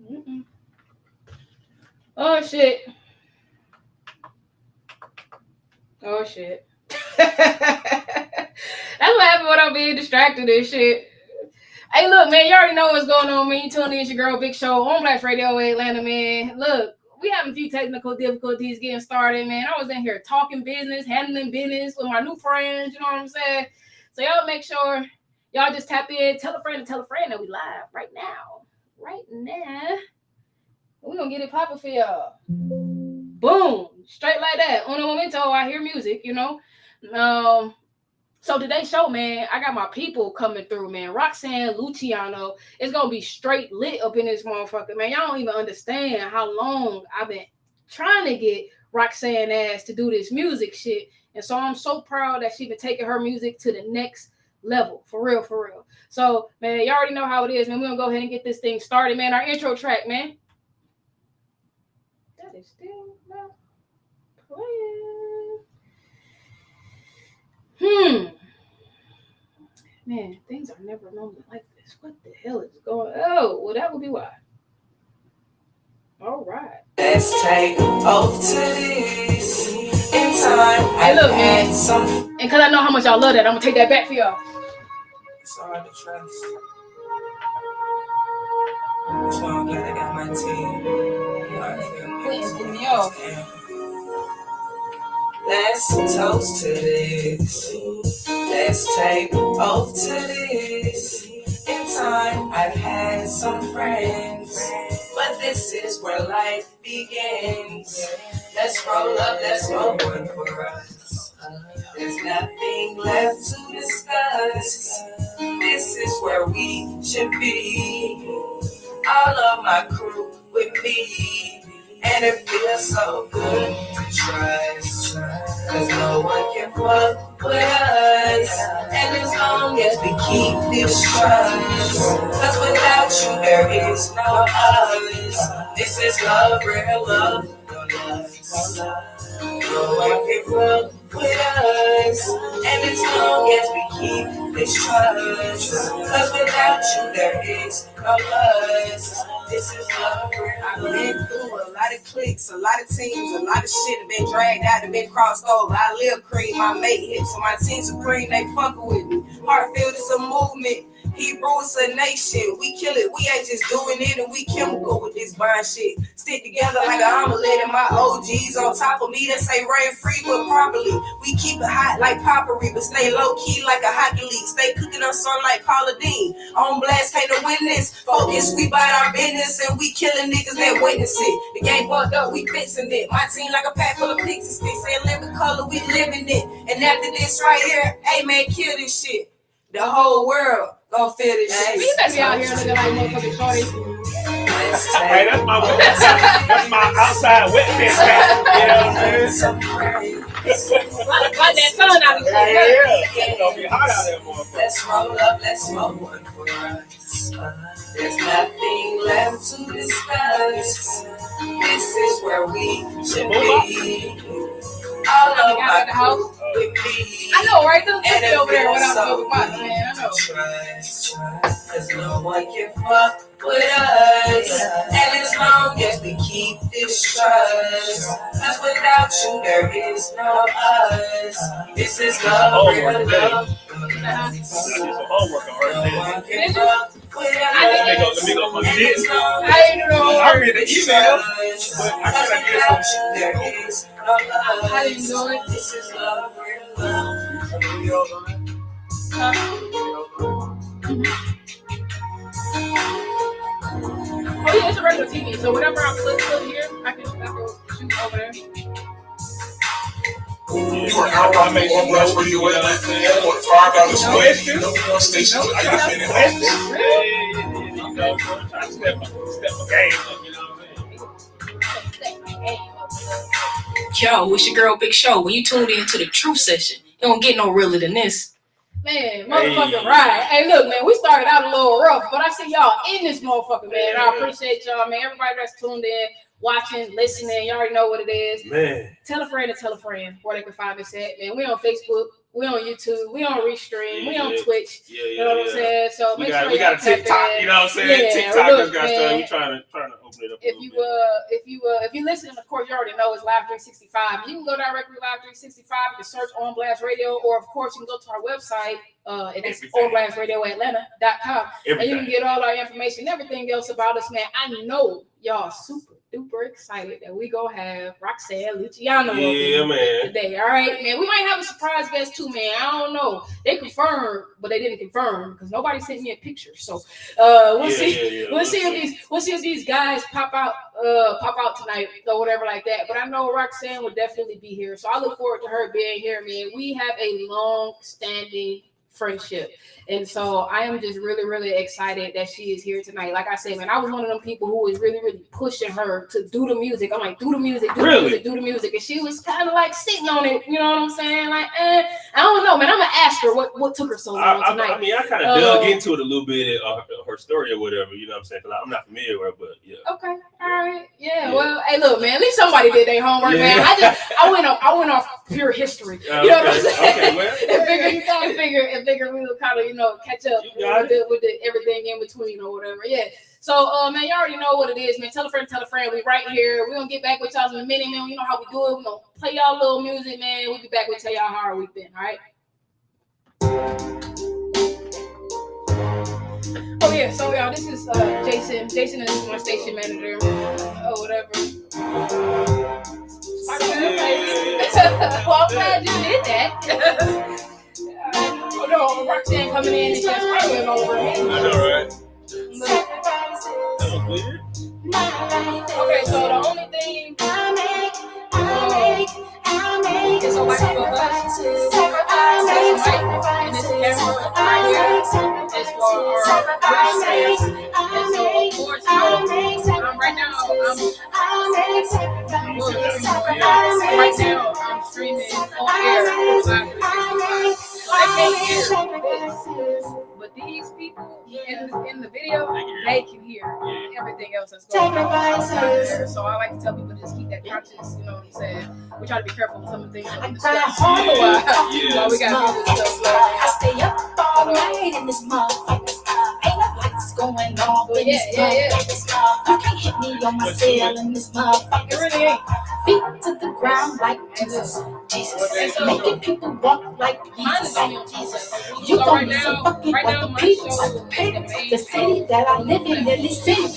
Mm-mm. Oh shit. Oh shit. That's what happened when I'm being distracted and shit. Hey, look, man, you already know what's going on, man. You tuning in, it's your girl Big Show on Black Radio Atlanta, man. Look, we having a few technical difficulties getting started, man. I was in here talking business, handling business with my new friends, you know what I'm saying? So y'all make sure y'all just tap in, tell a friend that we live right now. Right now. We're gonna get it popping for y'all. Boom. Straight like that. Uno momento, I hear music, you know. So today's show, man, I got my people coming through, man. Roxanne, Luciano. It's gonna be straight lit up in this motherfucker, man. Y'all don't even understand how long I've been trying to get Roxanne ass to do this music shit. And so I'm so proud that she been taking her music to the next level. For real, for real. So, man, you already know how it is, man. We're gonna go ahead and get this thing started, man. Our intro track, man. That is still not playing. Man, things are never normally like this. What the hell is going on? Oh, well, that would be why. All right. Let's take off to this in time. Hey, look, man. And because I know how much y'all love that, I'm going to take that back for y'all. It's hard to trust. So I'm glad I got my team. Let's toast to this. Let's take off to this. In time, I've had some friends, but this is where life begins. Let's roll up, let's roll one for us. There's nothing left to discuss. This is where we should be. All of my crew with me. And it feels so good to trust. Cause no one can fuck with us. And as long as we keep this trust. Cause without you there is no us. This is love, real love, no lust. No one can fuck with us. And as long as we keep this trust. Cause without you there is no us. This is love. I've been through a lot of cliques, a lot of teams, a lot of shit have been dragged out and been crossed over. I live cream, my mate hit, so my team supreme, they fucking with me. Heartfield is a movement. Hebrew is a nation. We kill it. We ain't just doing it and we chemical with this bond shit. Stick together like an omelet and my OGs on top of me that say rain free but properly. We keep it hot like potpourri but stay low key like a hockey league. Stay cooking up sun like Paula Dean. On blast, can't no witness. Focus, we bite our business and we killing niggas that witness it. The game fucked up, we fixing it. My team like a pack full of pixie sticks. Ain't living color, we living it. And after this right here, hey man, kill this shit. The whole world gonna feel this shit. You better be out here looking like motherfucking shorty. Hey, that's my outside wet fence hat. You know what I'm saying? Like that sun out here. Yeah. It's gonna be hot out there, motherfucker. Let's roll up, let's roll one for us. There's nothing left to discuss. This is where we should be. All of my crew with me. I know, right? Don't And get over there without so the box, man. I know. Trust, cause no one can fuck with us. And as long as we keep this trust, cause without you there is no us. This is love, real love. I did some homework on No her. one can fuck with us. Let me go fucking this. I ain't know. I read the email, but I Cause gotta without get you there is no us. I didn't know it. This is love, real love. Oh yeah, it's a regular TV. So whatever I click here, I can shoot over there. You are now on the One Blast Radio Atlanta. For $5 Questions? no station. I got a Questions? You know, I step my game up, you know what I'm saying? Yo, it's your girl Big Show. When you tuned into the Truth Session, you don't get no realer than this. Man, motherfucking ride. Hey, look, man, we started out a little rough, but I see y'all in this motherfucker, man. I appreciate y'all, man. Everybody that's tuned in, watching, listening, you already know what it is. Man. Tell a friend to tell a friend where they can find us at, man. We on Facebook, we on YouTube, we on Restream, we on Twitch. You know what I'm saying? So we got a TikTok, you know what I'm saying? Yeah, TikTokers look, got man. stuff. We trying to open it up. If you listen, of course, you already know it's Live 365. You can go directly to Live 365. You can search On Blast Radio, or of course, you can go to our website. It's onblastradioatlanta.com, and you can get all our information, everything else about us, man. I know y'all super duper excited that we gonna have Roxanne Luciano today. All right, man. We might have a surprise guest too, man. I don't know. They confirmed, but they didn't confirm because nobody sent me a picture. So we'll see. We'll see if these guys pop out tonight or whatever like that. But I know Roxanne will definitely be here, so I look forward to her being here, man. We have a long-standing friendship, and so I am just really, really excited that she is here tonight. Like I said, man, I was one of them people who was really, really pushing her to do the music. I'm like, do the music, do the music, and she was kind of like sitting on it. You know what I'm saying? Like, I don't know, man. I'm gonna ask her what took her so long tonight. I mean, I kind of dug into it a little bit, her story or whatever. You know what I'm saying? Because I'm not familiar with her, but yeah. Okay, all right, yeah. Well, hey, look, man. At least somebody did their homework, man. I went off pure history. You know what I'm saying? Okay, well, and figure we will kind of catch up with the everything in between or whatever. Yeah. So man, you already know what it is, man. Tell a friend. We right here. We're gonna get back with y'all in a minute, man. You know how we do it. We're gonna play y'all a little music, man. We'll be back. We'll tell y'all how our week been. All right. Oh yeah, so y'all, this is Jason. Jason is my station manager or whatever. Well, I'm glad you did that. Oh no, Roxanne coming in and just arguing over me. I know, right? That was weird. Okay, so the only thing is a white for us. And this camera right here is for our friends. And so, of course, right now, I'm streaming on air. So I can't hear. But these people in the video, they can hear everything else that's going on. So I like to tell people to just keep that conscious, you know what I'm saying? We try to be careful with some of the things that we discuss. So we got to do this stuff. I stay up all night in this motherfucker. Ain't no lights going off in this motherfucker. You can't hit me on my cell in this motherfucker. It really ain't. Feet to the ground like Jesus. Making people walk like Jesus. You gon' be so fucking what the people the city that I live in, really city.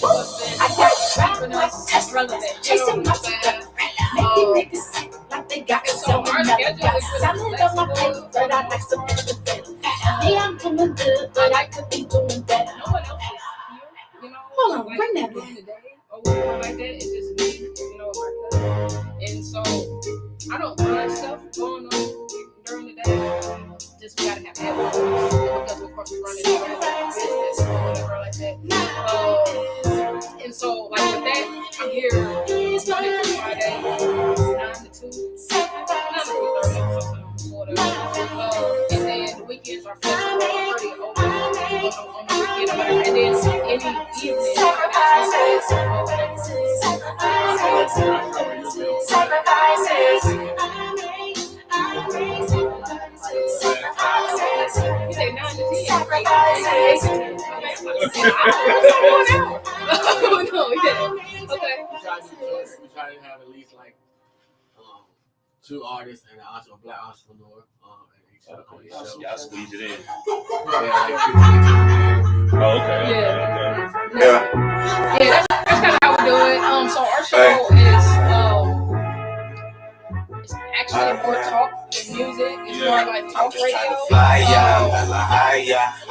I got rap like Tesla, chasing my stuff. Making niggas sick like they got so much. Selling on my paper, but I like some other better. Yeah, I'm doing good, but I could be doing better. No one else is here, Hold on, bring that back. Or like that, it's just me, my cousin. And so I don't mind stuff going on during the day. Just we gotta have headphones because of course we run it business or whatever like that. And so like with that, I'm here Monday through Friday, 9 to 2, 9 to 3:30 sometimes, whatever. And then the weekends are flexible, pretty open on the weekend or whatever. And then any evening, you say 9 to 10. Okay. We try to have at least like 2 artists and also a black entrepreneur. Y'all squeeze it in. Yeah, that's kind of how we do it. So our show is it's actually more talk than music. It's more like talk radio. Lately, I've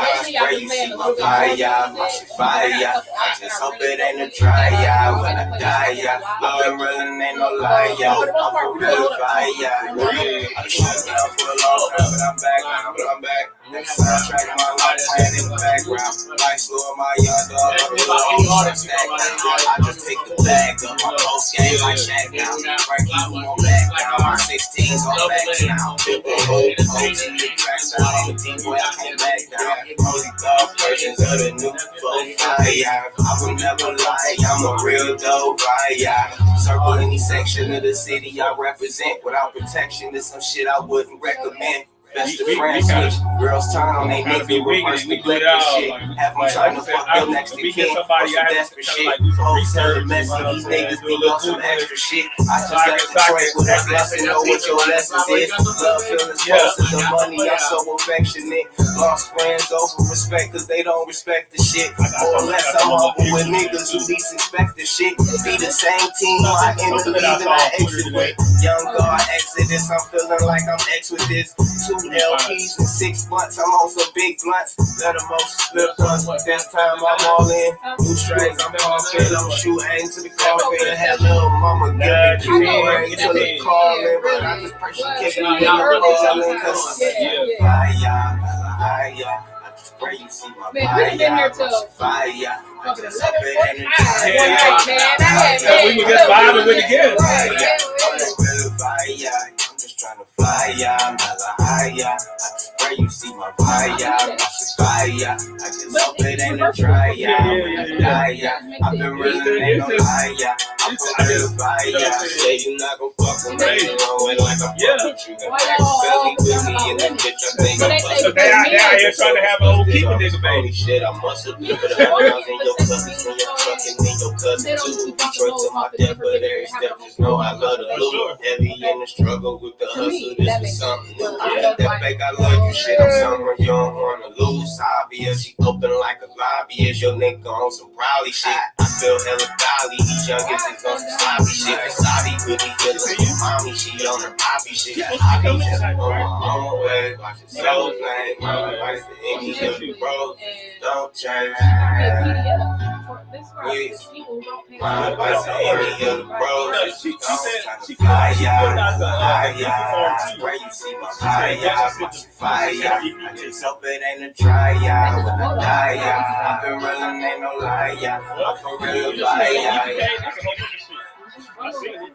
been playing a little bit more music. I just hope it ain't a try, when I die, I've been rolling, ain't no lie, I'm for real fire, I shut down for a long time, but I'm back. Soundtrack my life playing in the background. Like slow my young dog, I just take the bag up. My post game like Shaq now. Right now, I'm back down. My 16s on back now. OG the track sound on the team, boy, I can't back down. Only tough versions of the new fire. I will never lie, I'm a real dope fire. Circle any section of the city I represent. Without protection, there's some shit I wouldn't recommend. Best of friends switch. Girls turn on they nigga, reverse neglect and shit. Have them trying to fuck your next to kin or some desperate shit. Hoes hella messy, these niggas think on some extra shit. I just left Detroit with a blessing, know what your lessons is. Love feelings close to the money, I'm so affectionate. Lost friends over respect cause they don't respect the shit. More or less I'm humble with niggas who least expect the shit. Be the same team I enter leave and I exit with. Young God exodus, I'm feeling like I'm ex with this. 2 LPs in 6 months, I'm on some big blunts. Let them all slip once, this time I'm all in. New strings, I'm coughing, I'm shoot aim to the coffin. Had little mama give me ring till the calling. But I just pray she kick me out the calling. Cause I just pray you see my fire. I just up it and we were just vibing with the kids. I'm just trying to fly, I'm higher. I just pray you see my fire. I just hope it ain't a try, I've been really ain't no liar. I'm for real fire. Say you not gon' fuck with me, rolling like I'm fuck with you. Belly with me in that bitch, I think I'm fucking. So they out here trying to have a whole keep with nigga, baby. Shit, I muscle through the house in your cousins, in your truck, and in your cousin too. Detroit to my death, but every step just know I love the blue. Heavy in the struggle with the hustle, this was something new. That back, I love you, shit, I'm someone you don't wanna lose. Obvious, she open like a lobbyist, your nigga on some rowdy shit. I feel hella dolly, these youngins is on some sloppy shit. Sorry, really feeling mommy, she on her poppy shit. I be just on my own way, watch it so plain. My life is in the bro, don't change. My advice to any of the bros, she fire, where you see my fire, I just hope it ain't a try, when I die, I've been real ain't no lie, I'm for real fire. I seen it,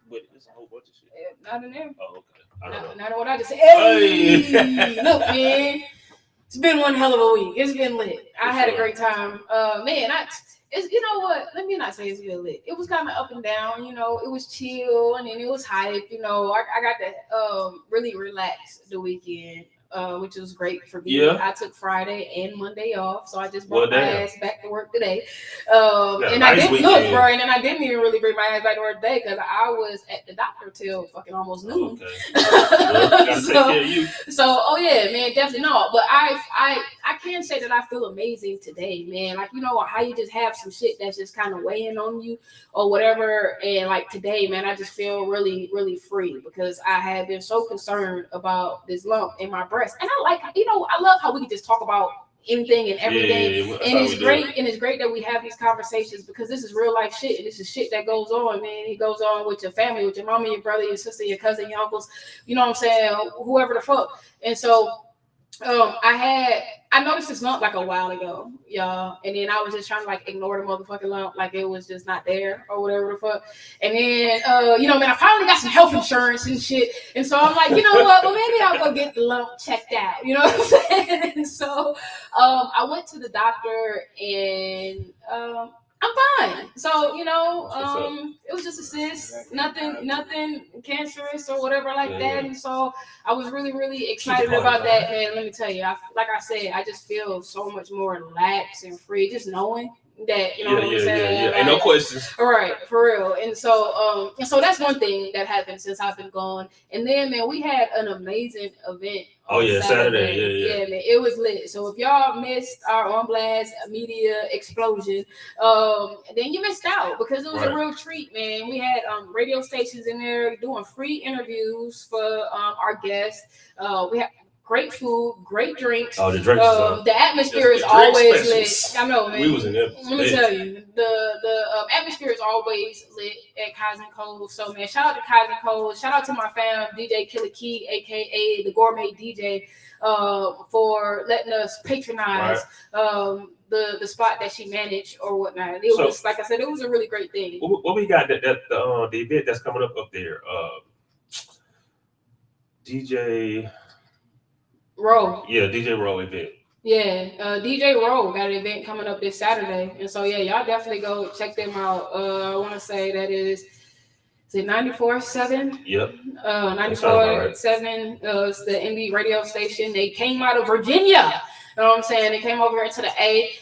but it's a whole bunch of shit. Not in there. Oh, okay. I don't know. Not what I just said. Hey, look, man. It's been one hell of a week. It's been lit. I had a great time. Man, it's, you know what? Let me not say it's been lit. It was kind of up and down. You know, it was chill and then it was hype. You know, I got to really relax the weekend. Which was great for me. Yeah. I took Friday and Monday off, so I just brought my ass back to work today. And nice I didn't weekend. look, bro, and then I didn't even really bring my ass back to work today because I was at the doctor till fucking almost noon. Okay. Well, gotta take care of you. So, oh yeah, man, definitely no. But I can say that I feel amazing today, man. Like, you know how you just have some shit that's just kind of weighing on you or whatever. And like today, man, I just feel really, really free because I had been so concerned about this lump in my breast. And I like, you know, I love how we can just talk about anything and everything. Yeah, and it's great. And it's great that we have these conversations because this is real life shit. And this is shit that goes on, man. It goes on with your family, with your mama, your brother, your sister, your cousin, your uncles, you know what I'm saying? Whoever the fuck. And so I noticed this lump like a while ago, y'all, and then I was just trying to like ignore the motherfucking lump, like it was just not there or whatever the fuck. And then, you know, man, I finally got some health insurance and shit, and so I'm like, you know what? Well, maybe I'll go get the lump checked out. You know what I'm saying? And so, I went to the doctor, and I'm fine. So, you know, it was just a cyst, nothing cancerous or whatever like that. And so I was really, really excited about that. And let me tell you, like I said, I just feel so much more relaxed and free just knowing that, you know what I'm saying? Yeah. Ain't no questions. All right, for real. And so that's one thing that happened since I've been gone. And then, man, we had an amazing event. Saturday. Yeah, man, it was lit. So if y'all missed our On Blast media explosion, then you missed out because it was a real treat, man. We had radio stations in there doing free interviews for our guests. We had great food, great drinks. Oh, the drinks. The atmosphere is always lit. I know, man. We was in there. Let me tell you, the atmosphere is always lit at Kaizen Cove. So, man, shout out to Kaizen Cove. Shout out to my fam, DJ Killer Key, aka the Gourmet DJ, for letting us patronize the spot that she managed or whatnot. It was, like I said, it was a really great thing. What we got the event that's coming up there? DJ Rowe. Yeah, DJ Rowe event. Yeah, DJ Rowe got an event coming up this Saturday. And so, yeah, y'all definitely go check them out. I want to say that it's Is it 94.7? Yep. 94.7 is the indie radio station. They came out of Virginia. You know what I'm saying? They came over here to the A.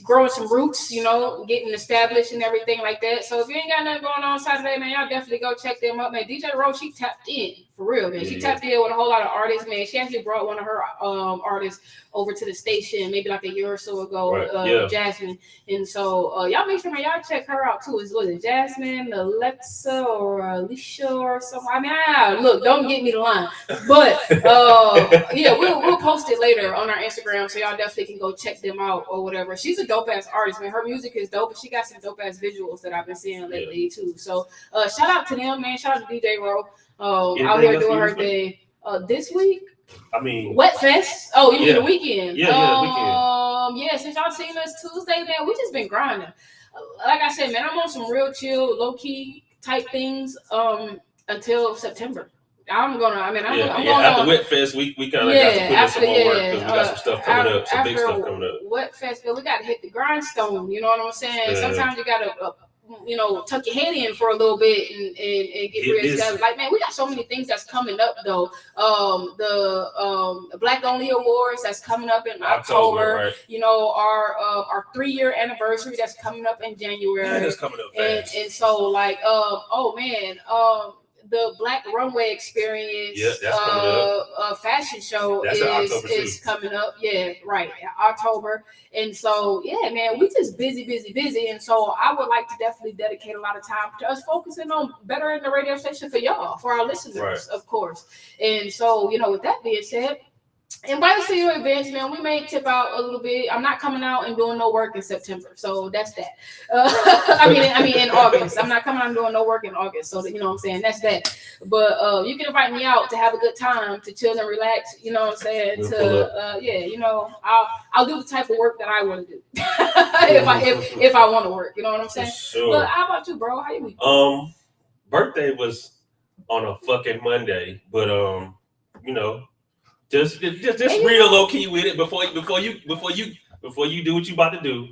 Growing some roots, getting established and everything like that. So if you ain't got nothing going on Saturday, man, y'all definitely go check them up, man. DJ Rose, she tapped in for real, man. She tapped in with a whole lot of artists, man. She actually brought one of her artists over to the station maybe like a year or so ago, Jasmine. And so y'all make sure, man, y'all check her out too. Was it Jasmine, Alexa, or Alicia or something? I mean, look, don't get me the line, but yeah, we'll post it later on our Instagram, so y'all definitely can go check them out or whatever. She's a dope ass artist, man. Her music is dope, but she got some dope ass visuals that I've been seeing lately too. So shout out to them, man. Shout out to DJ Ro out here doing her thing. This week, I mean, Wet Fest. Oh, you mean the weekend? Yeah, weekend. Yeah, since y'all seen us Tuesday, man, we just been grinding. Like I said, man, I'm on some real chill, low key type things until September. I'm going after Wet Fest, we kind of got to put in some more work because we got some stuff coming up, some big stuff coming up. Wet Fest, we got to hit the grindstone. You know what I'm saying? Yeah. Sometimes you got to, tuck your head in for a little bit and get real together. Like, man, we got so many things that's coming up though. The Black Only Awards that's coming up in October. Right. Our 3-year anniversary that's coming up in January. Yeah, that's coming up fast. And so like, the Black Runway Experience fashion show is coming up. Yeah, right. October. And so, yeah, man, we just busy. And so I would like to definitely dedicate a lot of time to us focusing on bettering the radio station for y'all, for our listeners, of course. And so, with that being said, invite us to your events, man. We may tip out a little bit. I'm not coming out and doing no work in September, so that's that. I mean in August. I'm not coming out and doing no work in August, so you know what I'm saying. That's that. But you can invite me out to have a good time, to chill and relax. You know what I'm saying? I'll do the type of work that I want to do if I want to work. You know what I'm saying? Sure. But how about you, bro? How you? Birthday was on a fucking Monday, but Just real low key with it before you do what you about to do.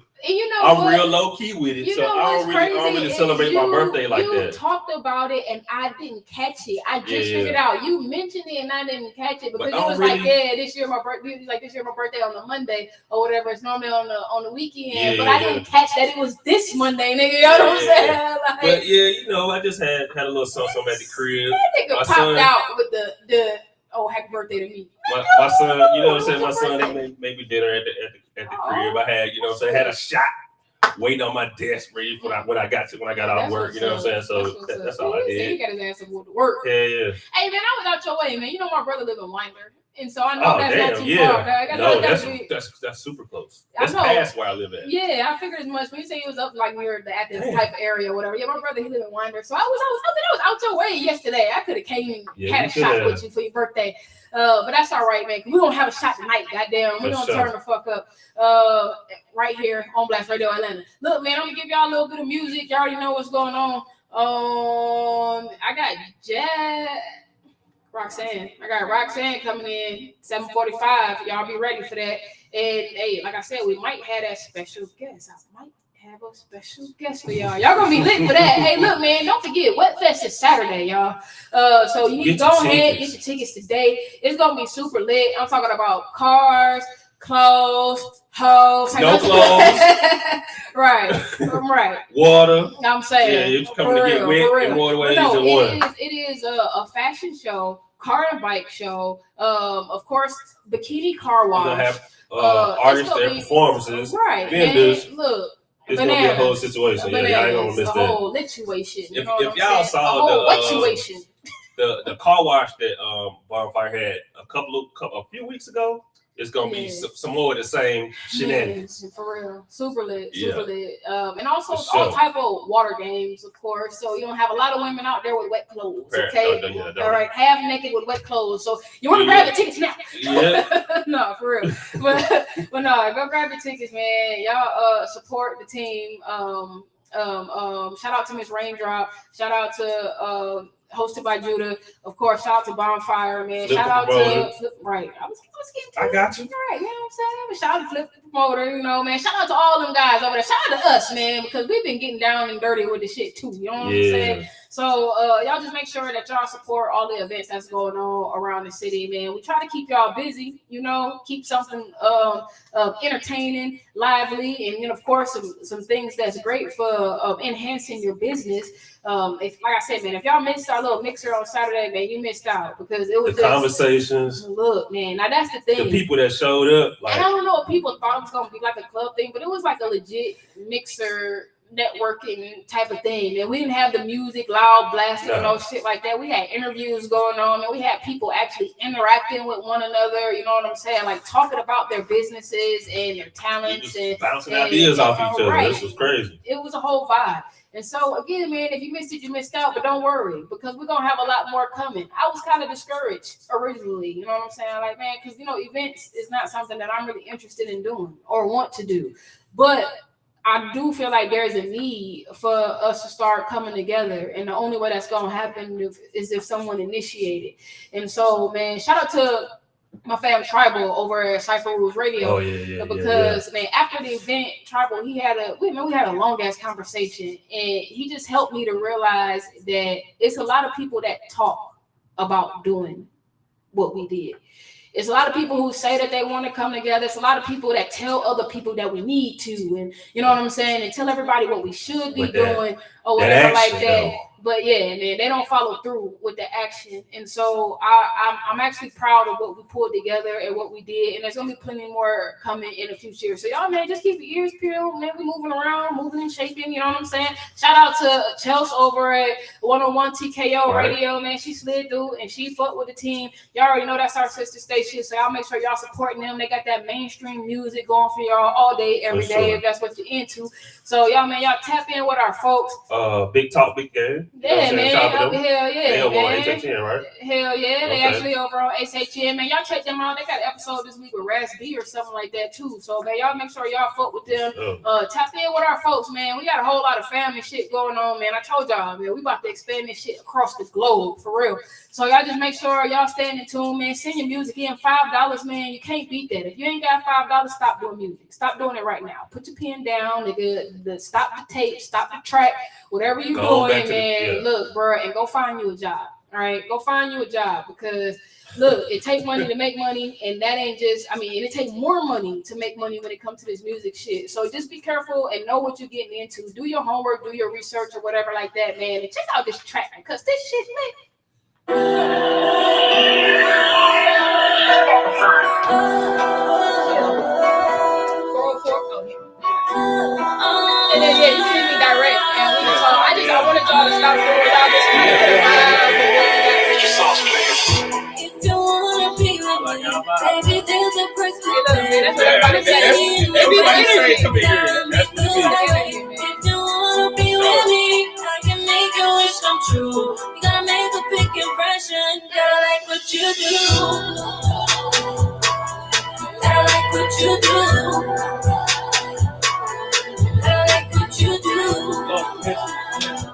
I'm real low key with it, so I don't really celebrate my birthday like that. You talked about it and I didn't catch it. I just figured out. You mentioned it and I didn't catch it because it was like, this year my birthday. Like this year my birthday on the Monday or whatever. It's normally on the weekend, but I didn't catch that it was this Monday, nigga. You know what I'm saying? Like, but I just had a little something at the crib. That nigga popped out with the. Oh, happy birthday to me. My son, you know what I'm saying? My son, they made me dinner at the crib. I had, I had a shot waiting on my desk ready for when I got off work. You know what I'm saying? So that's all I did. He got his ass up to work. Yeah. Hey, man, I was out your way, man. You know my brother live in Winder. And so I know that's not too far. That's super close. That's past where I live at. Yeah, I figured as much. When you say he was up like near the Athens type of area or whatever. Yeah, my brother, he live in Winder. So I was out your way yesterday. I could have came and had a shot with you for your birthday. But that's all right, man. We're going to have a shot tonight, goddamn. We're going to turn the fuck up right here on Blast Radio Atlanta. Look, man, I'm going to give y'all a little bit of music. You already know what's going on. I got Roxanne. I got Roxanne coming in 7:45. Y'all be ready for that. And, hey, like I said, we might have that special guest. I might have a special guest for y'all. Y'all gonna be lit for that. Hey, look, man, don't forget, Wet Fest is Saturday, y'all. So you need to go ahead, get your tickets today. It's gonna be super lit. I'm talking about cars, clothes, hoes. No clothes. Right. Water. I'm saying. Yeah, you're coming to get wet and waterways in one. It is a fashion show, car and bike show. Of course, bikini car wash. We'll have artists and performances. Right. Vendors. And look. It's gonna be a whole situation. Yeah, y'all ain't gonna miss that. The whole situation. If y'all saw the car wash that Bonfire had a few weeks ago, it's gonna be some more of the same shenanigans. For real, super lit. And also all type of water games, of course. So you don't have a lot of women out there with wet clothes. Okay, all right, half naked with wet clothes. So you want to grab your tickets now? Yeah. No, for real. But no, go grab your tickets, man. Y'all support the team. Shout out to Miss Raindrop. Shout out to hosted by Judah. Of course, shout out to Bonfire, man. Flip shout out promoter. to right. I was I got you. Right, you know what I'm saying? Shout out to Flip the Promoter, you know, man. Shout out to all them guys over there. Shout out to us, man, because we've been getting down and dirty with the shit too. You know what I'm saying? So y'all just make sure that y'all support all the events that's going on around the city, man. We try to keep y'all busy, you know, keep something entertaining, lively, and then of course some things that's great for enhancing your business. If like I said, man, if y'all missed our little mixer on Saturday, man, you missed out because it was the conversations. Look, man, now that's the thing. The people that showed up, like, and I don't know if people thought it was gonna be like a club thing, but it was like a legit mixer networking type of thing. And we didn't have the music loud blasting or no shit like that. We had interviews going on, and we had people actually interacting with one another. You know what I'm saying? Like talking about their businesses and their talents and bouncing ideas off each other. Right. This was crazy. It was a whole vibe. And so again, man, if you missed it, you missed out. But don't worry, because we're gonna have a lot more coming. I was kind of discouraged originally, you know what I'm saying? Like, man, because you know, events is not something that I'm really interested in doing or want to do. But I do feel like there's a need for us to start coming together, and the only way that's gonna happen is if someone initiated. And so, man, shout out to my fam Tribal over at Cypher Rules Radio. Oh yeah. Because man, after the event, Tribal, we had a long ass conversation, and he just helped me to realize that it's a lot of people that talk about doing what we did. It's a lot of people who say that they want to come together. It's a lot of people that tell other people that we need to, and you know what I'm saying, and tell everybody what we should be doing or whatever like that. Though. But yeah, man, they don't follow through with the action. And so I'm actually proud of what we pulled together and what we did. And there's gonna be plenty more coming in the future. So y'all, man, just keep your ears peeled. Man, we moving around, moving and shaking. You know what I'm saying? Shout out to Chelsea over at 101 TKO Radio, man. She slid through and she fucked with the team. Y'all already know that's our sister station. So y'all make sure y'all supporting them. They got that mainstream music going for y'all all day, every day, if that's what you're into. So y'all, man, y'all tap in with our folks. Big talk, big game. Yeah, man. Hell yeah. They over on HHN, right? Hell yeah. They actually over on HHN, man. Y'all check them out. They got an episode this week with Raz B or something like that too. So man, y'all make sure y'all fuck with them. Tap in with our folks, man. We got a whole lot of family shit going on, man. I told y'all, man, we about to expand this shit across the globe for real. So y'all just make sure y'all staying in tune, man. Send your music in. $5, man. You can't beat that. If you ain't got $5, stop doing music. Stop doing it right now. Put your pen down, nigga. Stop the tape. Stop the track. Whatever you doing, man. Look, bro, and go find you a job. All right, go find you a job because look, it takes money to make money, and that ain't just. I mean, it takes more money to make money when it comes to this music shit. So just be careful and know what you're getting into. Do your homework, do your research, or whatever like that, man. And check out this track because this shit lit. And then you can hit me direct and we can talk. I wanted y'all to stop doing y'all just kind of Get your sauce, please. If you wanna be with me, baby, there's a price to pay. that's what everybody says. Everybody say come here. If you wanna be with me, I can make your wish come true. You gotta make a big impression. Gotta like what you do. Gotta like what you do.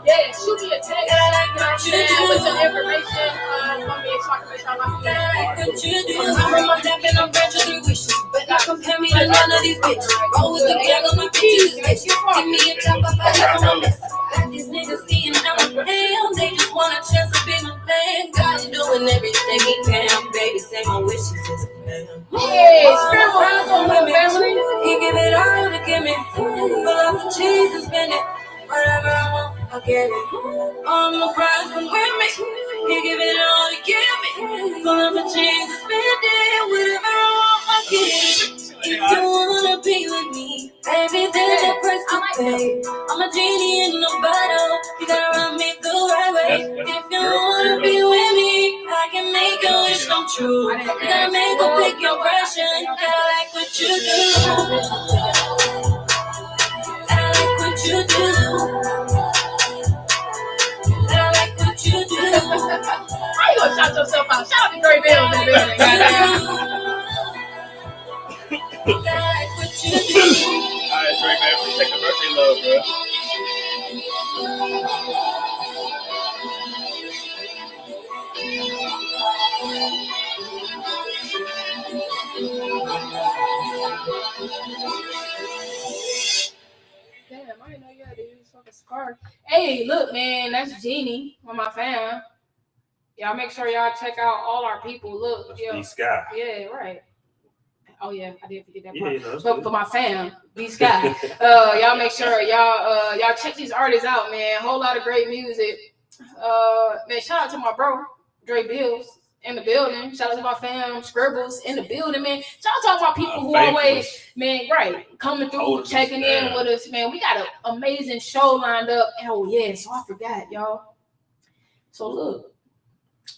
Yeah, shoot me a text with some information from me so I can make sure I'm branching through wishes, but not compare me to none of these bitches. Roll with the gang on my bitches. Give me a chop up, I got my list. These niggas seeing I'm a damn. They just want a chance to be my man. God doing everything he can, baby. Say my wishes is a man. Hey, scribble house on my family. He give it all to give me. Pull up the cheese and spend it. Whatever I want, I'll get it. All the prize come with me. He give it all to give me. Pull up the cheese and spend it. Whatever I want, I'll get it. If you wanna be with me, baby, there's a price to pay. I'm a genie in a bottle. You gotta run me the right way. If you wanna be with me, I can make a wish come true. You gotta make a big impression. Gotta like what you do. Gotta like what you do. Gotta like what you do. How you gonna shout yourself out? Shout out to Great Bills in the building. Gotta like what you do. All right, Drake, man. Appreciate the birthday love, bro. Damn, I didn't know you had to use fucking scarf. Hey, look, man, that's Jeannie on my fam. Y'all make sure y'all check out all our people. Look, B Sky. Yeah, right. Oh yeah, I did forget that Yeah, part. no, But for my fam, B Sky, y'all make sure y'all check these artists out, man. Whole lot of great music. Man, shout out to my bro, Dre Bills. In the building. Shout out to my fam, Scribbles in the building, man. Shout out to all my people who always, man, right, coming through, checking in with us, man. We got an amazing show lined up. Oh, yeah, so I forgot, y'all. So, look,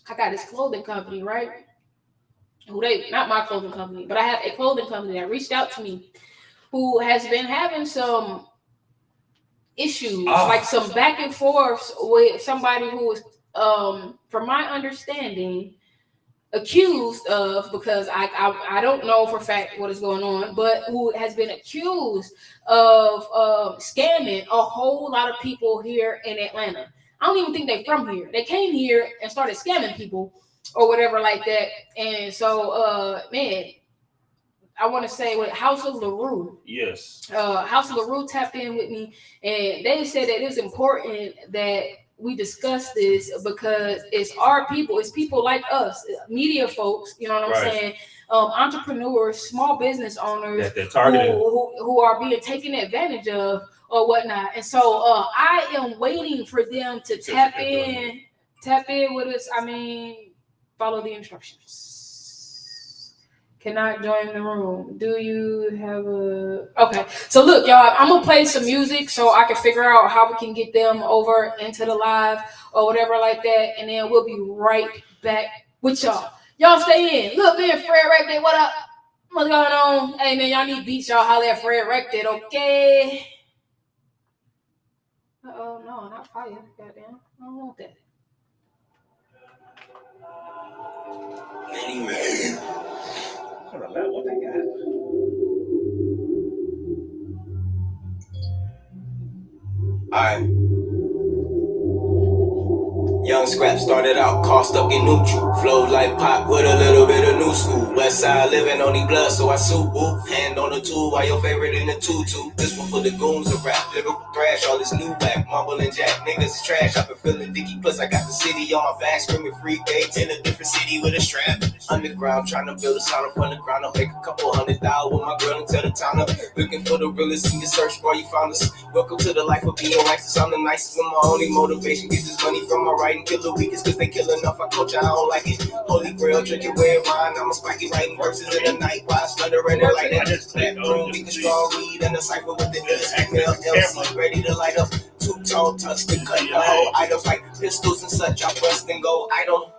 I got this clothing company, right? Not my clothing company, but I have a clothing company that reached out to me who has been having some issues, like some back and forth with somebody who is, from my understanding, accused of, because I don't know for a fact what is going on, but who has been accused of scamming a whole lot of people here in Atlanta. I don't even think they're from here. They came here and started scamming people or whatever like that. And so, man, I want to say with House of LaRue. Yes. House of LaRue tapped in with me, and they said that it's important that we discuss this because it's our people, it's people like us, media folks, you know what I'm saying? Entrepreneurs, small business owners who are being taken advantage of or whatnot. And so I am waiting for them to tap in with us. I mean, follow the instructions. Cannot join the room. Do you have a... Okay. So look, y'all, I'm going to play some music so I can figure out how we can get them over into the live or whatever like that. And then we'll be right back with y'all. Y'all stay in. Look, man, Fred Rected, what up? What's going on? Hey, man, y'all need beats. Y'all holler at Fred Rected, okay? Uh-oh, no, not fire. Goddamn. I don't want that. What they got? Alright. Young Scrap started out, cost up in neutral. Flowed like pop with a little bit of new school. West side living on the blood, so I suit whoop. Hand on the tool, while your favorite in the tutu. This one for the goons of rap, lyrical thrash. All this new back, mumble and jack. Niggas is trash, I've been feeling dicky. Plus I got the city on my back, screaming free gates. In a different city with a strap. Underground, trying to build a sound up on the ground. I'll make a couple $100 with my girl and tell the town up. Looking for the realest in your search bar, you found us. Welcome to the life of being righteous. I'm the nicest and my only motivation. Get this money from my right and kill the weakest, cause they kill enough. I coach, I don't like it. Holy grail, drinking red wine. I'm a spiky writing verses in the night while I stutter and it like that. That room, we can strong weed and a cipher with the LC ready to light up. Too tall, touch to cut the whole items like pistols and such. I bust and go idle.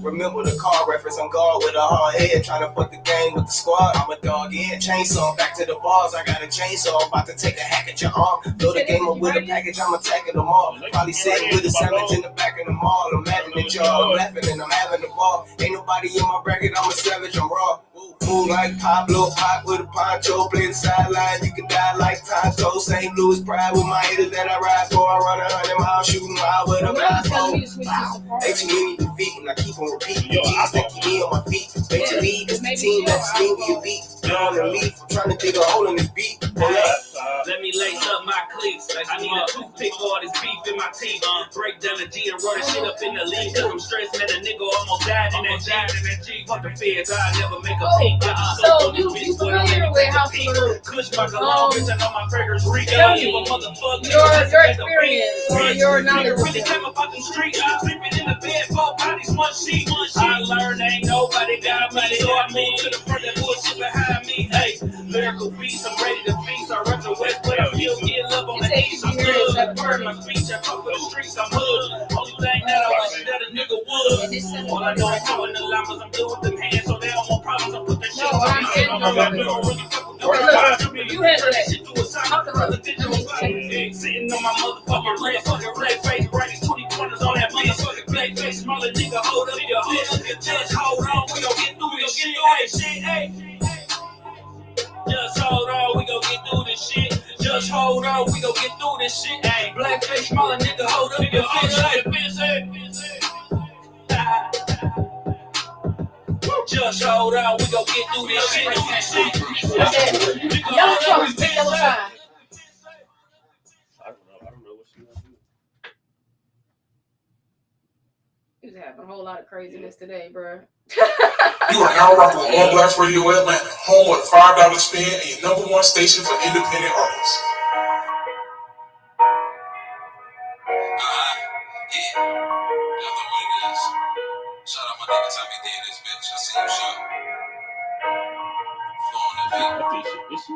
Remember the car reference, I'm guard with a hard head, trying to fuck the game with the squad. I'm a dog in, chainsaw, back to the bars. I got a chainsaw, about to take a hack at your arm. Build a game up with a package, I'm attacking them all. Probably sitting with a savage in the back of the mall. I'm laughing at y'all, I'm laughing and I'm having the ball. Ain't nobody in my bracket, I'm a savage, I'm raw. Move like Pablo, pop with a poncho, play the sideline, you can die like Tonto. St. Louis pride with my hitters that I ride for. I run 100 miles, shooting wild with a blindfold. Wow, they too many to beat, and I keep on repeating. G's that keep me on my feet. Major League is the team that's me with your beat. Down the leaf, I'm trying to dig a hole in this beat. Let me lace up my cleats. I need a toothpick for all this beef in my teeth. Break down the G and roll the shit up in the league. Cause I'm stressed, man, a nigga almost died in that G. Fuck the feds, I never make a peek. So you familiar with House of LaRue? Kush my galore, bitch, I know my fragrance reek. Tell me your experience or your knowledge. Really came up out the street, I'm sleeping in the bed, 4 bodies, 1 sheet. I learned ain't nobody got me, so I move to the front, that bullshit behind me. Hey, lyrical beats, I'm ready to feast. I rep the West, but I feel get love on the east. I'm good, I burn my speech, I come for the streets, I'm hood. Only thing that I wish that a nigga would. All I know is throwing the llamas, I'm good with them hands, so they don't want problems. I put that shit on my head. You handle that. Talk about it. Sitting on my motherfucking red face, writing 20 pointers on that motherfucking black face. Smaller nigga, hold up your head. Just hold on, we gon' get through this shit. Hey. Just hold on, we gon' get through this shit. Just hold on, we gon' get through this shit. Hey, black face, smaller nigga, hold up your head. Just Just hold on, we gon' get through this shit. Yellow trucks, big yellow sign. I don't know what she gonna do. He's having a whole lot of craziness today, bro. You are now rocking with On Blast Radio Atlanta, home with $5 spin and your #1 station for independent artists. Yeah. Y'all know what it is. Shout out my nigga Tommy D in this bitch. I see you, show. Flow on that beat. I think she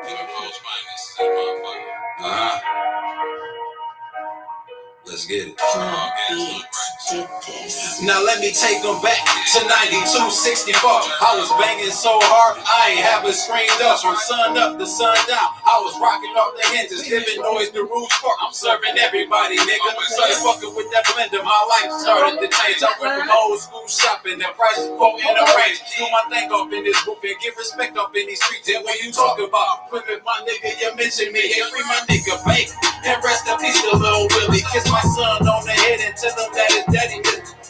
Keep it close, man. This is that motherfucker. Let's get it. Now let me take them back to 92, 64. I was banging so hard, I ain't have it screened up. From sun up to sun down, I was rocking off the hinges, giving noise to Rouge Park. I'm serving everybody, nigga. Started fucking with that blender, my life started to change. I went from old school shopping, the prices quote in the range. Do my thing up in this group and give respect up in these streets. And when you talk about women, my nigga, you mention me. And free my nigga, baby. And rest in peace to Lil Willie. Kiss my son on the head and tell him that his daddy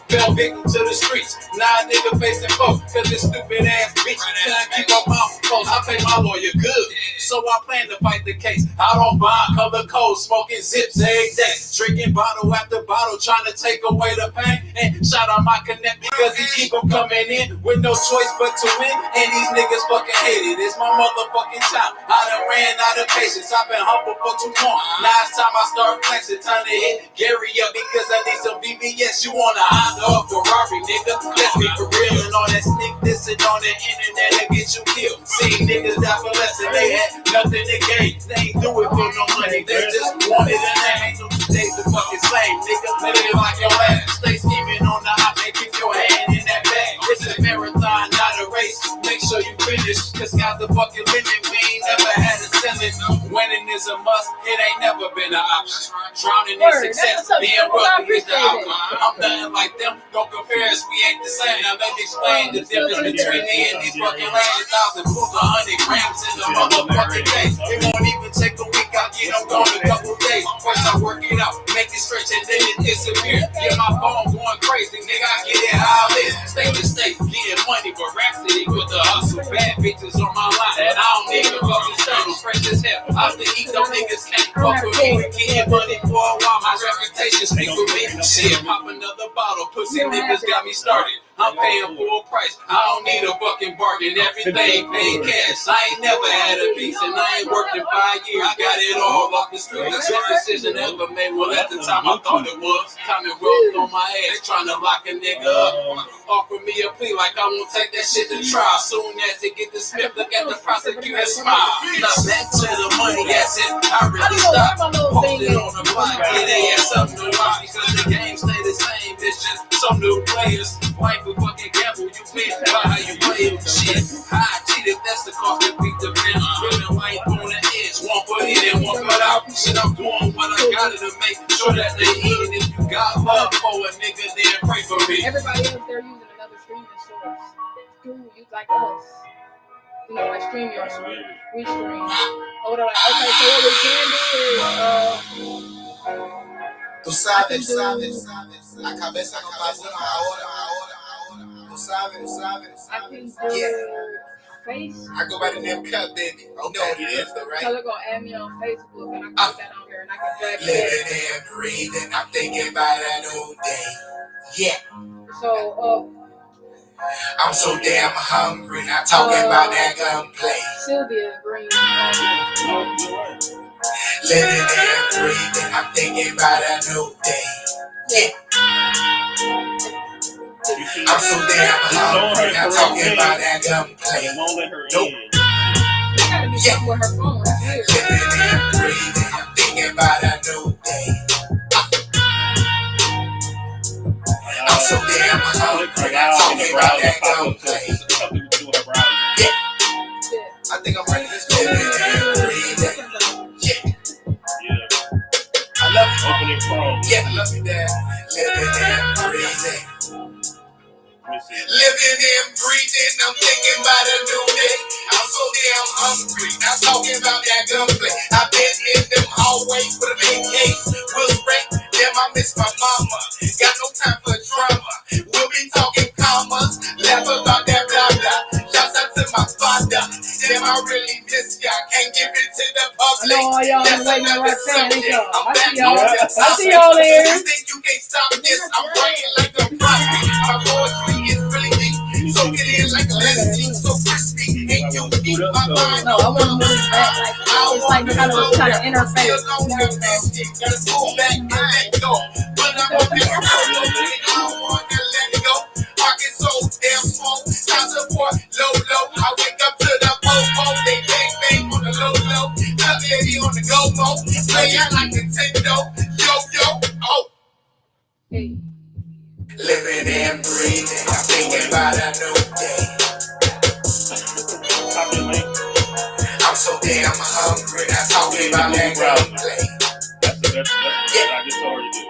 fell victim to the streets. Now a nigga facing folk, cause this stupid ass bitch can't keep her mouth closed. I pay my lawyer good, so I plan to fight the case. I don't bond color codes, smoking zips every day. Drinking bottle after bottle, trying to take away the pain. And shout out my connect because he keep them coming in with no choice but to win. And these niggas fucking hate it. It's my motherfucking time. I done ran out of patience. I've been humble for too long. Last time I start flexing, time to hit Gary up because I need some BBS. You want a Honda or Ferrari, nigga? Let's be for real. And all that sneak dissing on the internet to get you killed. See niggas die for less and they had nothing to gain. They ain't do it for no money. They just wanted a name. Ain't no 2 days the fucking same. Nigga, live it like your ass. Stay scheming on the hop and keep your hand in that bag. It's a marathon, not a race. Make sure you finish, cause got the fucking limit. We ain't never had a ceiling. Winning is a must, it ain't never been an option. Drowning in success, being wealthy is the outcome. I'm nothing like them, don't compare us, we ain't the same. Now let me explain the difference between me and these fucking lanes. 1,000 fools, 100 grams in the motherfucking day. It won't even take a week, I'll get them gone a couple days. First I work it out, make it stretch and then it disappear. Get my phone going crazy, nigga, I get it how it is. State to state, getting money, but Rhapsody with the hustle. Bad bitches on my line, and I don't need a fucking shuttle. Fresh as hell, out to eat, them niggas can't fuck with me. We getting money for a while, my reputation speak for me. Shit, pop another bottle, pussy niggas got me started. I'm paying full price, I don't need a fucking bargain. Everything paid cash, I ain't never had a piece, and I ain't worked in 5 years. I got it all off the street. The best decision ever made. Well, at the time I thought it was. Commonwealth on my ass, trying to lock a nigga up. Offer me a plea like I won't take that shit to trial. Soon as they get the Smith, look at the prosecutor smile. Now back to the money, that's it. I really stopped. Posted on the block, yeah, they had something to watch because the game stay the same. It's just some new players. Life a fucking gamble, you pay by how you play it. Shit, I cheated, that's the cost that beat the man. Living life on the edge, one foot in and one foot out. Shit, I'm doing what I gotta to make sure that they eat it. If you got love for a nigga, then pray for me. Everybody else, they're using another streaming source. Do you like us? You know, like stream your we stream. Hold on, okay, so what we can do is Tú sabes, la cabeza no pasa ahora. Tú sabes. I can do face. I go by the name Cut Baby. You know what it is, though, right? So they're gonna add me on Facebook and I can put that on here and I can drag it. Living and breathing, I'm thinking about that whole day. Yeah. So, I'm so damn hungry, not talking about that gunplay. Sylvia Green. Living and breathing, I'm thinking about that whole day. Yeah. I'm so damn hungry, not talking about that gunplay. won't let her Nope. in. They gotta be something with her phone. That's weird. Living and breathing, I'm thinking about that whole day. I'm so damn hungry, not talking about that gunplay. Yeah. I think I'm ready to living and breathing. Yeah. I love you. Open it from. Yeah, I love you, Dad. Living and breathing. Living and breathing, I'm thinking about a new day. I'm so damn hungry, not talking about that gunplay. I've been in them hallways with a big case. Will break, damn, I miss my mama. Got no time for drama. We'll be talking commas, laugh about that I really miss ya. Can't give it to the public. I know all y'all been waiting on Roxanne. I'm I see back y'all. on the I see y'all there. You think you can't stop this? I'm writing like a prophet. My poetry is really deep. So get in like a lesson. So crispy. Ain't you deep? My mind. No, I want to move back. Like, it's like kind of interface. Gotta pull back and let go. But I'm on this road. I don't want to let it go. Pocket so damn small. Time support low. I wake up to the po-po. They bang on the low. Tell lady on the go-go. Play out like Nintendo. Yo. Oh. Hey. Living and breathing. I'm thinking about a new day. I'm so damn hungry. I'm talking about that gameplay. I just already did.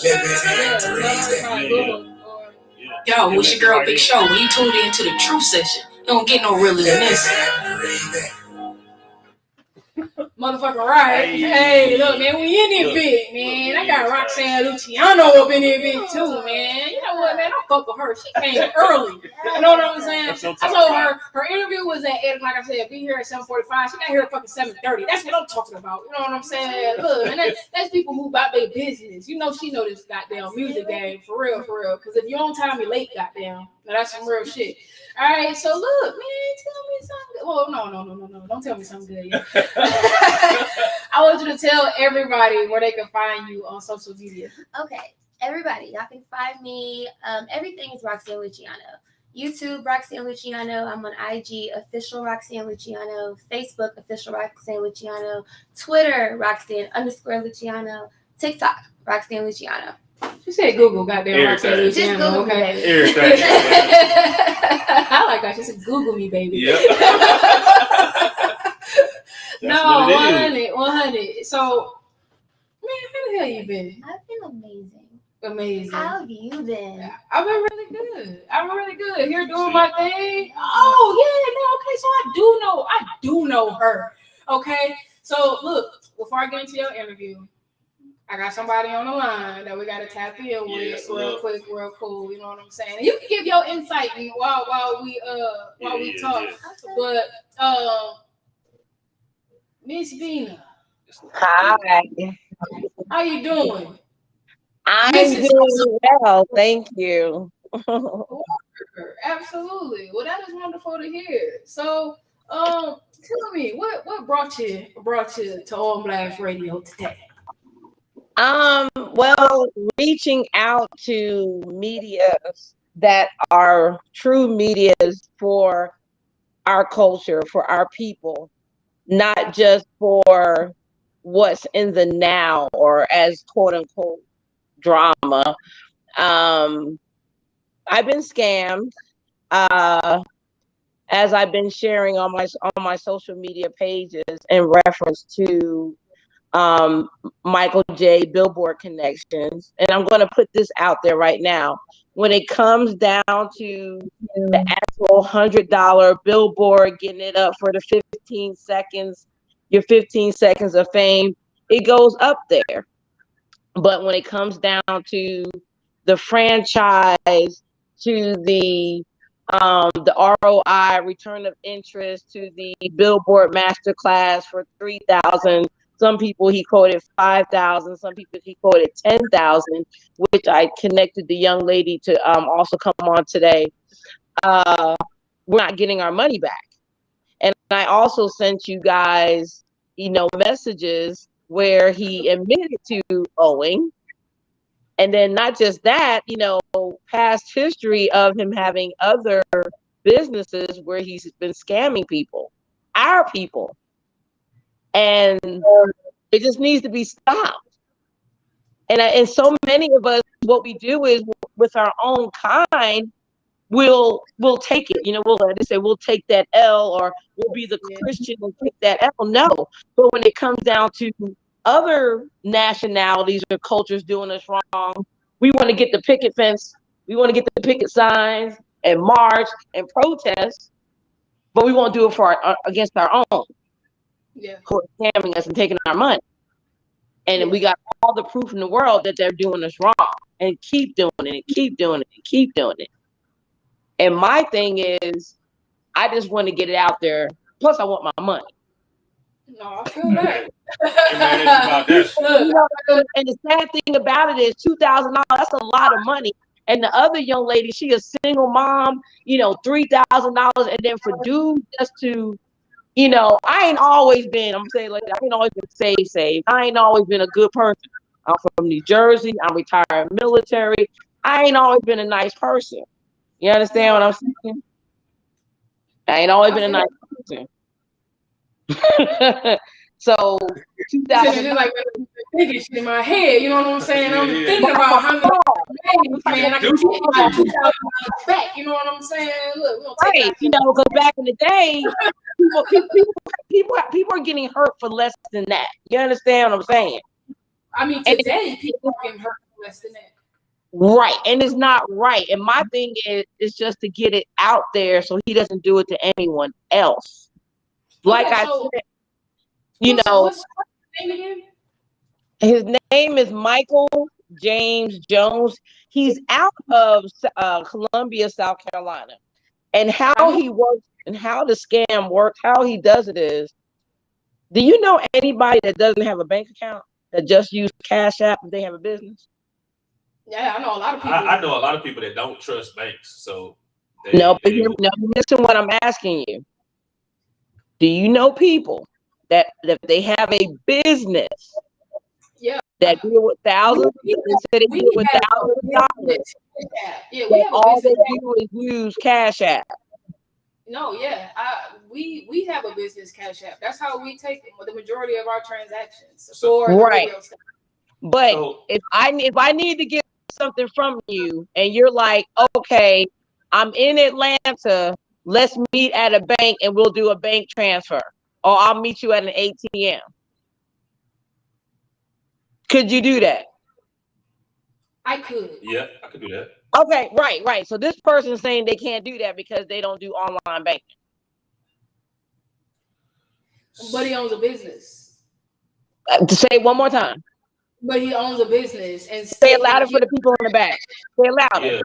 Living and breathing. Yo, it's your girl Big Show. When you tuned in to the Truth Session, you don't get no realer than this. Motherfucking right. Hey, look, man, we in this bitch, man. I got Roxanne Luciano up in this bitch too, man. You know what, man? I fuck with her. She came early. You know what I'm saying? I told her interview was at 8 o'clock. I said, be here at 7:45. She got here at fucking 7:30. That's what I'm talking about. You know what I'm saying? Look, man, that's people who about their business. You know, she know this goddamn music game for real. Because if you on time, you're late, goddamn. Now that's some real shit. All right, so look, man, tell me something good. Well, no. Don't tell me something good yet. I want you to tell everybody where they can find you on social media. Okay, everybody, y'all can find me. Everything is Roxanne Luciano. YouTube, Roxanne Luciano. I'm on IG, official Roxanne Luciano. Facebook, official Roxanne Luciano. Twitter, Roxanne_Luciano. TikTok, Roxanne Luciano. She said Google, goddamn Roxanne Luciano. Just Google me, okay. baby. I like that. She said Google me, baby. Yep. No, 100. So, man, how the hell you been? I've been Amazing. How have you been? I've been really good. Here doing my thing. Oh, yeah, no, okay. So I do know her. Okay. So look, before I get into your interview, I got somebody on the line that we got to tap in with real quick, real cool. You know what I'm saying? You can give your insight while we talk. But Miss Bina. Hi. How you doing? I'm doing well, thank you. Absolutely. Well, that is wonderful to hear. So, tell me, what brought you to On Blast Radio today? Well, reaching out to media that are true medias for our culture, for our people, not just for what's in the now or as quote unquote drama. I've been scammed. As I've been sharing on my social media pages in reference to Michael J. Billboard connections. And I'm going to put this out there right now. When it comes down to the actual $100 billboard, getting it up for the 15 seconds, your 15 seconds of fame, it goes up there. But when it comes down to the franchise, to the ROI, return of interest, to the Billboard Masterclass for 3,000. Some people he quoted 5,000. Some people he quoted 10,000, which I connected the young lady to also come on today. We're not getting our money back. And I also sent you guys, messages where he admitted to owing. And then not just that, past history of him having other businesses where he's been scamming people, our people. And it just needs to be stopped. And so many of us, what we do is with our own kind, we'll take it. We'll take that L, or we'll be the Christian and take that L. No. But when it comes down to other nationalities or cultures doing us wrong, we want to get the picket fence, we want to get the picket signs and march and protest, but we won't do it against our own who are scamming us and taking our money. And we got all the proof in the world that they're doing us wrong, and keep doing it and keep doing it and keep doing it. And my thing is, I just want to get it out there. Plus, I want my money. No, I feel that. You know, and the sad thing about it is $2,000. That's a lot of money. And the other young lady, she a single mom. You know, $3,000, and then for dudes just to, you know, I ain't always been. I'm saying like I ain't always been safe. I ain't always been a good person. I'm from New Jersey. I'm retired military. I ain't always been a nice person. You understand what I'm saying? I ain't always been a nice person. So 2000 like thinking shit in my head, you know what I'm saying? I'm thinking about how many man I can get back, you know what I'm saying? Look, we don't take right, you know, because back in the day, people are getting hurt for less than that. You understand what I'm saying? I mean, today people are getting hurt for less than that. Right, and it's not right. And my thing is just to get it out there so he doesn't do it to anyone else. Like I said, you know, what's his name again? His name is Michael James Jones. He's out of Columbia, South Carolina. And how he works and how the scam works, how he does it is, do you know anybody that doesn't have a bank account that just use Cash App if they have a business? Yeah, I know a lot of people. I know a lot of people that don't trust banks. So listen what I'm asking you. Do you know people that if they have a business that deal with thousands, they deal with thousands of dollars? Yeah, we have all they do is use Cash App. No, yeah, we have a business Cash App. That's how we take the majority of our transactions. Right. But if I need to get something from you, and you're like, okay, I'm in Atlanta, let's meet at a bank and we'll do a bank transfer, or I'll meet you at an ATM. Could you do that? I could. Yeah, I could do that. Okay, right. So this person's saying they can't do that because they don't do online banking. But he owns a business. To say it one more time. But he owns a business and say it louder for the people in the back. Say it louder.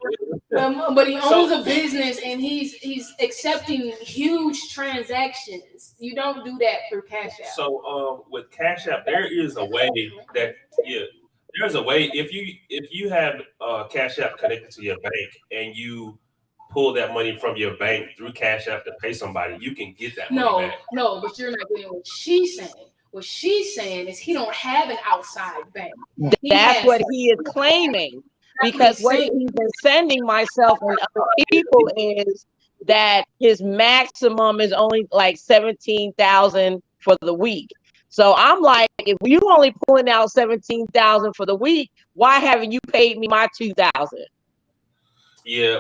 Yeah. But he owns a business and he's accepting huge transactions. You don't do that through Cash App. So with Cash App, there is a way that there's a way if you have Cash App connected to your bank and you pull that money from your bank through Cash App to pay somebody, you can get that money back. No, but you're not getting what she's saying. What she's saying is he don't have an outside bank. That's what he is claiming. Because what he's been sending myself and other people is that his maximum is only like 17,000 for the week. So I'm like, if you only pulling out 17,000 for the week, why haven't you paid me my 2,000? Yeah,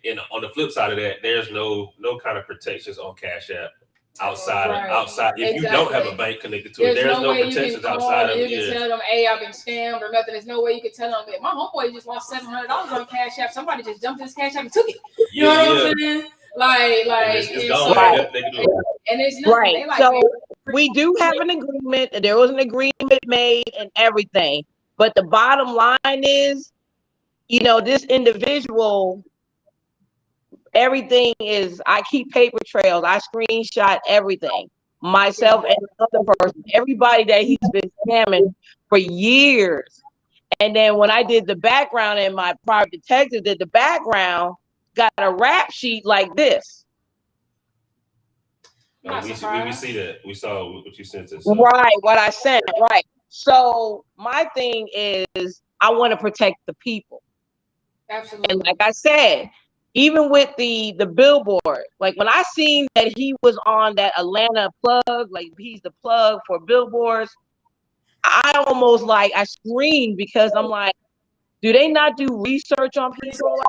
and on the flip side of that, there's no kind of protections on Cash App outside. If you don't have a bank connected to it, there's no protections outside of it. You can tell them, hey, I've been scammed or nothing. There's no way you can tell them, hey, my homeboy just lost $700 on Cash App. Somebody just jumped his Cash App and took it. You know what I'm saying? Like it's gone. And it's nothing. Right. So we do have an agreement. There was an agreement made and everything. But the bottom line is, you know, this individual, everything is, I keep paper trails. I screenshot everything. Myself and another person, everybody that he's been scamming for years. And then when I did the background and my private detective did the background, got a rap sheet like this. We see that. We saw what you sent us. Right, what I sent, right. So my thing is I want to protect the people. Absolutely. And like I said, even with the billboard, like when I seen that he was on that Atlanta plug, like he's the plug for billboards, I almost like I screamed because I'm like, do they not do research on people?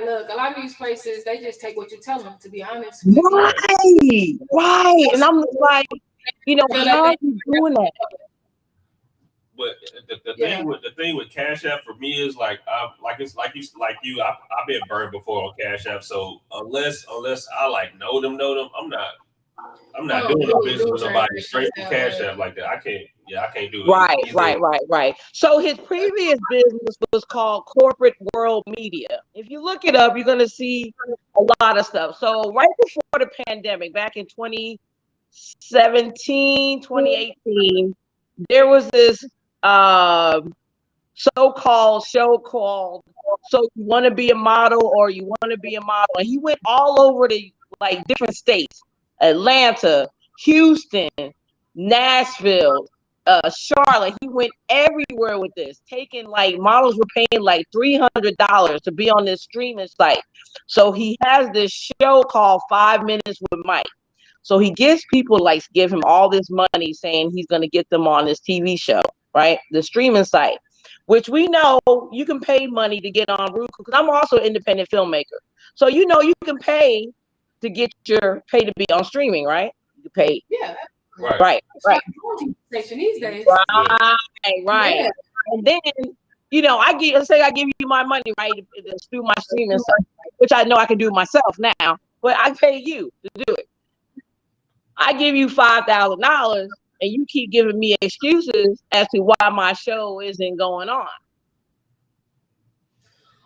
Look, a lot of these places, they just take what you tell them, to be honest. Right. And I'm like, you know, how are you doing that? But the thing with Cash App for me is like I've been burned before on Cash App. So unless I like know them, I'm not I'm not doing no business with nobody straight from Cash App like that. I can't. Yeah, I can't do it. Right. So his previous business was called Corporate World Media. If you look it up, you're gonna see a lot of stuff. So right before the pandemic, back in 2017, 2018, there was this so-called show called So You Want to Be a Model or You Want to Be a Model, and he went all over the like different states: Atlanta, Houston, Nashville, Charlotte. He went everywhere with this, taking like models were paying like $300 to be on this streaming site. So he has this show called 5 Minutes with Mike. So he gives people like give him all this money saying he's going to get them on this TV show, right? The streaming site, which we know you can pay money to get on Roku, because I'm also an independent filmmaker. So you know you can pay to get your pay to be on streaming, right? You can pay. Yeah. Right. Section these days. Right. Yeah. And then, you know, let's say I give you my money, right? It's through my streaming site, which I know I can do myself now, but I pay you to do it. I give you $5,000 and you keep giving me excuses as to why my show isn't going on.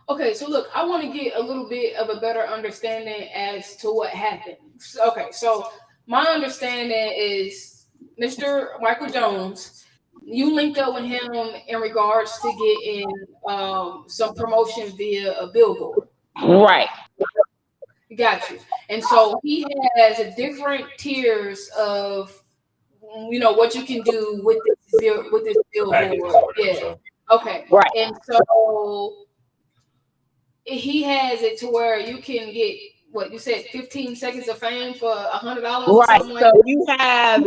Okay, so look, I want to get a little bit of a better understanding as to what happened. Okay, so my understanding is Mr. Michael Jones, you linked up with him in regards to getting some promotion via a billboard. Right. Got you. And so he has different tiers of, you know, what you can do with this billboard. Yeah. Okay. Right. And so he has it to where you can get what you said, 15 seconds of fame for $100. Right. So like you have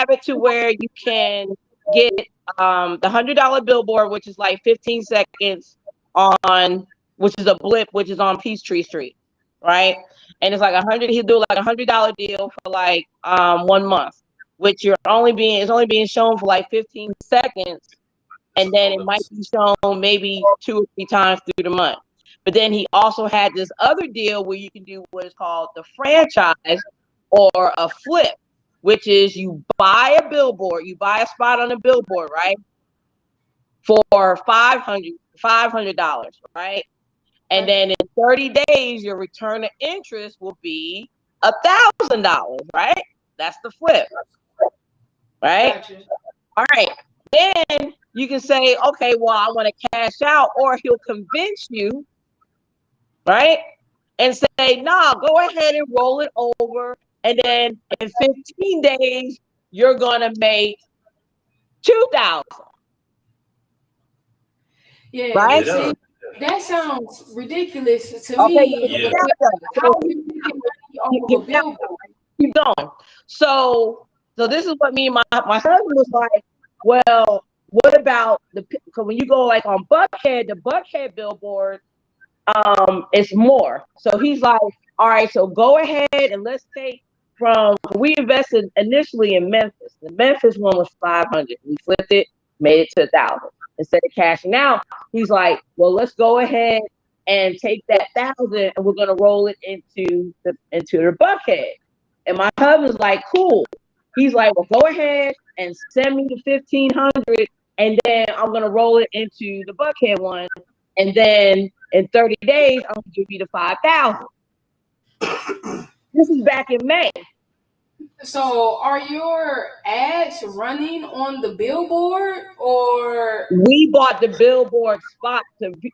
it to where you can get the $100 billboard, which is like 15 seconds on, which is a blip, which is on Peachtree Street. Right. And it's like he'll do like $100 deal for like 1 month, which it's only being shown for like 15 seconds. And then it might be shown maybe 2 or 3 times through the month. But then he also had this other deal where you can do what is called the franchise or a flip, which is you buy a billboard, you buy a spot on a billboard, right? For $500, right? And then in 30 days, your return of interest will be $1,000, right? That's the flip, right? Gotcha. All right. Then you can say, okay, well, I want to cash out, or he'll convince you, right? And say, nah, go ahead and roll it over. And then in 15 days, you're going to make $2,000. Yeah. Right? See, that sounds ridiculous to me. Yeah. How are you making money off of a billboard? Keep going. So this is what me and my husband was like, well, what about because when you go like on Buckhead, the Buckhead billboard, it's more. So he's like, all right, so go ahead and let's take we invested initially in Memphis. The Memphis one was 500. We flipped it, made it to 1,000 instead of cashing out. He's like, well, let's go ahead and take that 1,000 and we're gonna roll it into the Buckhead. And my husband's like, cool. He's like, well, go ahead and send me the 1,500, and then I'm gonna roll it into the Buckhead one, and then in 30 days I'm gonna give you the 5,000. This is back in May. So, are your ads running on the billboard, or we bought the billboard spot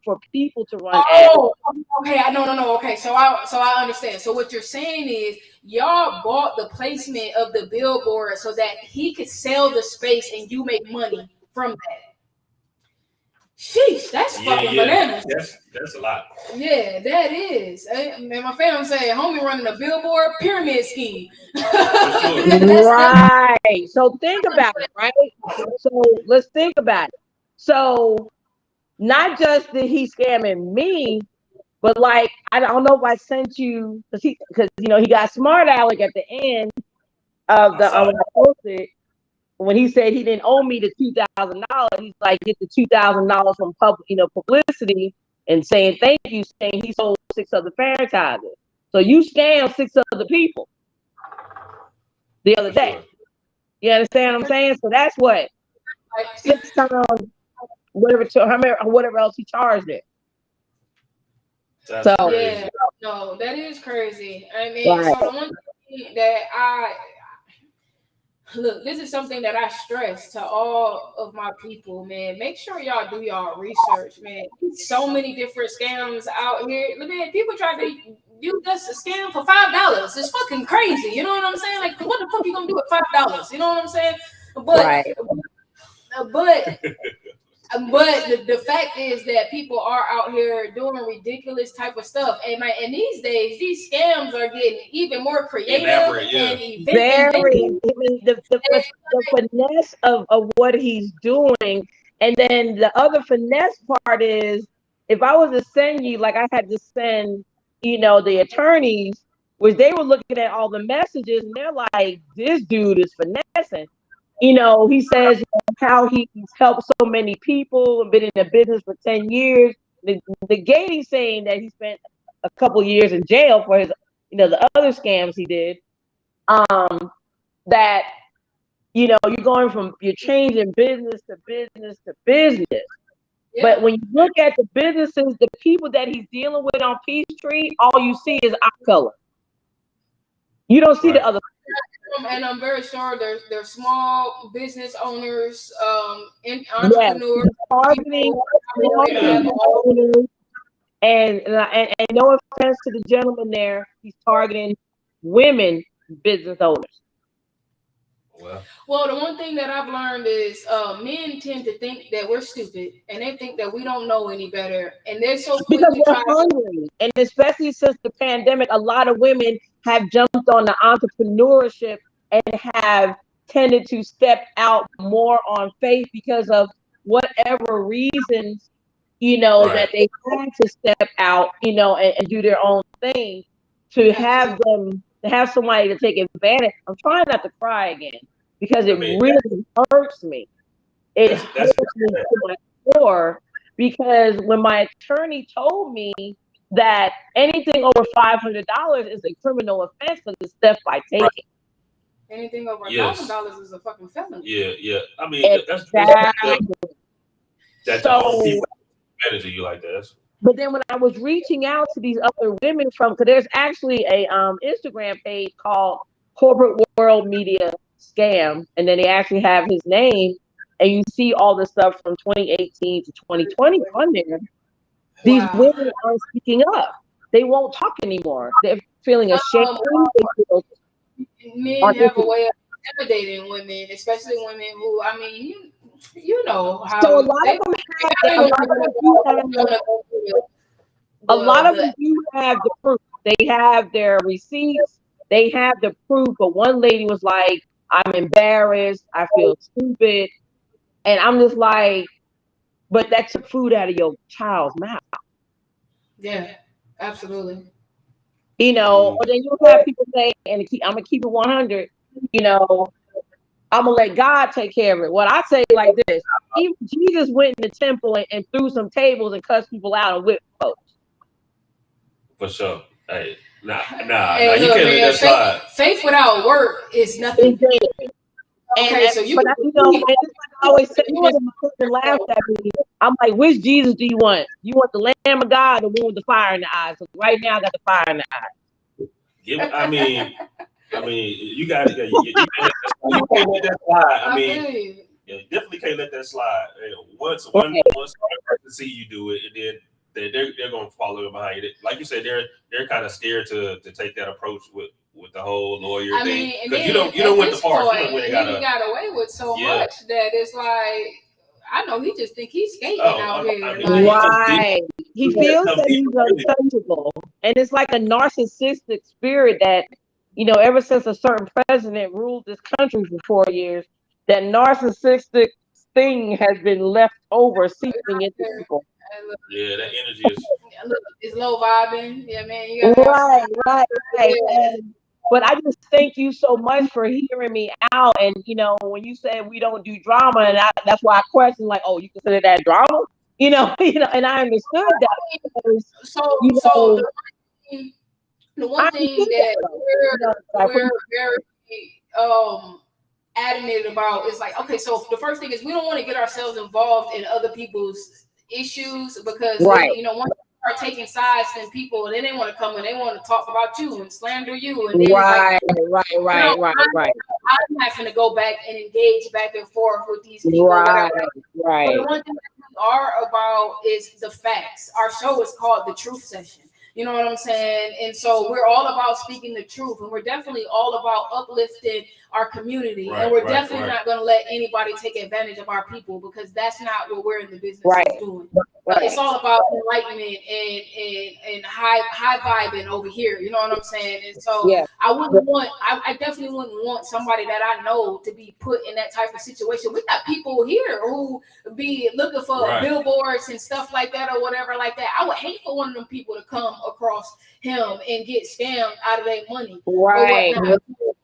for people to run ads? Oh, okay. No. Okay, so I understand. So what you're saying is y'all bought the placement of the billboard so that he could sell the space and you make money from that. Sheesh, that's fucking bananas. That's a lot. Yeah, that is. And my family say, homie running a billboard pyramid scheme. Right. So think about it, right? So let's think about it. So not just did he scamming me, but like I don't know if I sent you because you know he got smart aleck at the end of the when I posted. When he said he didn't owe me the $2,000, he's like, get the $2,000 from publicity and saying thank you, saying he sold 6 other franchises. So you scammed 6 other people. the other day. Sure. You understand what I'm saying? So that's what Like, 6 times whatever else he charged it. That's So crazy. yeah, no, that is crazy. I mean, right. so the one thing that I look, this is something that I stress to all of my people, man. Make sure y'all do y'all research, man. So many different scams out here. Man, people try to use this a scam for $5. It's fucking crazy. You know what I'm saying? Like, what the fuck you gonna do with $5? You know what I'm saying? Right. But the fact is that people are out here doing ridiculous type of stuff, and these days these scams are getting even more creative Elaborate, yeah. and Very. inventive. I mean, the finesse of what he's doing, and then the other finesse part is, if I was to send you, like I had to send, the attorneys, which they were looking at all the messages, and they're like, this dude is finessing. He says how he's helped so many people and been in the business for 10 years. Negating saying that he spent a couple years in jail for his, the other scams he did. That, you're you're changing business to business to business. Yeah. But when you look at the businesses, the people that he's dealing with on Peachtree, all you see is eye color. You don't see the other. And I'm very sure there's small business owners, entrepreneurs, targeting small business owners, and no offense to the gentleman there, he's targeting women business owners. Well, the one thing that I've learned is men tend to think that we're stupid, and they think that we don't know any better, and they're so quick because to we're hungry. And especially since the pandemic, a lot of women have jumped on the entrepreneurship and have tended to step out more on faith because of whatever reasons, that they had to step out, and do their own thing. To have somebody to take advantage. I'm trying not to cry again because it really hurts me. It hurts me to my core, because when my attorney told me that anything over $500 is a criminal offense for the theft by taking. Anything over $1,000 is a fucking felony. Yeah. I mean, that's that people advantage of you like that. But then when I was reaching out to these other women because there's actually a Instagram page called Corporate World Media Scam, and then they actually have his name, and you see all the stuff from 2018 to 2020 on there. These women aren't speaking up. They won't talk anymore. They're feeling ashamed. Men have a way of intimidating women, especially women who, I mean, you know how. So a lot of them do have the proof. They have their receipts. They have the proof. But one lady was like, "I'm embarrassed. I feel stupid," and I'm just like, "But that took food out of your child's mouth." Yeah, absolutely. Or then you'll have people say, and I'm gonna keep it 100. I'm gonna let God take care of it. What I say like this: even Jesus went in the temple and threw some tables and cussed people out and whipped folks. For sure. Hey, nah, Hey, you look, can't let that slide. Faith without work is nothing. Okay, so you I always say, and laughed at me. I'm like, which Jesus do you want? You want the Lamb of God or the one with the fire in the eyes? So right now, I got the fire in the eyes. I mean, you got to. You can't let that slide. I mean, you definitely can't let that slide. Once one person see you do it, and then they're gonna follow behind it. Like you said, they're kind of scared to take that approach with the whole lawyer thing, because you don't went the far. He got away with so much that it's like, I know he just think he's skating out here. Right. He feels that he's untouchable. And it's like a narcissistic spirit that, ever since a certain president ruled this country for 4 years, that narcissistic thing has been left over seeping into people. Yeah, that energy is low vibing. Yeah, man. You right. But I just thank you so much for hearing me out. And when you said we don't do drama, and that's why I questioned, like, oh, you consider that drama? And I understood that. Because, the one thing that we're very adamant about is like, okay, so the first thing is we don't want to get ourselves involved in other people's issues because then, Right. you know, once you start taking sides, then people then they want to come and they want to talk about you and slander you, and then it's like, I'm having to go back and engage back and forth with these people, whatever. Right. But the one thing that we are about is the facts. Our show is called The Truth Session. You know what I'm saying? And so we're all about speaking the truth, and we're definitely all about uplifting our community. And we're definitely not going to let anybody take advantage of our people, because that's not what we're in the business of doing. It's all about enlightenment and high vibing over here. You know what I'm saying? And so I definitely wouldn't want somebody that I know to be put in that type of situation. We got people here who be looking for billboards and stuff like that or whatever like that. I would hate for one of them people to come across him and get scammed out of their money. Right.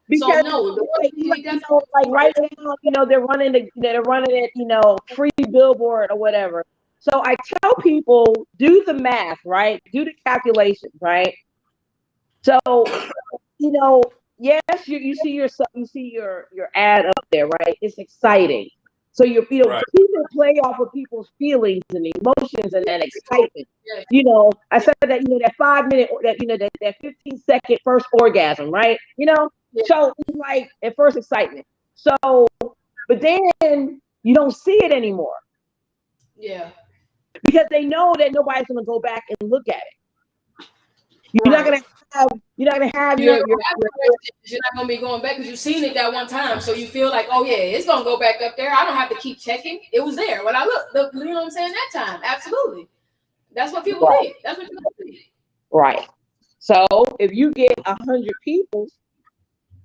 Because so like right now, you know, they're running it, you know, free billboard or whatever. So I tell people, do the math, right? Do the calculations, right? So, you know, yes, you see your ad up there, right? It's exciting. So you feel people play off of people's feelings and emotions and that excitement. You know, I said that, you know, that 5 minute, that 15-second first orgasm, right? You know, so it's like at first excitement. So, but then you don't see it anymore. Yeah. Because they know that nobody's going to go back and look at it. You're not going to have you're not gonna be going back because you've seen it that one time, so you feel like, oh yeah, it's gonna go back up there. I don't have to keep checking. It was there when I looked. You know what I'm saying? That time, absolutely. That's what people think. That's what people think. Right. So if you get 100 people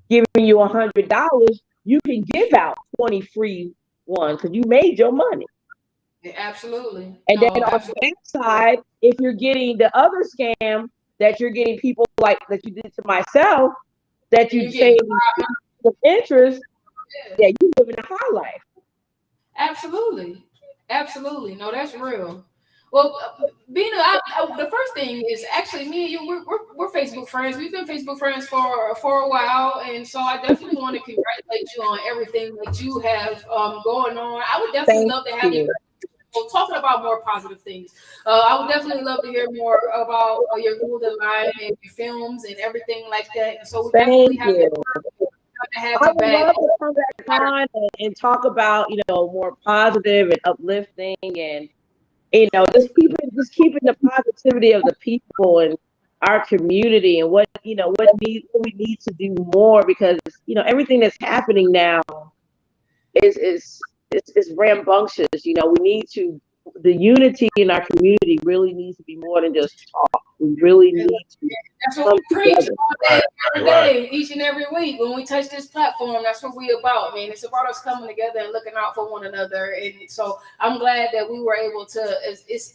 giving you $100, you can give out 20 free ones because you made your money. Yeah, absolutely. And then on the back side, if you're getting the other scam that you're getting people like that you did to myself, that you say of interest, you living a high life. Absolutely. No, that's real. Well, Bina, the first thing is actually me and you. We're Facebook friends. We've been Facebook friends for a while, and so I definitely want to congratulate you on everything that you have going on. I would definitely love to have you talking about more positive things. I would definitely love to hear more about your golden line and your films and everything like that. And so we definitely have to have I you would back. love to come back on and talk about, you know, more positive and uplifting, and you know, just keeping the positivity of the people and our community, and what we need to do more, because you know everything that's happening now is rambunctious. You know, the unity in our community really needs to be more than just talk. We really need to. That's what we preach all day, every day, each and every week. When we touch this platform, that's what we about, man. It's about us coming together and looking out for one another. And so I'm glad that we were able to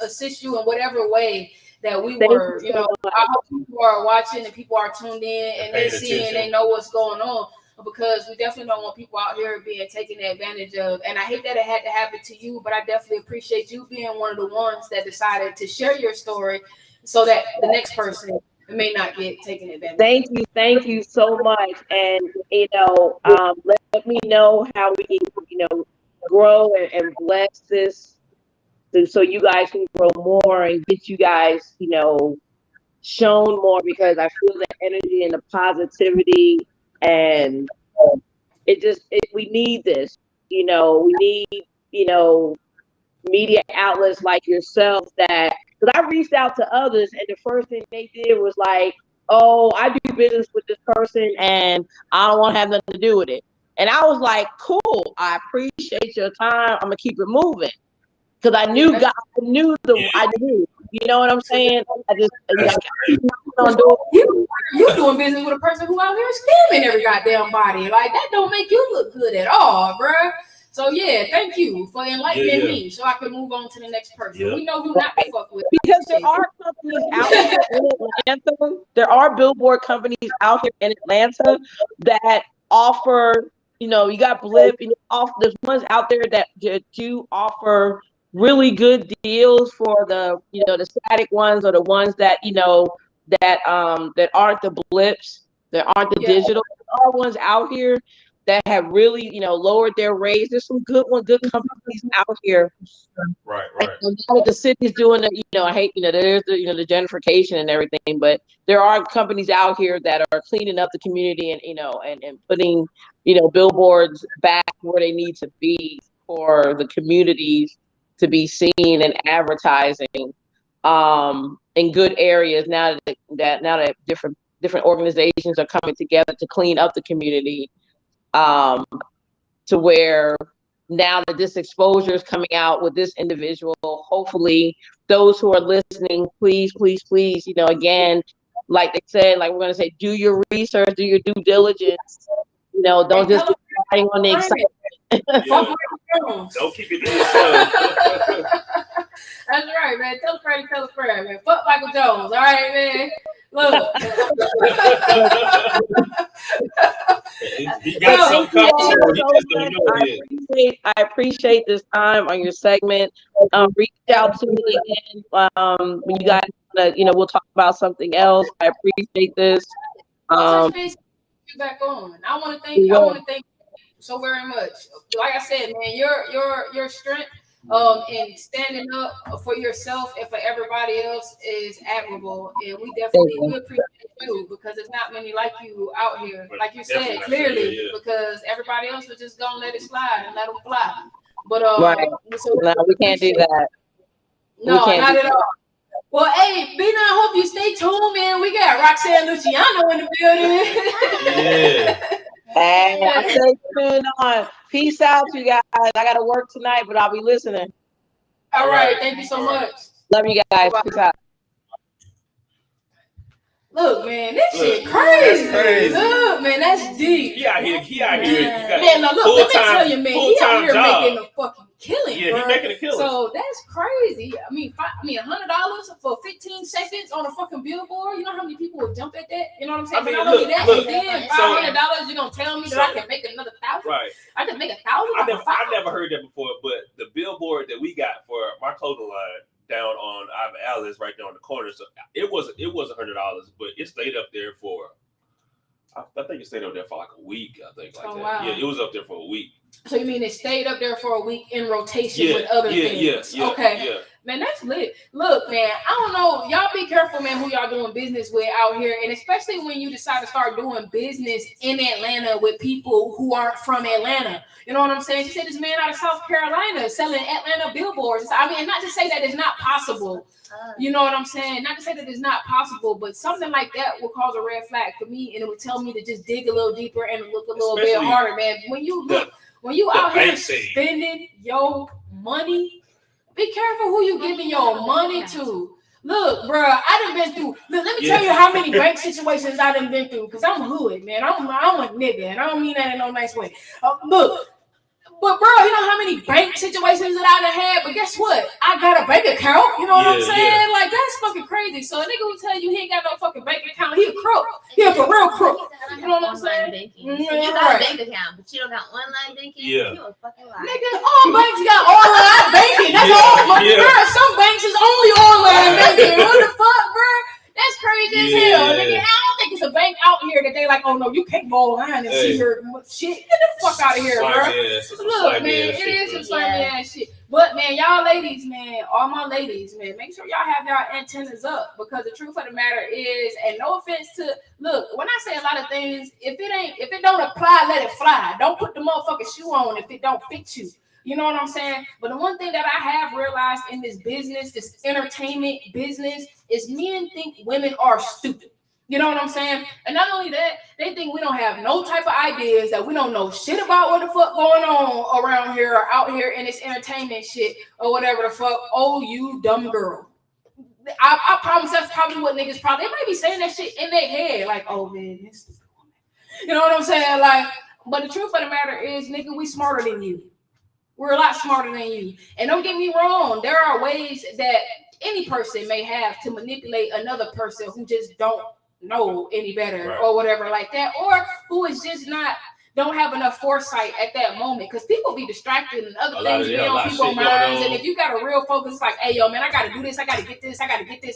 assist you in whatever way that we were. You know, I hope people are watching and people are tuned in and they see and they know what's going on. Because we definitely don't want people out here being taken advantage of. And I hate that it had to happen to you, but I definitely appreciate you being one of the ones that decided to share your story so that the next person may not get taken advantage of. Thank you so much. And, you know, let me know how we can, you know, grow and bless this so you guys can grow more and get you guys, you know, shown more, because I feel the energy and the positivity, and we need this. You know, we need, you know, media outlets like yourself, that, because I reached out to others and the first thing they did was like, oh, I do business with this person and I don't want to have nothing to do with it. And I was like, cool, I appreciate your time, I'm gonna keep it moving, because I knew God, I knew, you know what I'm saying? I just you doing business with a person who out here scamming every goddamn body. Like, that don't make you look good at all, bruh. So yeah, thank you for enlightening me, so I can move on to the next person. We know who not to fuck with. Because there are companies out here in Atlanta. There are billboard companies out here in Atlanta that offer. You know, you got Blip. You know, there's ones out there that do offer really good deals for the, you know, the static ones, or the ones that, you know, that aren't the Blips, that aren't the digital. are ones out here that have really, lowered their rates. There's some good companies out here. Right. Now that the city's doing it, I hate, there's the gentrification and everything, but there are companies out here that are cleaning up the community and, and putting, billboards back where they need to be for the communities to be seen and advertising in good areas now that different organizations are coming together to clean up the community, to where now that this exposure is coming out with this individual, hopefully those who are listening, please, again, like they said, like we're going to say, do your research, do your due diligence, don't just be riding on the excitement. Yeah. Don't keep it to yourself. That's right, man. Tell a friend, man. Fuck Michael Jones, all right, man. Look. He got some I appreciate this time on your segment. Reach out to me again when you guys, we'll talk about something else. I appreciate this. Back on. I want to thank you so very much. Like I said, man, your strength and standing up for yourself and for everybody else is admirable, and we appreciate you because there's not many like you out here, like you said clearly, because everybody else was just gonna let it slide and let them fly. But no, we can't do that. No, not at all. Well, hey, B9, I hope you stay tuned, man. We got Roxanne Luciano in the building. Yeah. Hey, I stay tuned on. Peace out, you guys. I got to work tonight, but I'll be listening. All right. Thank you so much. Love you guys. Peace out. Look, man, this shit crazy. That's crazy. Look, man, that's deep. He out here. Man, look, let me tell you, man, he out here job. making a fucking killing. Yeah, bro. he's making a killing. So that's crazy. I mean, $100 for 15 seconds on a fucking billboard. You know how many people would jump at that? You know what I'm saying? I mean, not only that, look, and then $500, you're gonna tell me that I can make another $1,000? Right. I can make $1,000. I never heard that before, but the billboard that we got for my clothing line down on Ivan Alice, right there on the corner. So it was $100, but it stayed up there for. I think it stayed up there for like a week. I think that. Wow. Yeah, it was up there for a week. So you mean it stayed up there for a week in rotation with other things? Yeah. Okay. Yeah. Man, that's lit. Look, man, I don't know. Y'all be careful, man, who y'all doing business with out here. And especially when you decide to start doing business in Atlanta with people who aren't from Atlanta. You know what I'm saying? She said this man out of South Carolina selling Atlanta billboards. I mean, not to say that it's not possible. You know what I'm saying? Not to say that it's not possible, but something like that will cause a red flag for me, and it would tell me to just dig a little deeper and look a little bit harder, man. When you out here spending your money, be careful who you giving your money to. Look, bro, I done been through. Look, let me tell you how many bank situations I done been through. Cause I'm hood, man. I'm a nigga, and I don't mean that in no nice way. Look. But bro, you know how many bank situations that I done had? But guess what? I got a bank account. You know what I'm saying? Yeah. Like that's fucking crazy. So a nigga will tell you he ain't got no fucking bank account. He a crook. He a for real crook. You know what I'm saying? Banking. So you got a bank account, but you don't got online banking. Yeah. You a fucking lie. Nigga, all banks got online banking. That's all. Bro, some banks is only online banking. What the fuck, bro? That's crazy as hell. Nigga, I don't think it's a bank out here that they like, oh no, you can't go online and see your shit. Get the fuck out of here, bro. Look, man, it is some slimy ass shit. But man, y'all ladies, man, all my ladies, man, make sure y'all have y'all antennas up, because the truth of the matter is, and no offense to, look, when I say a lot of things, if it don't apply, let it fly. Don't put the motherfucking shoe on if it don't fit you. You know what I'm saying? But the one thing that I have realized in this business, this entertainment business, is men think women are stupid. You know what I'm saying? And not only that, they think we don't have no type of ideas, that we don't know shit about what the fuck going on around here or out here in this entertainment shit or whatever the fuck. Oh, you dumb girl. I promise that's probably what niggas probably, they might be saying that shit in their head. Like, oh man, this is, you know what I'm saying? Like, but the truth of the matter is, nigga, we smarter than you. We're a lot smarter than you. And don't get me wrong, there are ways that any person may have to manipulate another person who just don't know any better or whatever like that, or who is just don't have enough foresight at that moment, because people be distracted and other things be on people's minds. And if you got a real focus, it's like, hey, yo, man, I got to do this. I got to get this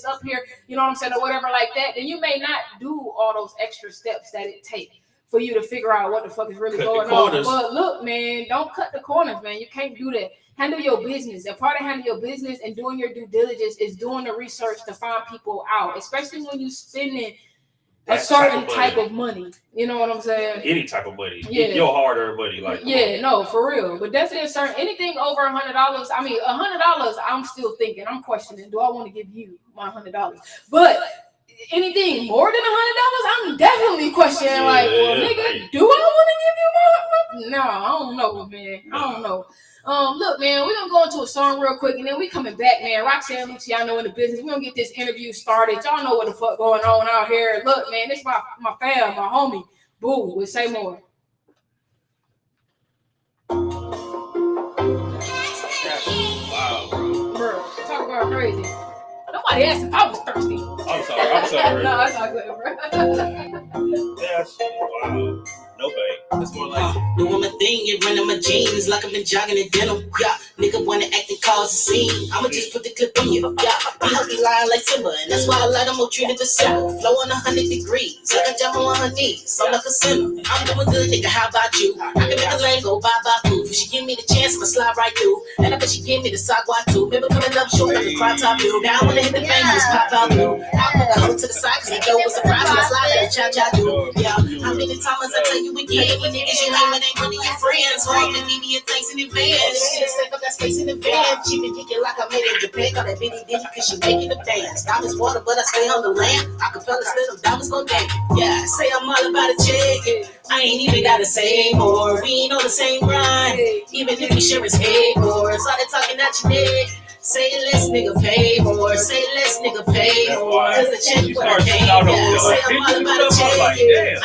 up here. You know what I'm saying? Or whatever like that. Then you may not do all those extra steps that it takes. for you to figure out what the fuck is really going on. But look, man, don't cut the corners, man. You can't do that. Handle your business. A part of handling your business and doing your due diligence is doing the research to find people out, especially when you're spending a certain type of money. You know what I'm saying? Any type of money. Yeah. Your hard-earned money. No, for real. But definitely anything over $100. I mean, $100, I'm still thinking. I'm questioning. Do I want to give you my $100? But anything more than $100, I'm definitely questioning. Nigga, do I want to give you my? No, I don't know, man. I don't know. Look, man, we're gonna go into a song real quick, and then we coming back, man. Roxanne Luciano in the business. We're gonna get this interview started. Y'all know what the fuck going on out here. Look, man, this my fam, my homie, Boo, with Say More. Wow, bro. Talk about crazy. Nobody asked if I was thirsty. I'm sorry. No, it's all good, bro. That's wow. No bait. It's more like doing my thing, it running my jeans like I've been jogging in denim. Yeah, nigga wanna act and cause a scene. I'ma just put the clip on you. Yeah, I hope you lying like Simba, and that's why a lot of them treated the simple. Flow on 100 degrees, like a jump on her knees. I'm like a sinner. I'm doing good, nigga. How about you? I can make a lane go bye bye poof. If she give me the chance, I'ma slide right through. And I bet she give me the sagua too. Remember coming up short like a crop top view. Now I wanna hit the bang, just pop out blue. I'll put the hoe to the side, cause the dough was surprised. And I slide like a cha-cha do. Yeah, how many times I tell you again? You niggas, you lame, it ain't one of your friends. So I've been giving you thanks in advance. Just take up that space in advance. She been kicking like I made it in Japan. Call that bitty diggy cause she making the dance. Diamonds water, but I stay on the land. I can feel the spit of diamonds gon' dance. Yeah, I say I'm all about a chick. I ain't even gotta say more. We ain't on the same grind. Even if we share his skateboards. All they talking at your dick. Say less, nigga, pay more. Say less, nigga, pay more. Cause the check what I came down. Say I'm all about a check.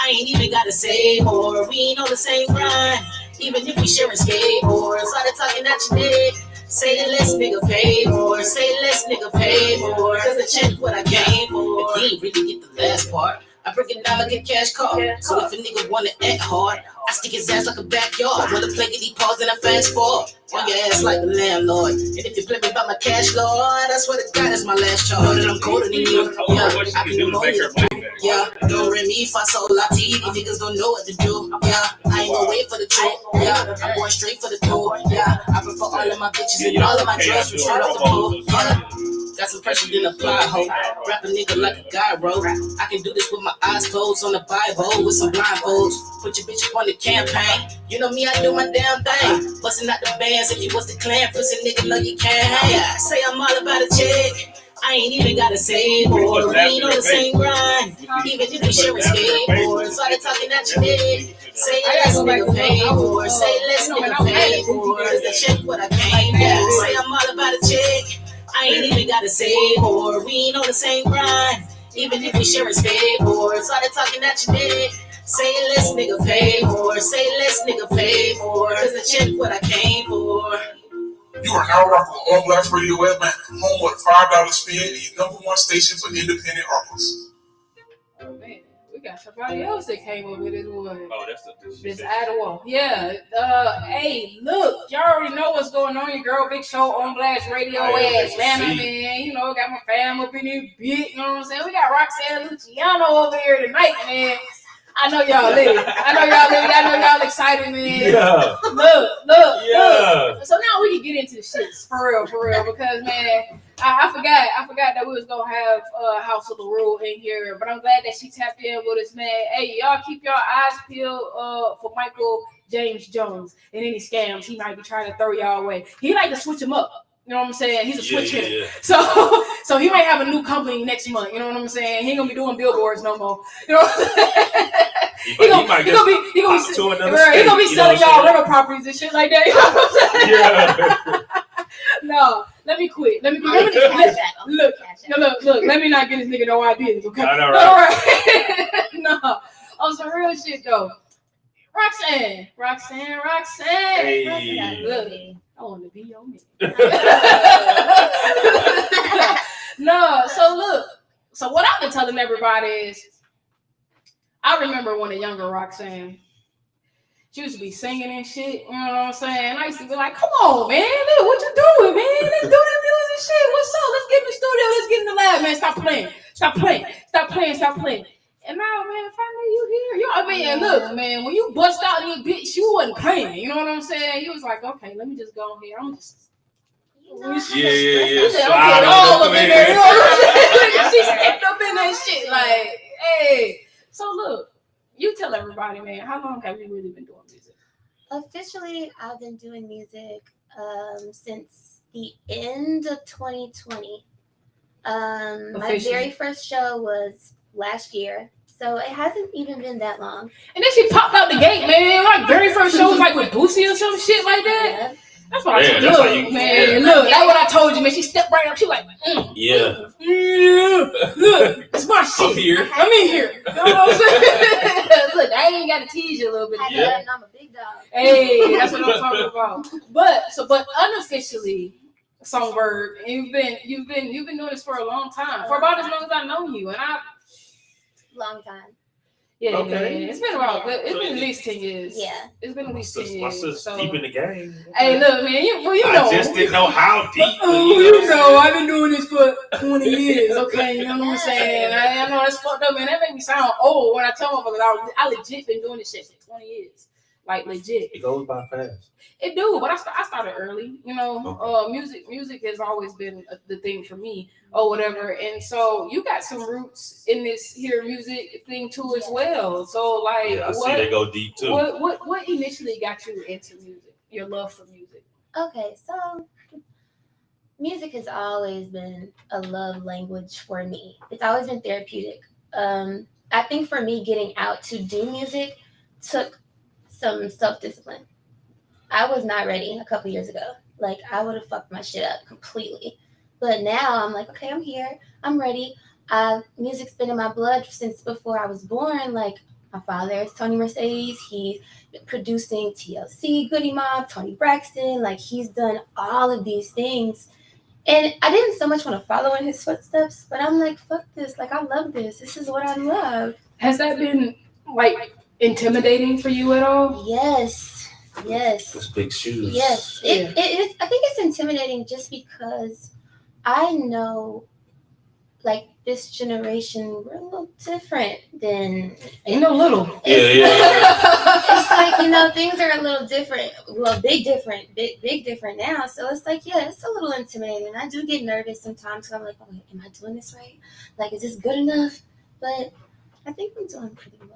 I ain't even gotta say more. We ain't on the same grind. Even if we sharing skateboards. All they talking at your dick. Say less, nigga, pay more. Say less, nigga, pay more. Cause the check what I came for. He ain't really get the last part. I break it down like a cash card. So if a nigga wanna act hard, I stick his ass like a backyard. Wanna play get he pause and I fast forward. On your ass like the landlord. And if you play me about my cash, Lord, I swear to God, that's my last charge. Know that I'm colder than you. Yeah, I can do yeah, don't ring me, fa so la ti. These niggas don't know what to do. Yeah, I ain't gonna wait for the trick. Yeah, I'm going straight for the door. Yeah, I prefer all of my bitches and all of my drugs from straight off the pool. Yeah. Got some pressure, then apply, ho. Rap a nigga like a guy, bro. I can do this with my eyes closed on the Bible with some blindfolds. Put your bitch up on the campaign. You know me, I do my damn thing. Busting out the bands if you was the clan. Pussy nigga, know you can't hang. Say I'm all about a check. I ain't even gotta say more. We ain't on the same grind. Even if we sharing skateboards. All they talking at your dick. Say less, nigga, pay more. Say less, nigga, pay more. Cause the check what I came for. Say I'm all about a check. I ain't even gotta say more. We ain't on the same grind. Even if we sharing skateboards. All they talking at your dick. Say less, nigga, pay more. Say less, nigga, pay more. Cause the check what I came for. You are now rocking on Blast Radio Atlanta, home with $5 spin and your #1 station for independent artists. Oh man, we got somebody else that came up with this one. Oh, that's Miss Iowa. Yeah. Hey, look, y'all already know what's going on. Your girl Big Show on Blast Radio Atlanta, man. You know, got my fam up in here, big. You know what I'm saying? We got Roxanne Luciano over here tonight, man. I know y'all lit. I know y'all excited, man. Yeah. Look. Yeah. So now we can get into the shits for real, because man, I forgot that we was gonna have House of the Rule in here, but I'm glad that she tapped in with us, man. Hey, y'all keep your eyes peeled for Michael James Jones and any scams he might be trying to throw y'all away. He like to switch them up. You know what I'm saying? He's a switch hitter. Yeah. So he might have a new company next month. You know what I'm saying? He ain't gonna be doing billboards no more. You know what I'm saying? He gonna be selling y'all rental properties and shit like that. You know what I'm saying? Yeah. No, let me quit. Look. Let me not give this nigga no ideas. Okay. All right. No. On some real shit though. Roxanne. Hey. Look, I want to be your man. No, so look. So what I've been telling everybody is, I remember when a younger Roxanne, she used to be singing and shit. You know what I'm saying? I used to be like, "Come on, man, look, what you doing, man? Let's do that music shit. What's up? Let's get in the studio. Let's get in the lab, man. Stop playing. And now, man, finally you here. I mean, and look, man, when you bust out in your bitch, you wasn't playing. You know what I'm saying? You was like, okay, let me just go on here. I'm just. Yeah. Slide all up in there. You know what I'm saying? She stepped up in that shit. Like, hey. So look, you tell everybody, man, how long have you really been doing music? Officially, I've been doing music since the end of 2020. My very first show was last year, so it hasn't even been that long. And then she popped out the gate, man. Like very first show was like with Boosie or some shit like that. Yeah. That's what I told you. Look, man, look, that's what I told you, man. She stepped right up. She like, look, it's my shit. I'm in here. You know what I'm saying? Look, I ain't got to tease you a little bit. I'm a big dog. Hey, that's what I'm talking about. But unofficially, Songbird, you've been doing this for a long time, for about as long as I know you, and long time. Yeah, okay. It's been at least 10 years. Yeah. It's been at least 10 years. My sister's deep in the game. Hey, look, man, you know. I just didn't know how deep. You know, I've been doing this for 20 years, okay? You know what I'm saying? I know that's fucked up, man. That make me sound old when I tell motherfuckers I legit been doing this shit for 20 years. Like, legit. It goes by fast. It do, but I started early. You know, music has always been the thing for me or whatever. And so you got some roots in this here music thing too as well. So like, I see they go deep too. What initially got you into music? Your love for music? Okay, so music has always been a love language for me. It's always been therapeutic. I think for me, getting out to do music took some self-discipline. I was not ready a couple years ago. Like, I would have fucked my shit up completely. But now I'm like, okay, I'm here. I'm ready. Music's been in my blood since before I was born. Like, my father is Tony Mercedes. He's been producing TLC, Goody Mob, Tony Braxton. Like, he's done all of these things. And I didn't so much want to follow in his footsteps, but I'm like, fuck this. Like, I love this. This is what I love. Has that been, like, intimidating for you at all? Yes. Those big shoes. Yes. It is. I think it's intimidating just because I know, like, this generation, we're a little different than... Ain't no little. Yeah. It's like, you know, things are a little different. Well, big different now. So it's like, yeah, it's a little intimidating. I do get nervous sometimes because I'm like, oh, am I doing this right? Like, is this good enough? But I think I'm doing pretty well.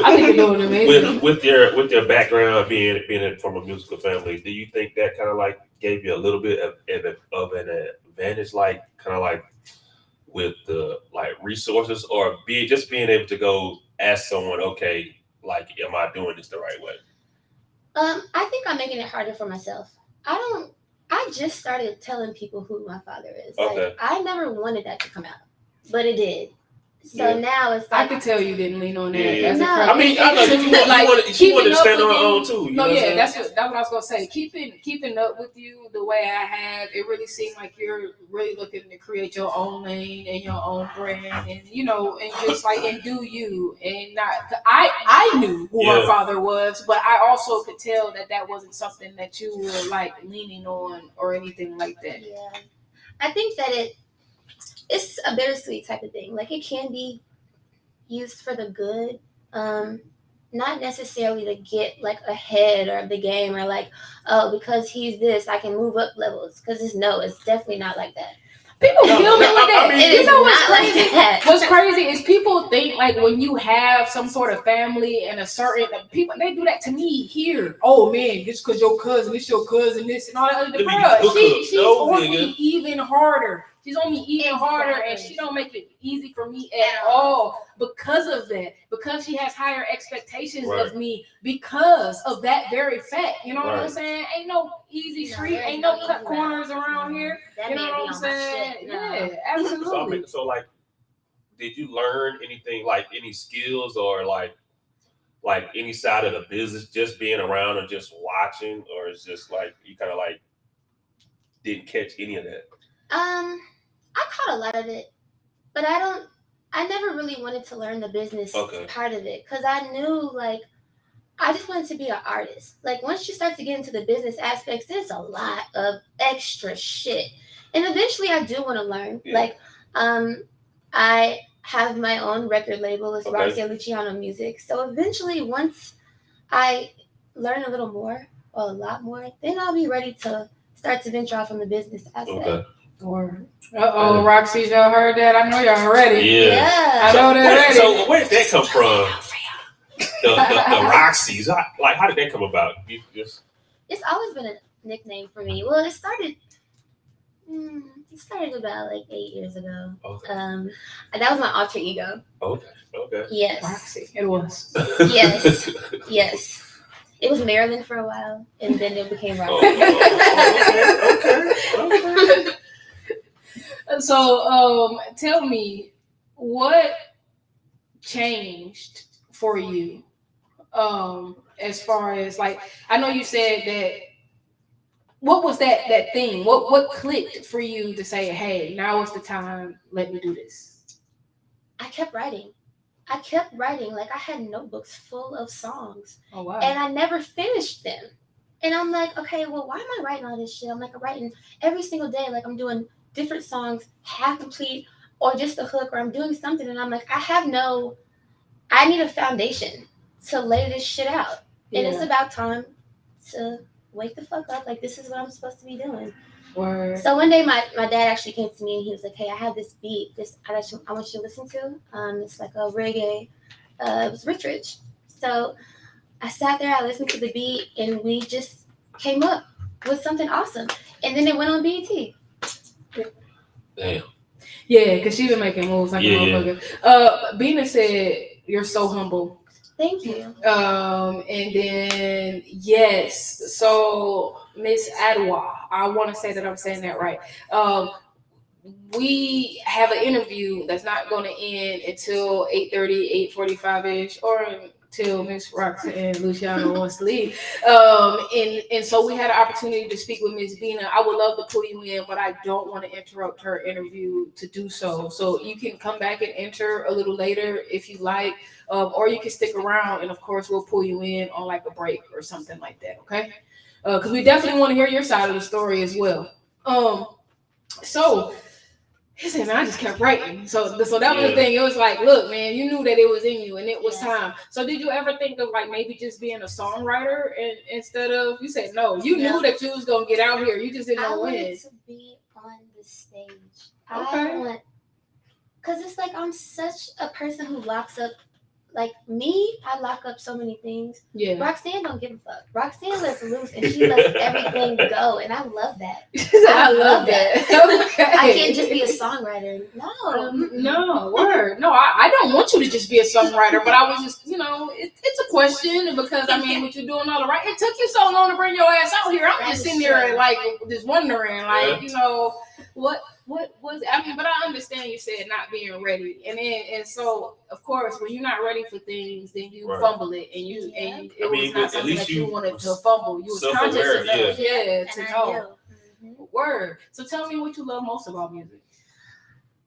I think you're doing amazing. With your background being from a musical family, do you think that kind of like gave you a little bit of an advantage, like kind of like with the like resources, or being able to go ask someone, okay, like, am I doing this the right way? I think I'm making it harder for myself. I just started telling people who my father is. Okay. Like, I never wanted that to come out, but it did. So now it's like, I could tell you didn't lean on that. Yeah. No, I mean, I know she wanted to stand on her own too. No, yeah, that's what I was gonna say. Keeping up with you the way I have, it really seemed like you're really looking to create your own lane and your own brand, and you know, and just like and do you, and not. I knew who her father was, but I also could tell that wasn't something that you were like leaning on or anything like that. Yeah, I think that it's a bittersweet type of thing. Like, it can be used for the good, not necessarily to get like ahead of the game, or like, oh, because he's this, I can move up levels. Because it's definitely not like that. People feel me like that. You know what's crazy? What's crazy is people think like when you have some sort of family and a certain people, they do that to me here. Oh man, just because your cousin, it's your cousin, this and all that. She's on me even harder. She's on me even harder, and she don't make it easy for me at all because of that. Because she has higher expectations of me because of that very fact. You know what I'm saying? Ain't no easy street, ain't no cut corners around here. You know what I'm saying? Yeah, absolutely. So like, did you learn anything, like any skills or like any side of the business, just being around and just watching, or it's just like you kind of like didn't catch any of that? I caught a lot of it, but I never really wanted to learn the business part of it, because I knew, like, I just wanted to be an artist. Like, once you start to get into the business aspects, there's a lot of extra shit. And eventually I do want to learn. Yeah. Like, have my own record label. It's Roxanne Luciano Music. So eventually, once I learn a little more, or a lot more, then I'll be ready to start to venture off on the business aspect. Roxy, y'all heard that? I know y'all ready. Yeah. I know they're ready. So where did that come from? The Roxy's. Like, how did that come about? It's always been a nickname for me. Well, it started about like 8 years ago. Okay. That was my alter ego. Okay. Yes. Roxy. It was. Yes. It was Maryland for a while, and then it became Roxy. Okay. So, tell me, what changed for you? As far as like, I know you said that. What was that thing? What clicked for you to say, "Hey, now is the time. Let me do this"? I kept writing. Like, I had notebooks full of songs. Oh, wow. And I never finished them. And I'm like, okay, well, why am I writing all this shit? I'm like, I'm writing every single day. Like, I'm doing different songs, half complete, or just a hook, or I'm doing something. And I'm like, I need a foundation to lay this shit out. And it's about time to wake the fuck up. Like, this is what I'm supposed to be doing. Word. So one day my dad actually came to me and he was like, hey, I have this beat. I want you to listen to. It's like a reggae. It was Rich. So I sat there, I listened to the beat, and we just came up with something awesome. And then it went on BET. Damn. Yeah, because she's been making moves like a motherfucker. Bina said, you're so humble. Thank you. And then, yes, so Miss Adwa, I want to say that I'm saying that right. We have an interview that's not going to end until 8:30, 8:45-ish, or until Miss Roxanne and Luciano wants to leave. And so we had an opportunity to speak with Miss Bina. I would love to pull you in, but I don't want to interrupt her interview to do so. So you can come back and enter a little later if you like, or you can stick around, and of course we'll pull you in on like a break or something like that, okay? Because we definitely want to hear your side of the story as well. So he said, man, I just kept writing. So that was the thing. It was like, look, man, you knew that it was in you and it was time. So did you ever think of like maybe just being a songwriter instead of, you said no, you knew that you was going to get out here. You just didn't know when. I wanted to be on the stage. Okay. Because it's like I'm such a person who locks up. Like me, I lock up so many things. Yeah. Roxanne don't give a fuck. Roxanne lets loose and she lets everything go, and I love that. I love that. Okay. I can't just be a songwriter. No, word. No, I don't want you to just be a songwriter, but I was just, it's a question because I mean, what you're doing all the right. It took you so long to bring your ass out here. I'm just sitting there like just wondering, like, what was it? I mean, but I understand you said not being ready, and so of course when you're not ready for things, then you fumble it, and it was not something that you wanted to fumble. You was conscious enough, to know. Mm-hmm. Word. So tell me what you love most about music.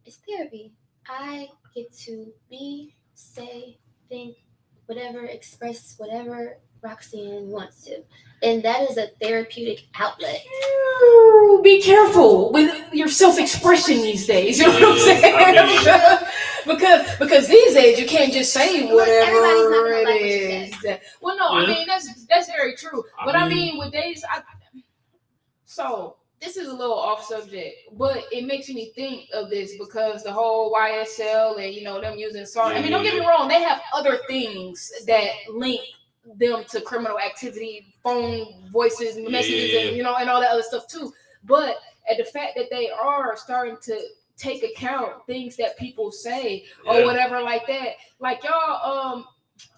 It's therapy. I get to be, say, think, whatever, express whatever Roxanne wants to. And that is a therapeutic outlet. Be careful with your self-expression these days. You know what I'm saying? Because these days you can't just say whatever it is. Well, no, I mean that's very true. But I mean with days, so this is a little off subject, but it makes me think of this because the whole YSL and them using songs. I mean, don't get me wrong, they have other things that link them to criminal activity, phone voices, messages, and all that other stuff too. But at the fact that they are starting to take account things that people say or whatever like that, like y'all,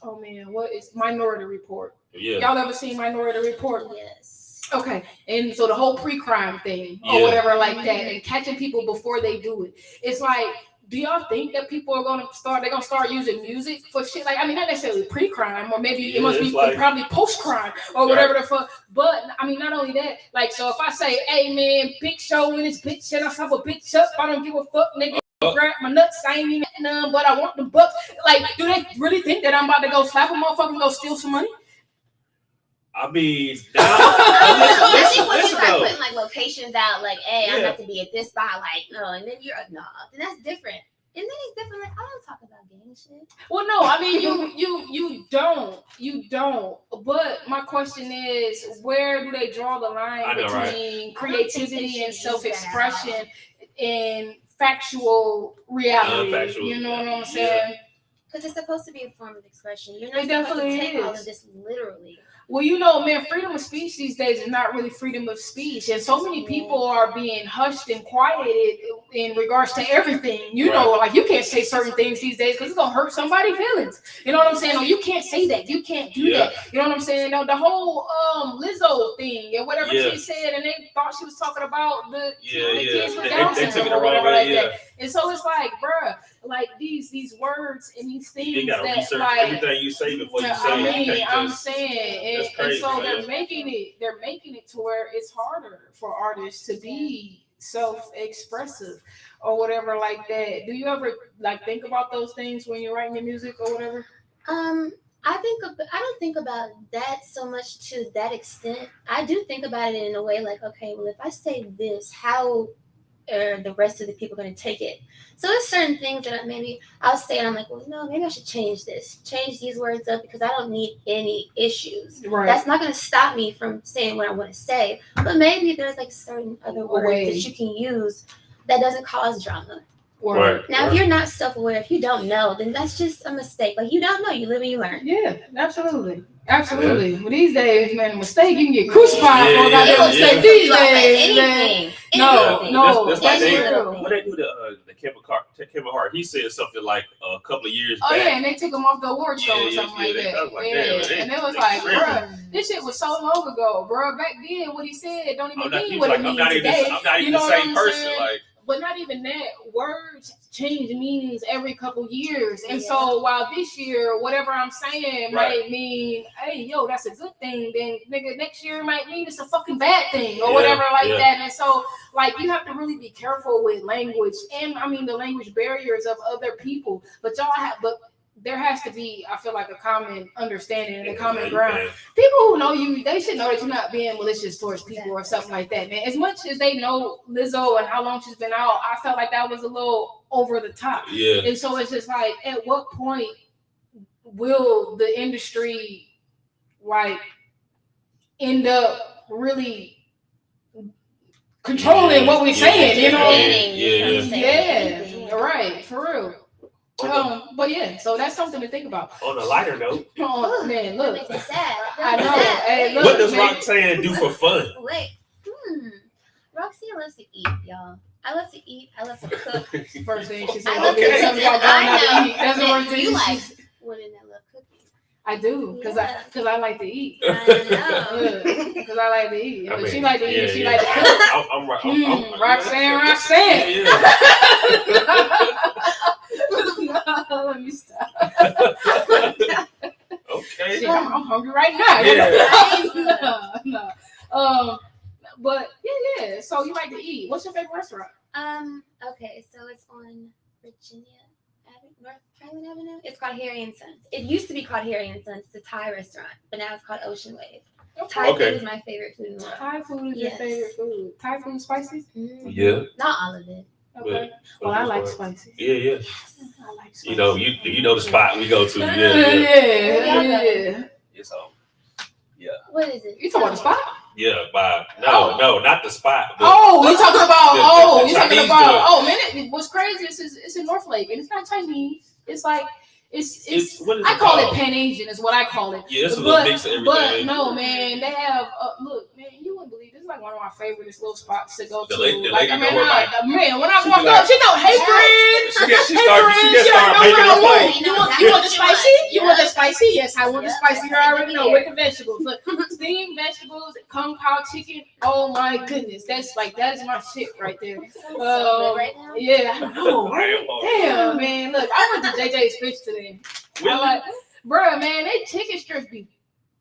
oh man, what is Minority Report? Yeah. Y'all ever seen Minority Report? Yes. Okay, and so the whole pre-crime thing or whatever like that, and catching people before they do it. It's like, do y'all think that people are gonna start using music for shit? Like, I mean, not necessarily pre-crime, or maybe it must be probably post-crime or whatever the fuck. But I mean, not only that, like, so if I say, hey man, Big Show in this bitch shit, I have a bitch up, I don't give a fuck, nigga. Grab my nuts, I ain't even none, but I want the bucks. Like, do they really think that I'm about to go slap a motherfucker and go steal some money? I mean, I think when you start putting like locations out, like, hey, I'm about to be at this spot, like, and then you're then that's different. And then he's definitely like, I don't talk about gang shit. Well, no, I mean you don't. But my question is, where do they draw the line between creativity and self-expression and factual reality? You know what I'm saying? Because it's supposed to be a form of expression. You're not supposed to take all of this literally. Well, you know, man, freedom of speech these days is not really freedom of speech. And so many people are being hushed and quieted in regards to everything. You know, like you can't say certain things these days because it's going to hurt somebody's feelings. You know what I'm saying? Or you can't say that. You can't do that. You know what I'm saying? The whole Lizzo thing and whatever she said, and they thought she was talking about the kids with Down syndrome or whatever like that. And so it's like, bruh, like these words and these things you gotta that research like everything you say before you say it. I'm saying, that's crazy, and so man. they're making it to where it's harder for artists to be self-expressive or whatever like that. Do you ever like think about those things when you're writing your music or whatever? I don't think about that so much to that extent. I do think about it in a way like, okay, well, if I say this, how are the rest of the people going to take it? So there's certain things that maybe I'll say, and I'm like, well, no, maybe I should change these words up because I don't need any issues. Right. That's not going to stop me from saying what I want to say. But maybe there's like certain other words that you can use that doesn't cause drama. Now, if you're not self-aware, if you don't know, then that's just a mistake. Like, you don't know, you live and you learn. Yeah, absolutely. Well, these days, man, a mistake, you can get crucified for a goddamn mistake these days, man. No, that's why when they do the Kevin Hart, he said something like a couple of years back. Oh, yeah, and they took him off the award show or something like that. And it was like, bruh, this shit was so long ago, bruh. Back then, what he said don't even mean what it means today. I'm not even the same person, like. But not even that, words change meanings every couple years. And so while this year, whatever I'm saying might mean, hey, yo, that's a good thing, then nigga, next year might mean it's a fucking bad thing or whatever like that. And so like you have to really be careful with language and I mean the language barriers of other people. But there has to be, I feel like, a common understanding and a common ground. People who know you, they should know that you're not being malicious towards people or something like that, man. As much as they know Lizzo and how long she's been out, I felt like that was a little over the top. Yeah. And so it's just like, at what point will the industry, like, end up really controlling what we're saying, you know? Yeah, right, for real. But yeah, so that's something to think about. On a lighter note. Oh man, look. That makes me sad. I know. Hey, look, what does Roxanne do for fun? Wait. Roxanne loves to eat, y'all. I love to eat. I love to cook. First thing she said, something about going out to eat. That's the first thing. You like women that love cooking. I do, because I like to eat. I know. Because I like to eat. I mean, she like to eat. She like to cook. I'm Roxanne. No, let me stop. Okay. Shit, I'm hungry right now. Yeah. No. But yeah. So you like to eat. What's your favorite restaurant? Okay, so it's on Virginia Avenue, North Carolina Avenue. It's called Harry and Sons. It used to be called Harry and Sons. It's a Thai restaurant, but now it's called Ocean Wave. Thai food is my favorite food in the world. Thai food is your favorite food. Thai food spicy? Mm-hmm. Yeah. Not all of it. Okay. Well, I like spicy. Yeah. Yes, I like spicy. You know the spot we go to. Yeah. So, yeah. What is it? You talking about the spot? Yeah, no, not the spot. You talking about? Man, what's crazy is it's in North Lake and it's not Chinese. It's like it's what is I call it Pan Asian is what I call it. Yeah, it's a little mix of everything. But no, man, they have look, man, you wouldn't believe this is like one of my favorite little spots to go to. When I walk up, she know, hey friend, she started making a plate. You want the spicy? You want the spicy? Yes, I want the spicy. You already know with the vegetables. Look, steamed vegetables, kung pao chicken. Oh my goodness, that is my shit right there. Right now? Yeah, I know. Damn, man, look, I went to JJ's Fish today. I'm like, bro, man, they chicken strips be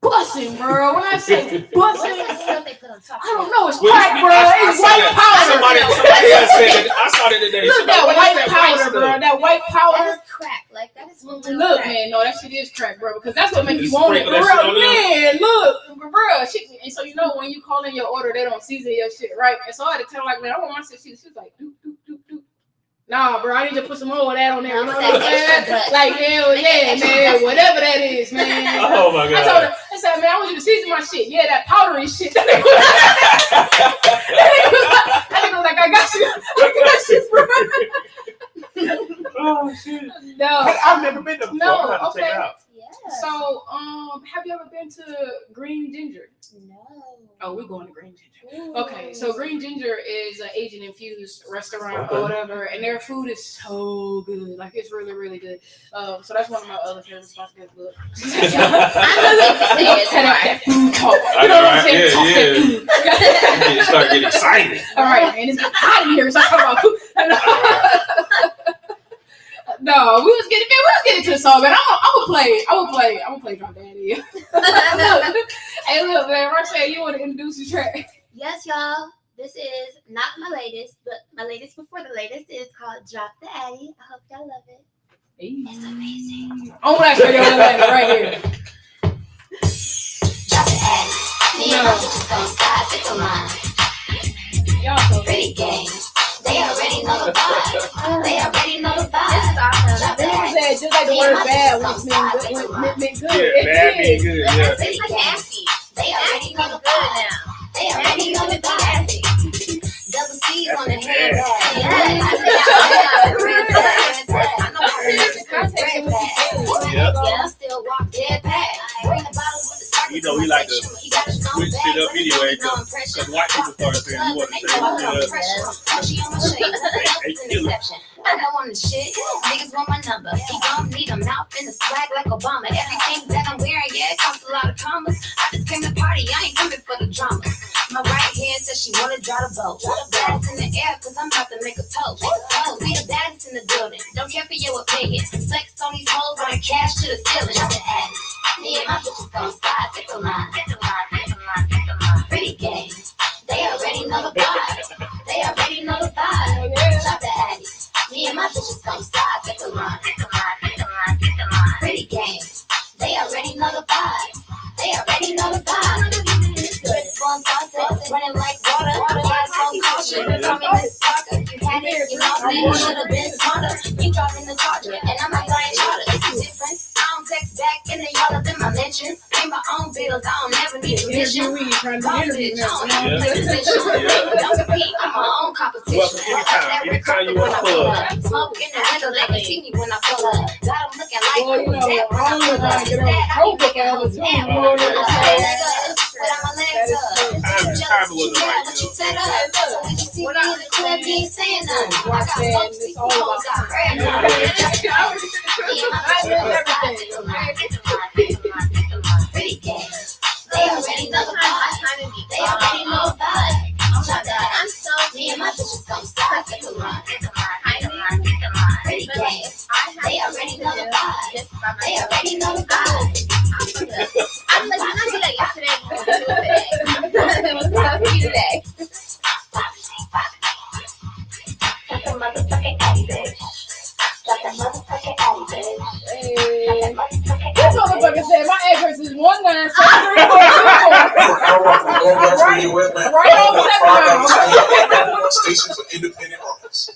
busting, bro. When I say busting, I don't know. It's crack, bro. It's white powder. Somebody else said it. I saw it today. Look, that white powder, bro. That white powder. That is crack. Like, that is look, man. No, that shit is crack, bro. Because that's what makes you want it, bro. Man, look, bro. And so, when you call in your order, they don't season your shit, right? And so I had to tell her, like, man, I want my shit. She was like, doop, doop, doop, doop. Nah, bro, I need to put some more of that on there. You know No, what I'm saying? that's Like, hell yeah, man. Whatever that is, man. Oh my I god. told her, I said, man, I want you to season my shit. Yeah, that powdery shit. That nigga was like, I got you, bro. Oh shit. No. I've never been there before. No, I'm gonna have to check it okay. out. Yeah. So, have you ever been to Green Ginger? No. Oh, we're going to Green Ginger. Ooh. Okay, so Green Ginger is an Asian infused restaurant Okay. or whatever, and their food is so good. Like, it's really, really good. So that's one of my other favorite spots. But that food talk. You know what I'm saying? Talk that food. You start getting excited. All right, man, it's getting hot in here. So I'm talking about food. No, we was getting to the song, man. I'm gonna play Drop Daddy. Hey, look, man, Roxanne, you want to introduce the track? Yes, y'all. This is not my latest, but my latest before the latest is called Drop the Addy. I hope y'all love it. It's amazing. On Black Radio Atlanta, right here. Drop the Addy. Me and my bitches gon' slide, pick a line. Y'all so Pretty gang. They already know the vibe. They already know the vibe. This is awesome. Drop the This Addy. is that, just like the word bad when it meant good. Yeah, bad mean good. Yeah. Pretty nasty. They already know the vibe now. They already know the vibe. Double C's on the hand. Yes. I know how to make this bread bag. Yeah, I still walk dead back. Bring the bottles with the sparkles. You know, we like to switch shit up anyway, because white people started saying you want to say I know I'm the shit. Niggas want my number. He gon' need a mouth in the swag like Obama. Everything that I'm wearing, yeah, it costs a lot of commas. I just came to party, I ain't coming for the drama. My right hand says she wanna drive the boat. Baddest in the air, cause I'm about to make a toast. We the baddest in the building. Don't care for your opinion. Flex on these hoes, running cash to the ceiling. Drop the Addy. Me and my bitches gon' slide, pick a line. Pretty gang. They already know the vibe. They already know the vibe. Drop the Addy. Me and my bitches gon' slide, pick a line. Pretty gang. They already know the vibe. They already know the vibe. Fun faucet, running like water. Fire so caution. Tell me Miss Parker, you had it, you lost it. You should have been smarter. You dropping the charger, and I'm not flying charter. It's the difference. I don't text back, and they all up in my mentions. Pay my own bills, I don't never need permission. Boss bitch, I don't have a play position. Don't compete, I'm my own competition. Well, anytime you want to pull up. Smoke in the window, they can see me when I pull up. Got them looking like Well, you know, I don't know how to get on the pro book all the time. You know what I'm saying? Time wasn't right, what you said up. So when you see me in the club, you ain't saying nothing. I got folks, It's all about got bread. Pretty gang. They already know the vibe. They already know the vibe. I'm so me and my bitches gon' slide. Pick a line. Pretty gang. They already know the vibe. They already know the vibe. I'm like, I'm gonna do that yesterday. What's up for you today? Got the motherfucking Addy, bitch. Got the motherfucking Addy, bitch. This motherfucker said my address is 19734. Right on 7 Station for independent artists.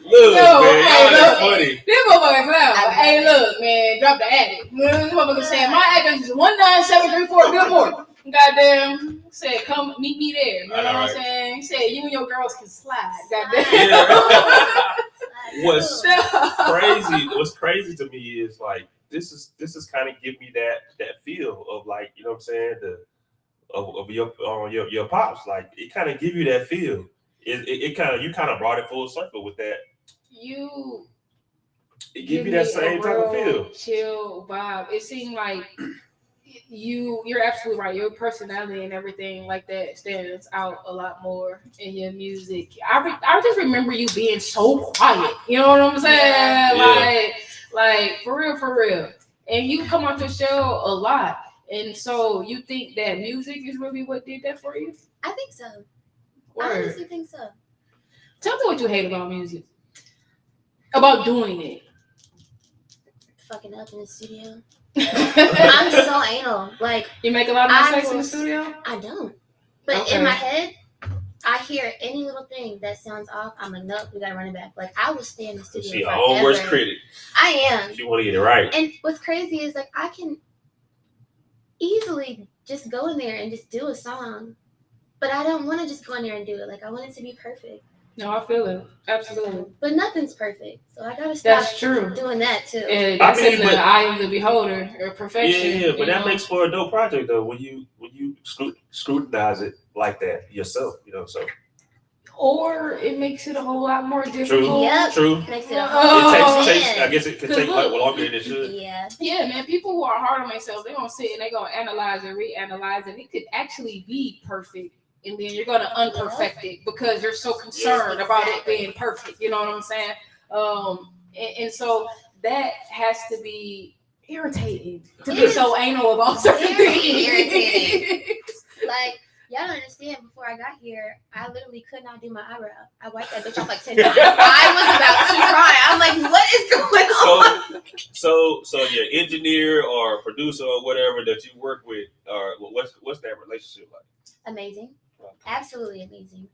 Look, No, man, hey, y'all look. is funny. This motherfucker clown. Hey, look, man, drop the Addy. This motherfucker said my address is 19734 Billboard. Goddamn, said come meet me there. You know what I'm saying? He said you and your girls can slide. Goddamn. Yeah. What's crazy to me is like this is kind of give me that feel of like, you know what I'm saying, of your pops. Like it kind of give you that feel. It kind of, you kind of brought it full circle with that. It give you that same type of feel. Chill vibe. It seemed like you're absolutely right. Your personality and everything like that stands out a lot more in your music. I just remember you being so quiet. You know what I'm saying? Yeah. Like for real. And you come on the show a lot. And so you think that music is really what did that for you? I think so. Word. I honestly think so. Tell me what you hate about music. About doing it. Fucking up in the studio. I'm so anal. Like you make a lot of mistakes in the studio? I don't. But Okay. in my head, I hear any little thing that sounds off, I'm like, nope, we gotta run it back. Like I will stay in the studio. She her own worst critic. I am. She want to get it right. And what's crazy is like I can easily just go in there and just do a song, but I don't want to just go in there and do it. Like I want it to be perfect. No, I feel it. Absolutely. But nothing's perfect, so I gotta stop That's true. doing that too. And that's in the eye of the beholder, or perfection. Yeah, but that makes for a dope project though when you scrutinize it like that yourself, so. Or it makes it a whole lot more difficult. Yep. True. Makes it a whole I guess it could take longer than it should. Yeah. Yeah, man. People who are hard on themselves, they're gonna sit and they're gonna analyze and reanalyze, and it could actually be perfect. And then you're gonna unperfect it because you're so concerned about it being perfect. You know what I'm saying? And so that has to be irritating to be so anal about certain things. Irritating. Like y'all don't understand. Before I got here, I literally could not do my eyebrow. I wiped that bitch off like 10 times. I was about to cry. I'm like, what is going on? So your engineer or producer or whatever that you work with, or what's that relationship like? Amazing. Absolutely amazing.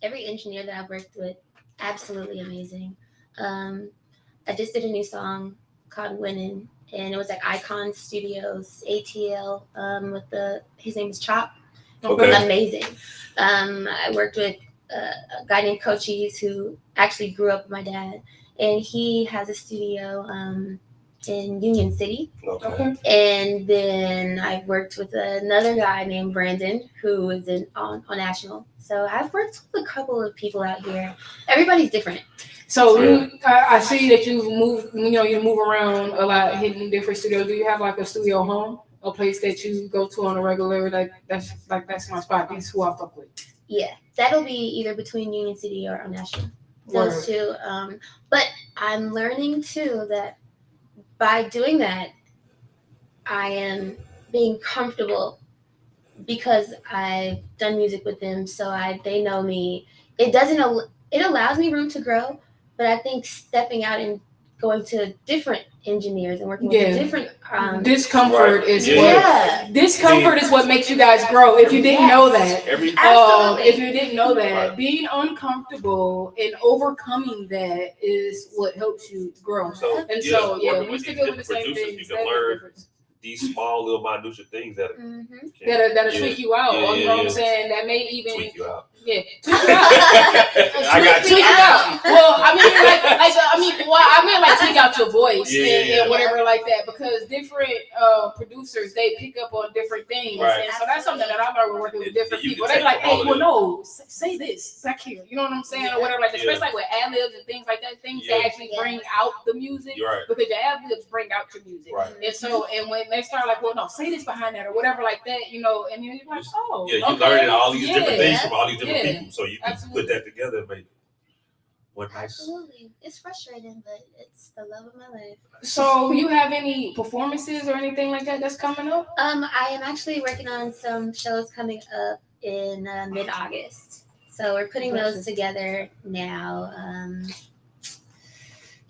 Every engineer that I've worked with, absolutely amazing. I just did a new song called Winning, and it was like Icon Studios, ATL, with his name is Chop. Okay. Amazing. I worked with a guy named Cochise who actually grew up with my dad, and he has a studio in Union City. Okay. And then I've worked with another guy named Brandon who is on National. So I've worked with a couple of people out here. Everybody's different. So I see that you move around a lot, hitting different studios. Do you have like a studio home, a place that you go to on a regular? That's my spot. This is who I fuck with. Yeah, that'll be either between Union City or National. Those two. But I'm learning too that by doing that, I am being comfortable because I've done music with them, so they know me. It allows me room to grow, but I think stepping out and going to different engineers and working with different discomfort is what makes you guys grow. If you didn't know that, if you didn't know that, being uncomfortable and overcoming that is what helps you grow. So when you stick with the same things, you can learn these small little minutia things that'll tweak you out. You know what I'm saying? That may even tweak you out. Yeah, tweak you out. I got tweak you out. Well, I mean, like tweak out your voice and whatever like that, because different producers, they pick up on different things, and so that's something that I learned when working with different people. They're like, hey, well, no, say this back here. You know what I'm saying, or whatever like that. Especially like with ad libs and things like that, things that actually bring out the music, because your ad libs bring out your music, and when they start like, well, no, say this behind that or whatever like that, and then you're like, oh, you learning all these different things from all these different people, so you can put that together and make one nice. Absolutely, it's frustrating, but it's the love of my life. So, you have any performances or anything like that that's coming up? I am actually working on some shows coming up in mid-August, so we're putting those together now.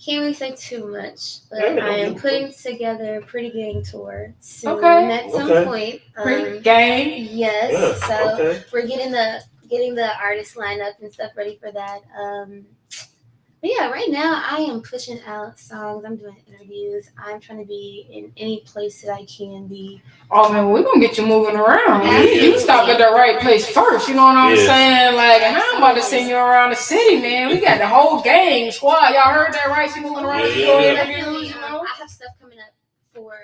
Can't really say too much, but I am putting together a Pretty Gang tour soon at some point. Pretty Gang? Yes. We're getting the artist lineup and stuff ready for that. But yeah, right now I am pushing out songs. I'm doing interviews. I'm trying to be in any place that I can be. Oh man, we're gonna get you moving around. You stop at the right place first. You know what I'm saying? Like, and I'm about to send you around the city, man. We got the whole gang squad. Y'all heard that, right? She moving around. Interviews, I have stuff coming up for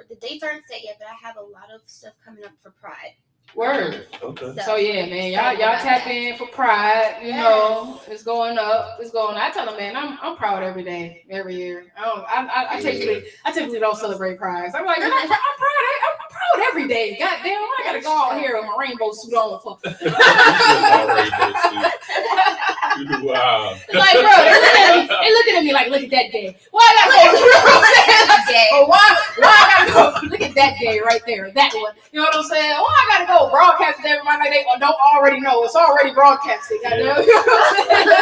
the dates aren't set yet, but I have a lot of stuff coming up for Pride. Word. Okay. So yeah, man, y'all tap in for Pride. You know, it's going up. It's going. I tell them, man, I'm proud every day, every year. I typically don't celebrate Pride. So I'm like, I'm proud every day. Goddamn, I gotta go out here with my rainbow suit on for. Wow. Like, bro, they looking at me like, look at that gay. Why I gotta go? Or why I gotta go? Look at that gay right there, that one. You know what I'm saying? Why I gotta go broadcast to everybody like they don't already know? It's already broadcasted. You know what I'm saying?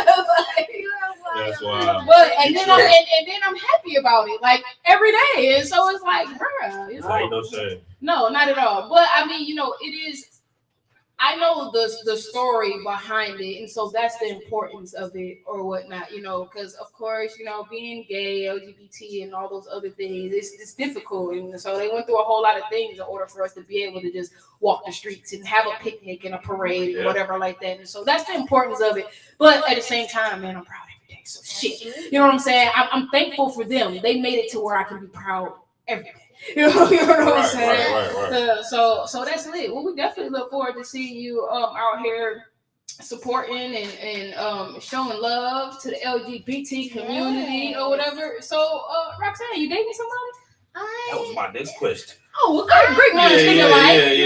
That's wild. But and then I'm happy about it, like every day. And so it's like, bruh, it's ain't no shame. No, not at all. But I mean, it is. I know the story behind it, and so that's the importance of it or whatnot, you know, because of course, you know, being gay, LGBT, and all those other things, it's difficult, and so they went through a whole lot of things in order for us to be able to just walk the streets and have a picnic and a parade and whatever like that, and so that's the importance of it. But at the same time, man, I'm proud every day. So shit, you know what I'm saying? I'm thankful for them. They made it to where I can be proud every day. You know what I'm saying? Right. So that's lit. Well, we definitely look forward to seeing you out here supporting and showing love to the LGBT community or whatever. So Roxanne, you dating somebody? That was my next question. Oh, okay, great man. You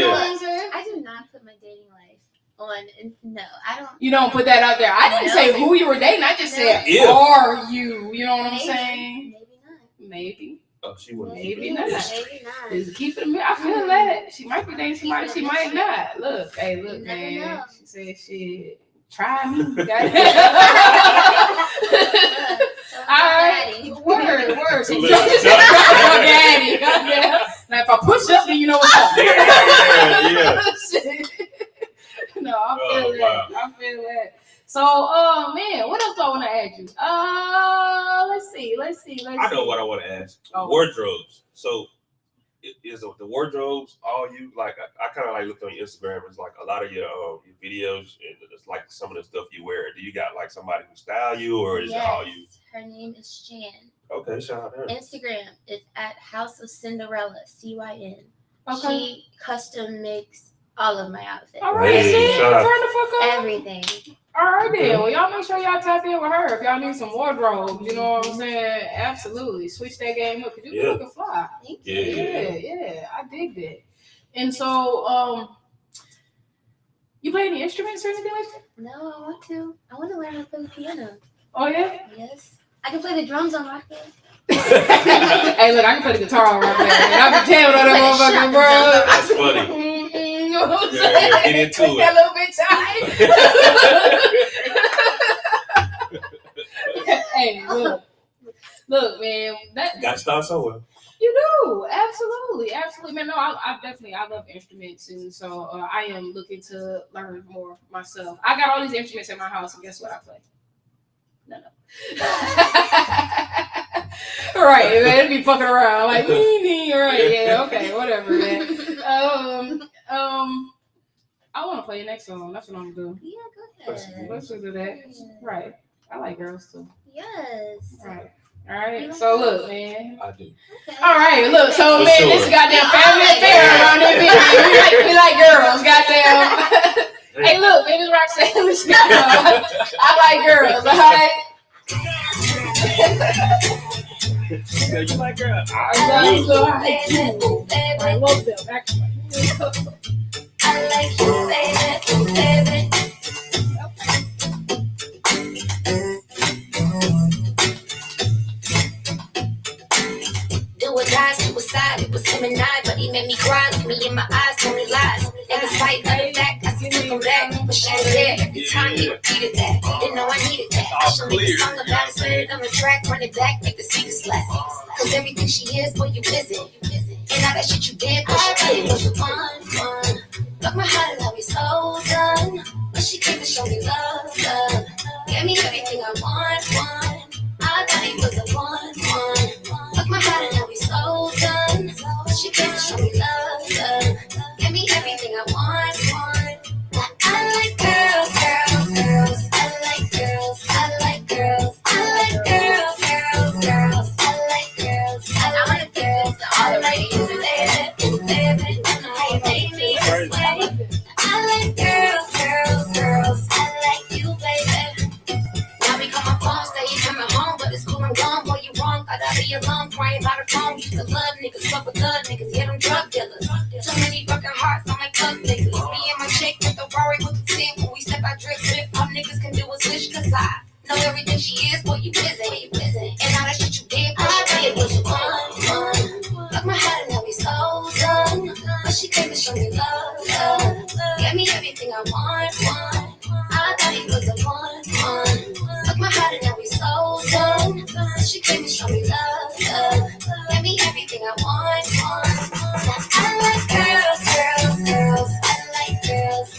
know what I'm saying? I do not put my dating life on. No, I don't. You don't put that out there. I didn't say who you were dating. I just said, are you? You know what I'm saying? Maybe not. Maybe. Oh, she wouldn't. Maybe not. Maybe not. Just keep it a minute. I feel that. She might be dating somebody. She might not. Look, hey, look, man. Know. She said, shit, try me. All right. Word. Too Your daddy. Now, if I push up, then you know what's up. Yeah. No, I feel that. Wow. I feel that. So, man, what else do I want to ask you? Let's see. I know what I want to ask. Oh. Wardrobes. So, is the wardrobes all you like? I kind of like looked on your Instagram. It's like a lot of your videos and it's like some of the stuff you wear. Do you got like somebody who style you, or is it all you? Her name is Jan. Okay, shout out to her. Instagram is at House of Cinderella, CYN. Okay. She custom makes all of my outfits. All right, Hey, shout out. turn the fuck up. Everything. All right, then. Well, y'all make sure y'all tap in with her if y'all need some wardrobes. You know what I'm saying? Absolutely. Switch that game up because you looking fly. Thank you. Yeah. I dig that. And so, you play any instruments or anything like that? No, I want to. I want to learn how to play the piano. Oh, yeah? Yes. I can play the drums on Rock Band. Hey, look, I can play the guitar on right there. I can tell on that motherfucker, bro. That's funny. You know what I'm Yeah, saying? get into it. That little bit tight. Hey, look, man. Got to start somewhere. You do, absolutely, man. No, I love instruments, and so I am looking to learn more myself. I got all these instruments in my house, and guess what I play? No. Right, man. Be fucking around like me. Right, yeah, okay, whatever, man. I want to play your next song. That's what I'm gonna do. Yeah, go ahead. Let's do that. Right. I like girls too. Yes. Right. All right. So look, man. I do. Okay. All right. Look. So For man, sure. this goddamn family affair around there. We like girls. Goddamn. Hey, look, man. This Roxanne. Luciano. I like girls. All right. You like girl? I love them. Actually. I like you, baby. Do or die, suicide. It was him and I, but he made me cry. Look me in my eyes, told me lies. And despite the fact, I still took him back. But she was there every time he repeated that. Didn't know I needed that. I should make a song about it, put it on the track, run it back, make the speakers slap. Cause everything she is, boy, you visit. And all that shit you did, but she did was the one. Broke my heart and now we so done. But she came to show me love. Gave me everything I want. I thought he was the one. Broke my heart and now we so done. But she came to show me love. Gave me everything I want. I like girls. I like girls. I like girls. I like girls. I like girls. I like girls. I like you, baby. I make me this way. I like girls. I like you, baby. Now we call my phone, say you coming home, but it's cool, I'm gone. Boy, you wrong, gotta be alone, crying by the phone. Used to love niggas, fuck with love niggas, yeah, them drug dealers. Too many broken hearts, I'm like fuck niggas. Me and my chick with the Rory with the 10. When we step out, drip, all niggas can do is wish, cause I know everything she is, boy, you busy. And all that shit you did, boy, she did was one. Broke my heart and now we so done. But she came to show me love. Gave me everything I want. I thought he was the one. Broke my heart and now we so done. But she came to show me love. Gave me everything I want. I like girls. I like girls.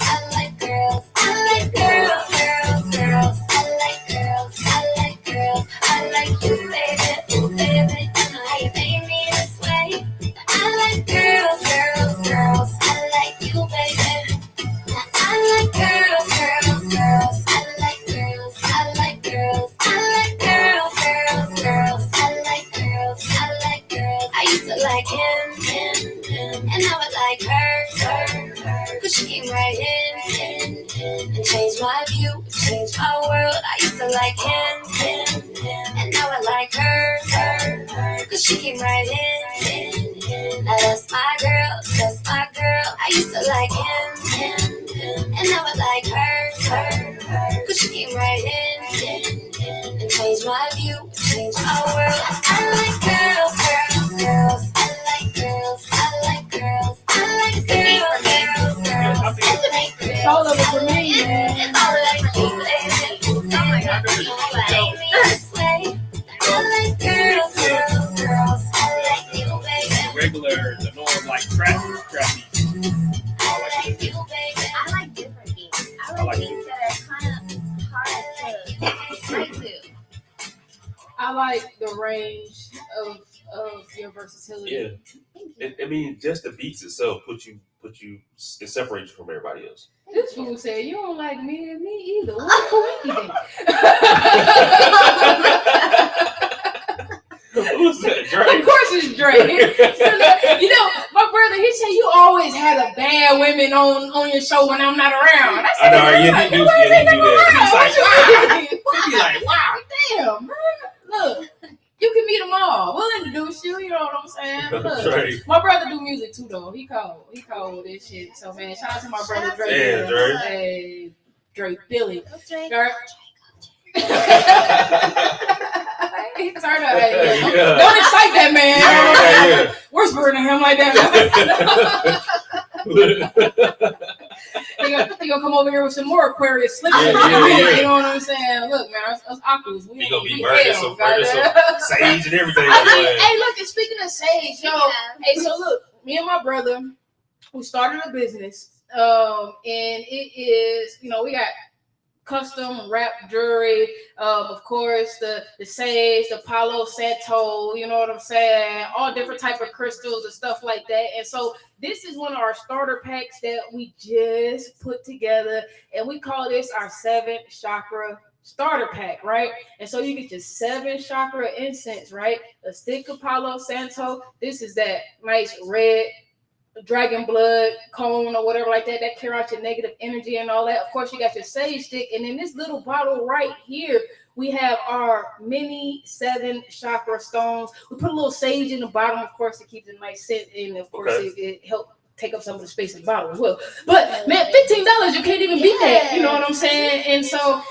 and changed my view, changed my world. I used to like him, and now I like her, cause she came right in. Now that's my girl, that's my girl. I used to like him, and now I like her, cause she came right in, and changed my view, changed my world. I like girls, girls, girls. I like girls, I like girls, I like girls, girls, girls. I like girls. It's all of it for me, man. It's all of it for me, baby. Oh my God, you like me this way. I like girls, girls, girls. I like you, baby. Regular, the norm, like trap beats. I like you, baby. I like different beats. I like beats that are kind of hard to relate to. I like the range of your versatility. Yeah. I mean, just the beats itself it separates you from everybody else. This fool said, you don't like me and me either. What Kawiki then? Who's that, Drake? Of course it's Drake. You know, my brother, he said, you always had a bad women on your show when I'm not around. I said, I know, he do that. He's like, wow. Damn, man. Look, you can meet them all. We'll introduce you. You know what I'm saying? Look, Right. my brother do music too, though. He cold with this shit. So, man, shout out to my brother Drake. Yeah, Drake. Hey, Drake Billy. Drake. Sorry, don't excite that man. Yeah. Whispering to him like that. He gonna come over here with some more Aquarius slips. Yeah. You know what I'm saying? Look, man, us aquas. He gonna be burning some sage and everything. Hey, look, and speaking of sage, hey, so look, me and my brother, we started a business, and it is, we got custom wrap jewelry, of course, the sage, the Palo Santo, you know what I'm saying? All different type of crystals and stuff like that. And so this is one of our starter packs that we just put together, and we call this our 7 chakra starter pack, right? And so you get your 7 chakra incense, right? A stick of Palo Santo. This is that nice red dragon blood cone or whatever like that clear out your negative energy and all that. Of course, you got your sage stick, and in this little bottle right here, we have our mini 7 chakra stones. We put a little sage in the bottom, of course, to keep the nice scent, and of course, it helps take up some of the space in the bottle as well. But man, $15, you can't even beat that. You know what I'm saying? And so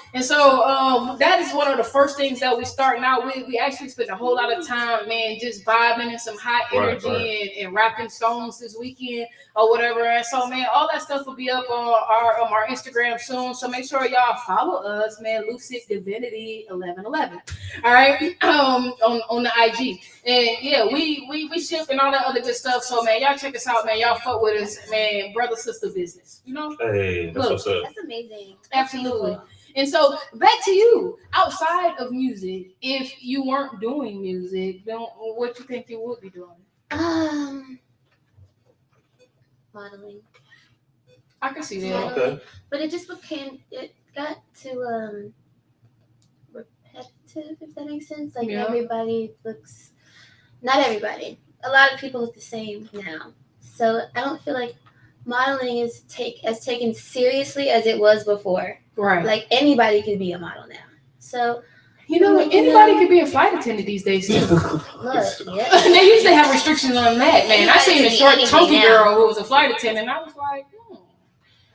that is one of the first things that we starting out with. We actually spent a whole lot of time, man, just vibing in some hot energy and rapping songs this weekend or whatever. And so, man, all that stuff will be up on our Instagram soon. So make sure y'all follow us, man. Lucid Divinity 1111. All right, on the IG. And yeah, we ship and all that other good stuff. So man, y'all check us out, man. Y'all fuck with us, man. Brother sister business, you know. Hey, that's what's up. That's amazing. Absolutely. And so back to you. Outside of music, if you weren't doing music, then what you think you would be doing? Modeling. I can see that. Okay. But it got to repetitive, if that makes sense. Like everybody looks, not everybody. A lot of people look the same now. So I don't feel like modeling is taken seriously as it was before. Right. Like anybody could be a model now. So anybody could be a flight attendant these days too. Look, yeah. They used to have restrictions on that, man. I seen a short, chunky girl who was a flight attendant. I was like,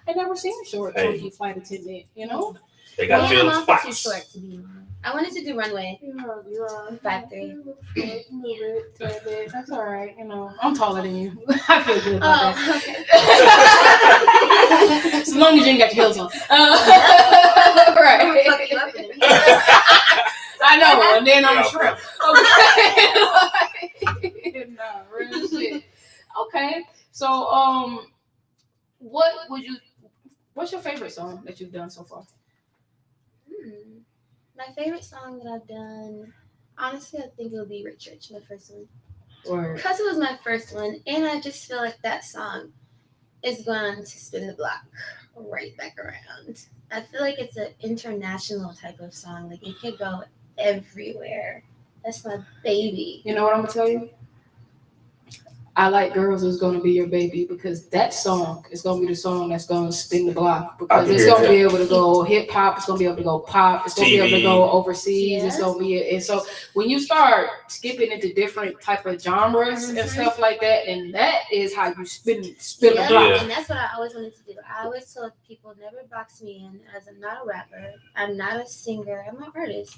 I never seen a short, chunky flight attendant. You know. They got I'm spots. also too short to be. I wanted to do runway. You're 5'3". That's all right. I'm taller than you. I feel good about that. Okay. As long as you ain't got your heels on. Right. I know. And then I'm shrimp. Okay. Nah, real shit. Okay. So, what's your favorite song that you've done so far? My favorite song that I've done, honestly, I think it would be Rich Rich, my first one. Because it was my first one, and I just feel like that song is going to spin the block right back around. I feel like it's an international type of song. Like, it could go everywhere. That's my baby. You know what I'm going to tell you? I Like Girls is going to be your baby, because that song is going to be the song that's going to spin the block, because it's going to be able to go hip hop, it's going to be able to go pop, it's going to be able to go overseas, it's going to be, and so when you start skipping into different type of genres and stuff like that, and that is how you spin the block. Yeah. And that's what I always wanted to do. I always told people, never box me in, as I'm not a rapper, I'm not a singer, I'm an artist.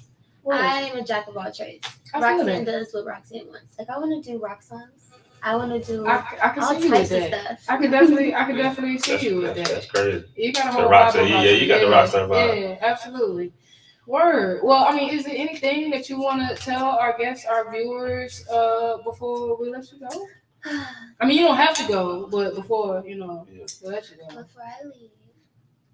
I am a jack of all trades. Roxanne does what Roxanne wants. Like, I want to do rock songs. I want to do I can all see you types with of that. stuff. I can definitely see you with that. That's crazy. You got a whole the Roxanne, you got the Roxanne vibe. Yeah, absolutely. Word. Well, I mean, is there anything that you want to tell our guests, our viewers, before we let you go? I mean, you don't have to go, but before, we let you go. Before I leave,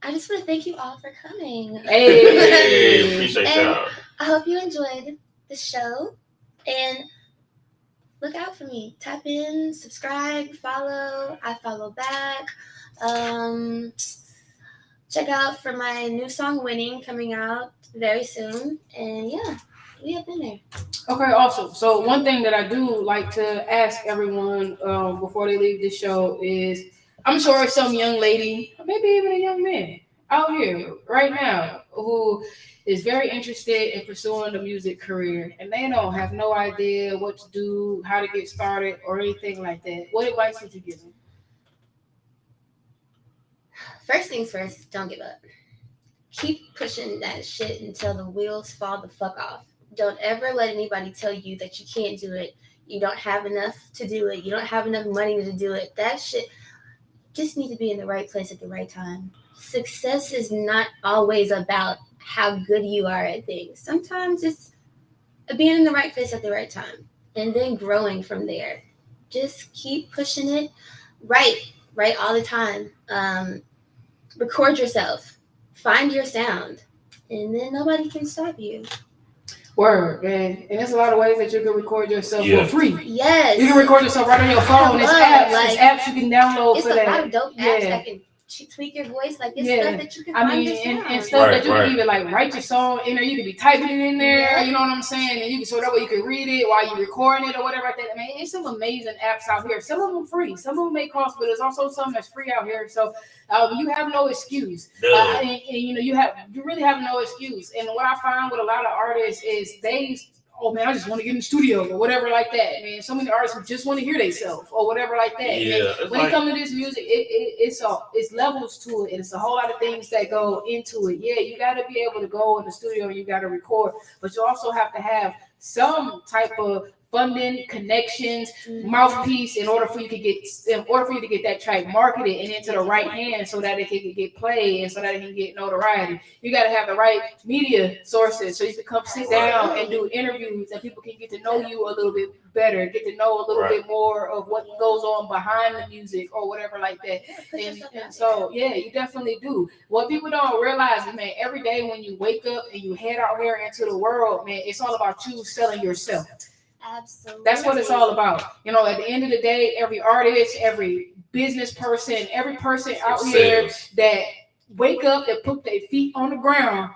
I just want to thank you all for coming. Hey, appreciate y'all. I hope you enjoyed the show, and look out for me. Tap in, subscribe, follow. I follow back. Check out for my new song "Winning" coming out very soon, and yeah, we have been there. Okay, awesome. So one thing that I do like to ask everyone before they leave this show is, I'm sure some young lady, maybe even a young man out here right now who is very interested in pursuing the music career, and they don't have no idea what to do, how to get started, or anything like that. What advice would you give them? First things first, don't give up. Keep pushing that shit until the wheels fall the fuck off. Don't ever let anybody tell you that you can't do it. You don't have enough to do it. You don't have enough money to do it. That shit just need to be in the right place at the right time. Success is not always about how good you are at things. Sometimes it's being in the right place at the right time and then growing from there. Just keep pushing it. Write all the time. Record yourself. Find your sound. And then nobody can stop you. Word, man. And there's a lot of ways that you can record yourself for free. Yes. You can record yourself right on your phone. There's apps you can download for that. It's a lot of dope apps that can tweak your voice. Like, it's stuff that you can find yourself. And stuff that you can even like write your song in there. You can be typing it in there. You know what I'm saying? And you can, so that way you can read it while you're recording it or whatever like that. I mean, it's some amazing apps out here. Some of them free. Some of them may cost, but there's also some that's free out here. So you have no excuse. And you really have no excuse. And what I find with a lot of artists is oh man, I just want to get in the studio or whatever like that. Man, so many artists who just want to hear themselves or whatever like that. Yeah, when it comes to this music, it's levels to it, and it's a whole lot of things that go into it. Yeah, you got to be able to go in the studio and you got to record, but you also have to have some type of funding, connections, mouthpiece in order for you to get that track marketed and into the right hands so that it can get played and so that it can get notoriety. You got to have the right media sources so you can come sit down and do interviews and people can get to know you a little bit better, get to know a little bit more of what goes on behind the music or whatever like that. And so, yeah, you definitely do. What people don't realize is, man, every day when you wake up and you head out here into the world, man, it's all about you selling yourself. Absolutely. That's what it's all about. At the end of the day, every artist, every business person, every person out here that wake up and put their feet on the ground,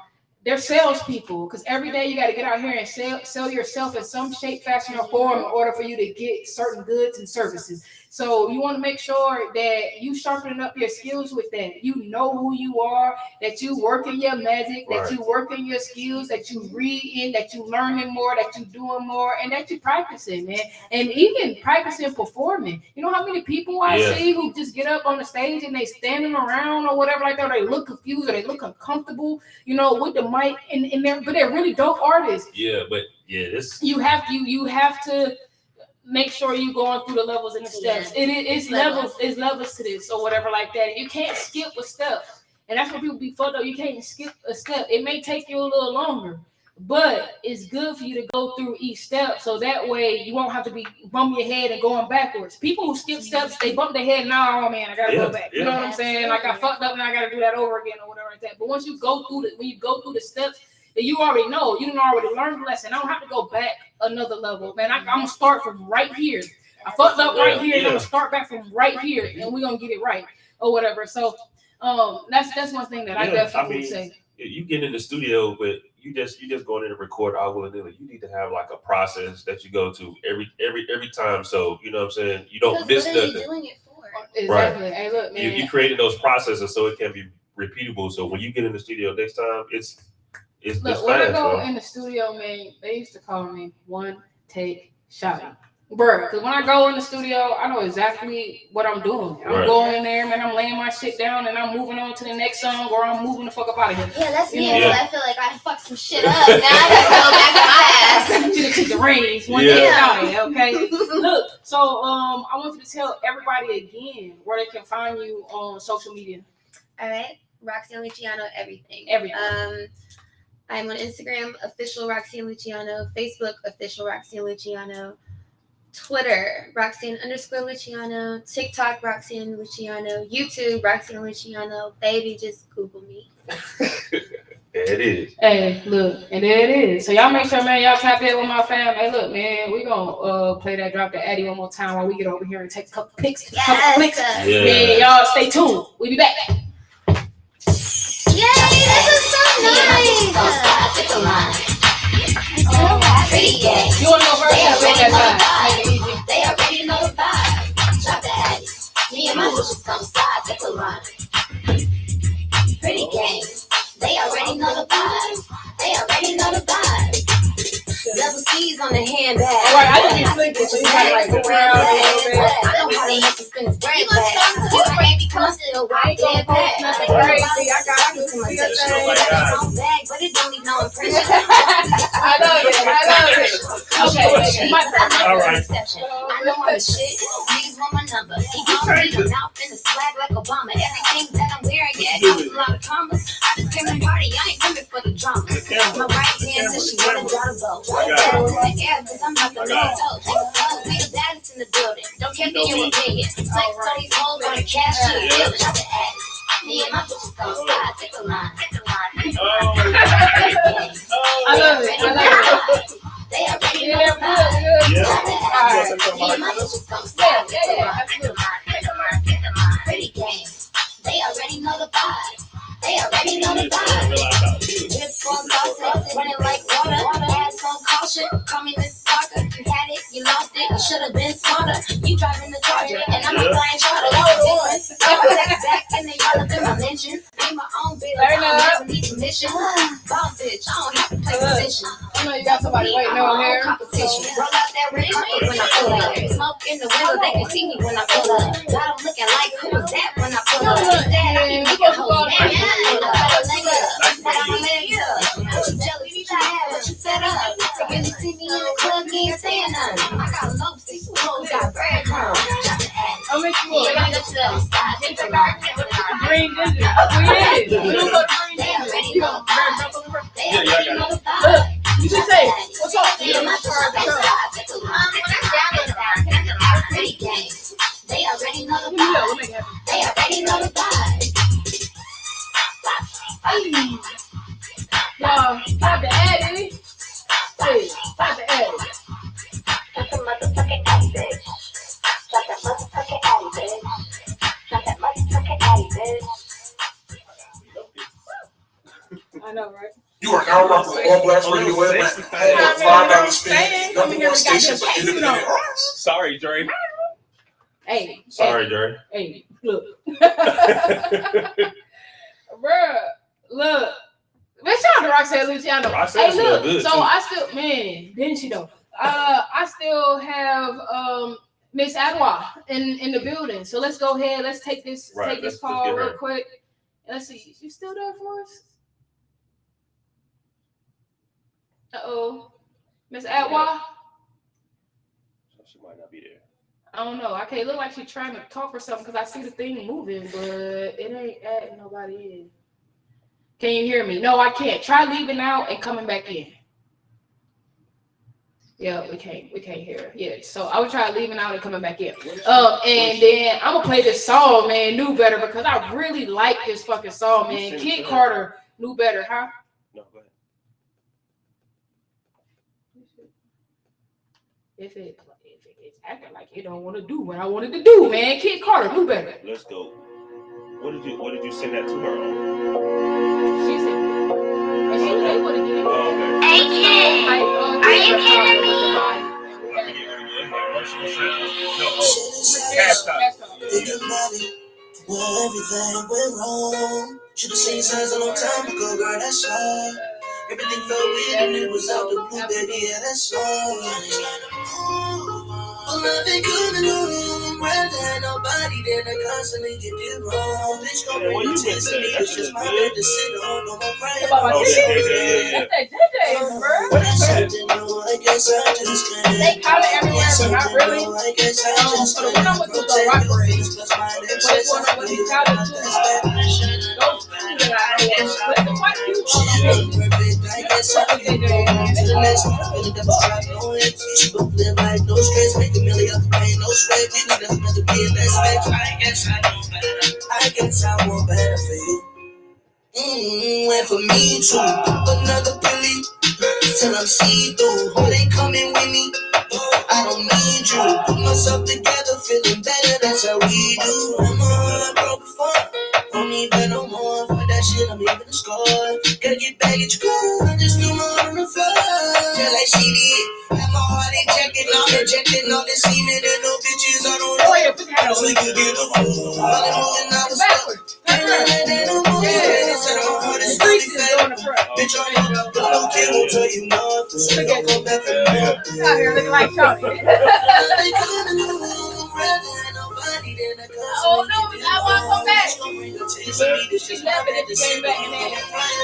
they're salespeople. Because every day you got to get out here and sell yourself in some shape, fashion, or form in order for you to get certain goods and services. So you want to make sure that you sharpen up your skills with that. You know who you are, that you work in your magic, that you work in your skills, that you read in, that you learning more, that you doing more, and that you practicing, man. And even practicing performing. You know how many people I see who just get up on the stage and they standing around or whatever like that, or they look confused or they look uncomfortable, with the mic in there, but they're really dope artists. Yeah, but this you have to make sure you going through the levels and the steps. It's levels to this or whatever like that. You can't skip a step. And that's what people be fucked up. You can't skip a step. It may take you a little longer, but it's good for you to go through each step so that way you won't have to be bumping your head and going backwards. People who skip steps, they bump their head and oh man, I gotta go back. You know what I'm saying? Like I fucked up and I gotta do that over again or whatever like that. But once you go through the steps, that you already know, you didn't already learn the lesson. I don't have to go back another level, man. I'm gonna start from right here. I fucked up right here, and I'm gonna start back from right here, and we're gonna get it right or whatever. So, that's one thing that I definitely would say. you get in the studio, but you just going in to record all willy-nilly. You need to have like a process that you go to every time. So you know what I'm saying? You don't miss what are nothing. you doing it for? Exactly. Right. Hey, look, man. You created those processes so it can be repeatable. So when you get in the studio next time, it's look, when I go in the studio, man, they used to call me one take shot. Bro, because when I go in the studio, I know exactly what I'm doing. I'm going in there, man, I'm laying my shit down and I'm moving on to the next song or I'm moving the fuck up out of here. Yeah, that's me. Until I feel like I fucked some shit up. Now I gotta go back to my ass. To the kick the reins. One take out of here, okay? Look, so I want you to tell everybody again where they can find you on social media. All right. Roxanne Luciano, everything. I'm on Instagram, official Roxanne Luciano, Facebook, official Roxanne Luciano, Twitter, Roxanne_Luciano, TikTok, Roxanne Luciano, YouTube, Roxanne Luciano. Baby, just Google me. There it is. Hey, look, and there it is. So y'all make sure, man, y'all tap in with my fam. Hey, look, man, we gonna play that Drop the Addy one more time while we get over here and take a couple pics. Man, y'all stay tuned. We'll be back. Yay, this is so nice. You wanna go first? They already know the vibe. Drop the Addy. Me and my bitches come slide, take a line. Pretty game. They already know the vibe. They already know the vibe. Double C's on the handbag. All right, I just be thinking, so you gotta like go around a little bit. I know how to make you spin his brain back. You baby, come still right there back. Nothing crazy. I got you. But it don't leave no impression. I love it. Okay, all right. I know I'm the shit. Niggas want my number. He don't need a mouth in the swag like Obama. Everything that I'm wearing, yeah, costs a lot of commas. I just came to party. I ain't coming for the drama. My right hand says she wanna draw the bow. I'm not the little toe. We the baddest in the building. Don't care for your opinion. Flex on these hoes on the cash shit. Drop the Addy. Me and my bitches gon' slide. Take a line. I love it. They already know the vibe. Me and my bitches gon' slide. Take a line. Pretty game. They already know the vibe. They already know the vibe. Drip on boss, running like water. Ass on caution. Call me Miss Parker. You had it, you lost it. You should have been smarter. You driving the Charger, and I'm a flying charter. Back and they all up in my mention. Ain't my own bitch. I don't never need permission. Boss bitch, I don't have to play position. I know you got somebody waiting over here. Competition. Roll out that red carpet when I pull up. Smoke in the window, they can see me when I pull up. Got them looking like who was that when I pull up. What you set up? To really see me in the club, you ain't saying nothing. I got low six hoes, got breadcrumbs. I'll make you a green ginger. Look, you just say, what's up? They already know the vibe. They already know the vibe. Y'all, stop the Addy. Hey, stop the Addy. Drop the motherfucking Addy, bitch. Drop that motherfucking Addy, bitch. Drop that motherfucking Addy, bitch. I know, right? You are now rocking with All Blacks Radio Atlanta. $5 spin, #1 station for independent artists. Sorry, Dre. Hey. Sorry, Dre. Hey, look. Bruh, look. Man, shout out to Roxanne Luciano. Roxanne look, good so too. I still, man, didn't she though? I still have Miss Adwa in the building. So let's go ahead. Let's take this call real quick. Let's see. You still there for us? Uh-oh. Miss Adwa? She might not be there. I don't know. Okay, look like she's trying to talk or something because I see the thing moving, but it ain't adding nobody in. Can you hear me? No, I can't. Try leaving out and coming back in. Yeah, we can't hear her. Yeah, so I would try leaving out and coming back in. And then I'm gonna play this song, man, Knew Better, because I really like this fucking song, man. Kid Carter, Knew Better, huh? No, go ahead. If it's acting like it don't want to do what I wanted to do, man. Kid Carter, Knew Better. Let's go. What did you send that to her on? She said Well, everything went wrong. Should've seen signs a long time ago, girl, that's all. Everything felt weird and it was out the blue, baby, yeah, that's all. Well, I've been coming home, rather than nobody, then I constantly get it wrong. Bitch, don't bring attention to me, it's just my bed to sit on, no more crying. That's something new, I guess I just couldn't. They call it everywhere, but not really. I guess I just So the one I went to was a rock parade. But it's one of the ones you call it too. Those two that I know of. But it's quite cute. I guess I can go on to the next one. Feeling that was dropped, no hits. She both live like no stress, make a million off the pain, no sweat. It doesn't have to be in that space. I guess I know better. I guess I want better for you. And for me too. Another Billy till I'm see through. Oh, they coming with me. I don't need you. Put myself together, feeling better. That's how we do. I'm on broke before. Don't need that no more. For that shit, I'm leaving the score. Gotta get back at your girl. I just threw my heart on the floor. Just like she did. Have my heart injecting all this semen and no bitches. I don't know. So you can get the fool. While I'm moving, I was stuck. Bitch, I don't care, won't tell you nothing. So don't go back for nothing. Out here looking like Shawty. Oh no, I want to come back. She's laughing if she came back and then.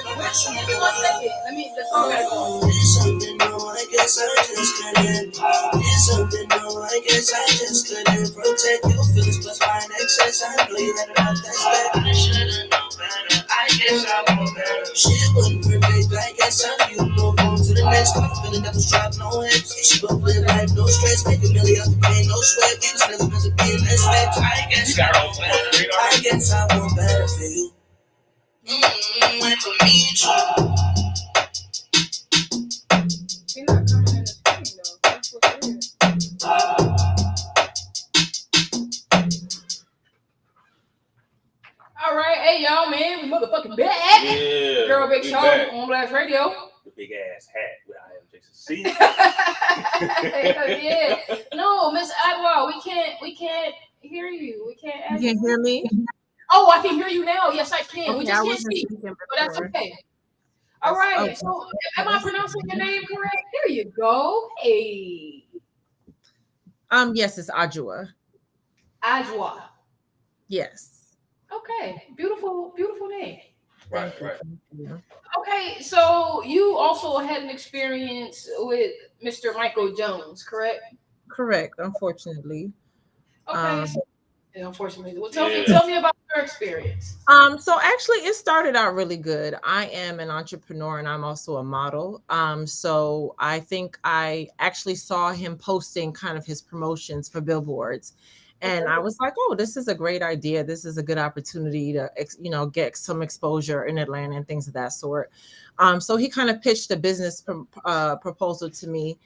Give me 1 second. The song gotta go. It's something new, I guess I just couldn't. It's something new, I guess I just couldn't protect your feelings plus mine excess. I know you had enough that's bad. I should've known better. I guess I want better. Shit wasn't perfect, I guess I feel move on to the next one. Feeling that was dropped, no hits. She both live life, no stress, make a million off the pain, no sweat. It was never meant to be in that step. I guess I want better. I guess I want better for you. And for me too. She's not coming in the screen though. That's what's weird. All right, hey y'all, man, we motherfucking back. Yeah, Girl Big Show back. on Blast Radio. The big ass hat with I am Jason C. Yeah. No, Miss Agua, we can't hear you. We can't ask You can hear me? Oh, I can hear you now. Yes, I can. Okay, We just I can't wasn't speak. speaking But that's before. okay. All right. Okay. So am I pronouncing your name correct? There you go. Hey. Yes, it's Ajua. Ajwa. Yes. Okay. Beautiful, beautiful name. Right. Yeah. Okay, so you also had an experience with Mr. Michael Jones, correct? Correct, unfortunately. Okay. Yeah, unfortunately. Well, tell me about your experience. So actually it started out really good. I am an entrepreneur and I'm also a model. So I think I actually saw him posting kind of his promotions for billboards. And I was like, oh, this is a great idea. This is a good opportunity to, get some exposure in Atlanta and things of that sort. So he kind of pitched a business proposal to me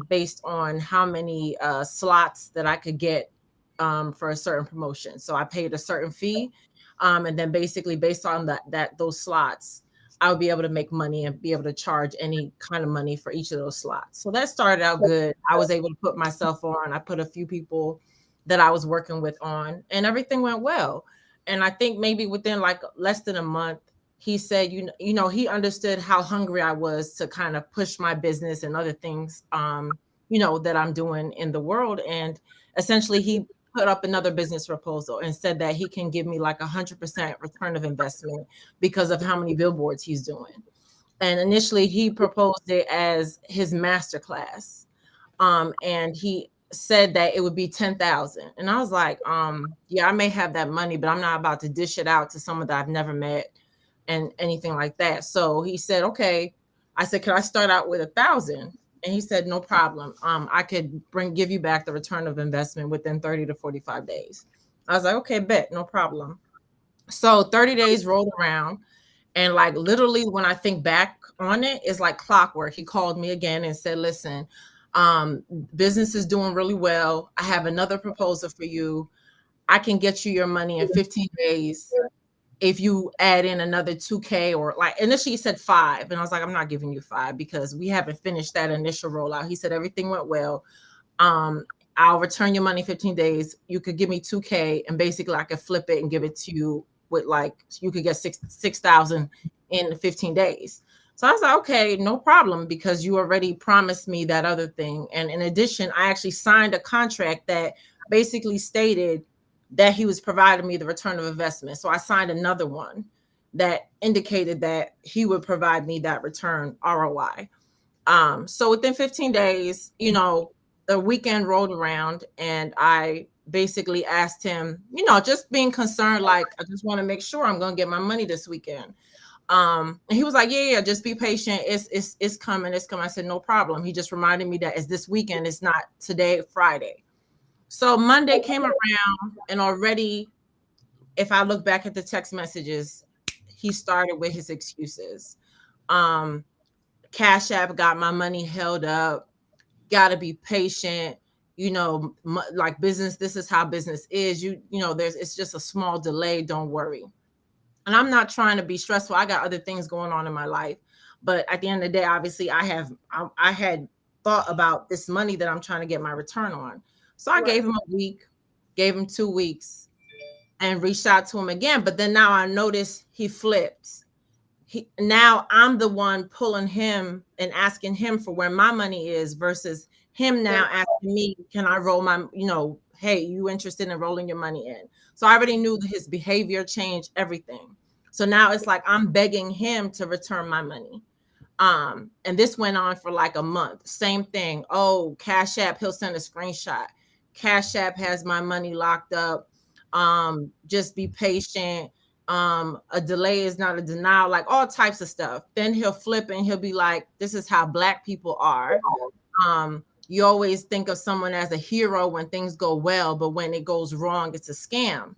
based on how many slots that I could get for a certain promotion. So I paid a certain fee. And then basically based on those slots, I would be able to make money and be able to charge any kind of money for each of those slots. So that started out good. I was able to put myself on. I put a few people that I was working with on, and everything went well. And I think maybe within like less than a month, he said, he understood how hungry I was to kind of push my business and other things, that I'm doing in the world. And essentially he put up another business proposal and said that he can give me like 100% return of investment because of how many billboards he's doing. And initially he proposed it as his masterclass. And he said that it would be 10,000. And I was like, yeah, I may have that money, but I'm not about to dish it out to someone that I've never met and anything like that. So he said, okay. I said, could I start out with 1,000? And he said, no problem. I could give you back the return of investment within 30 to 45 days. I was like, okay, bet, no problem. So 30 days rolled around. And like literally when I think back on it, it's like clockwork. He called me again and said, listen, business is doing really well. I have another proposal for you. I can get you your money in 15 days. if you add in another 2K, or like initially he said 5, and I was like, I'm not giving you 5 because we haven't finished that initial rollout. He said everything went well. I'll return your money 15 days. You could give me 2K, and basically I could flip it and give it to you with like, you could get 6,000 in 15 days. So I was like, okay, no problem, because you already promised me that other thing. And in addition, I actually signed a contract that basically stated that he was providing me the return of investment. So I signed another one that indicated that he would provide me that return ROI. So within 15 days, you know, the weekend rolled around, and I basically asked him, you know, just being concerned, like, I just want to make sure I'm going to get my money this weekend. And he was like, yeah, just be patient. It's coming. It's coming. I said, no problem. He just reminded me that it's this weekend. It's not today, Friday. So Monday came around, and already, if I look back at the text messages, he started with his excuses. Cash App got my money held up. Got to be patient. You know, like business, this is how business is. You know, it's just a small delay. Don't worry. And I'm not trying to be stressful. I got other things going on in my life. But at the end of the day, obviously, I had thought about this money that I'm trying to get my return on. So I gave him a week, gave him 2 weeks, and reached out to him again. But then now I noticed he flipped. Now I'm the one pulling him and asking him for where my money is, versus him now asking me, can I roll my, you know, hey, you interested in rolling your money in? So I already knew that his behavior changed everything. So now it's like I'm begging him to return my money. And this went on for like a month. Same thing. Oh, Cash App, he'll send a screenshot. Cash App has my money locked up. Just be patient. A delay is not a denial, like all types of stuff. Then he'll flip and he'll be like, this is how Black people are. You always think of someone as a hero when things go well, but when it goes wrong, it's a scam.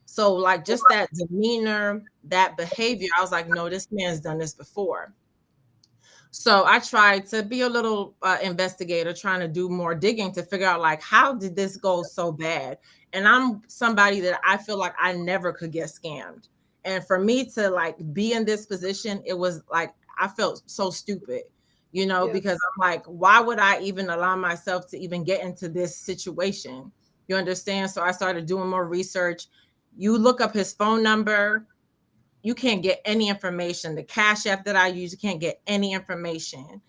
So like just that demeanor, that behavior, I was like, no, this man's done this before. So I tried to be a little investigator, trying to do more digging to figure out like, how did this go so bad? And I'm somebody that I feel like I never could get scammed. And for me to like be in this position, it was like, I felt so stupid, you know, because I'm like, why would I even allow myself to even get into this situation? You understand? So I started doing more research. You look up his phone number, you can't get any information. The Cash App that I use, you can't get any information.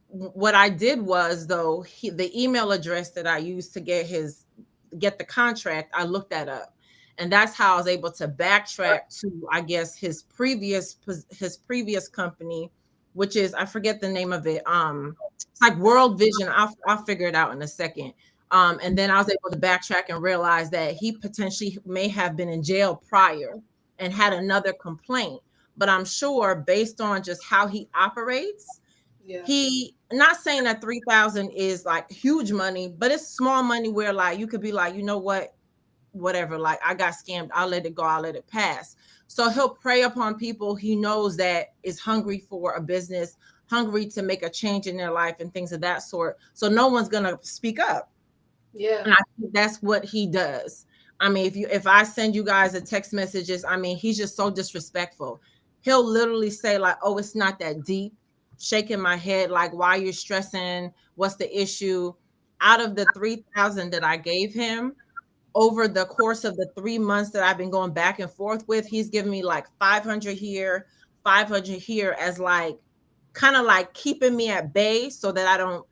What I did was, though, the email address that I used to get the contract, I looked that up, and that's how I was able to backtrack to, I guess, his previous company, which is, I forget the name of it. It's like World Vision. I'll figure it out in a second. And then I was able to backtrack and realize that he potentially may have been in jail prior and had another complaint. But I'm sure, based on just how he operates, he, not saying that 3,000 is like huge money, but it's small money where like you could be like, you know what, whatever, like I got scammed, I'll let it go, I'll let it pass. So he'll prey upon people he knows that is hungry for a business, hungry to make a change in their life and things of that sort. So no one's gonna speak up. Yeah. And I think that's what he does. I mean, if I send you guys a text messages, I mean, he's just so disrespectful. He'll literally say like, oh, it's not that deep, shaking my head like, why are you stressing? What's the issue? Out of the 3,000 that I gave him, over the course of the 3 months that I've been going back and forth with, he's given me like 500 here, 500 here, as like kind of like keeping me at bay so that I don't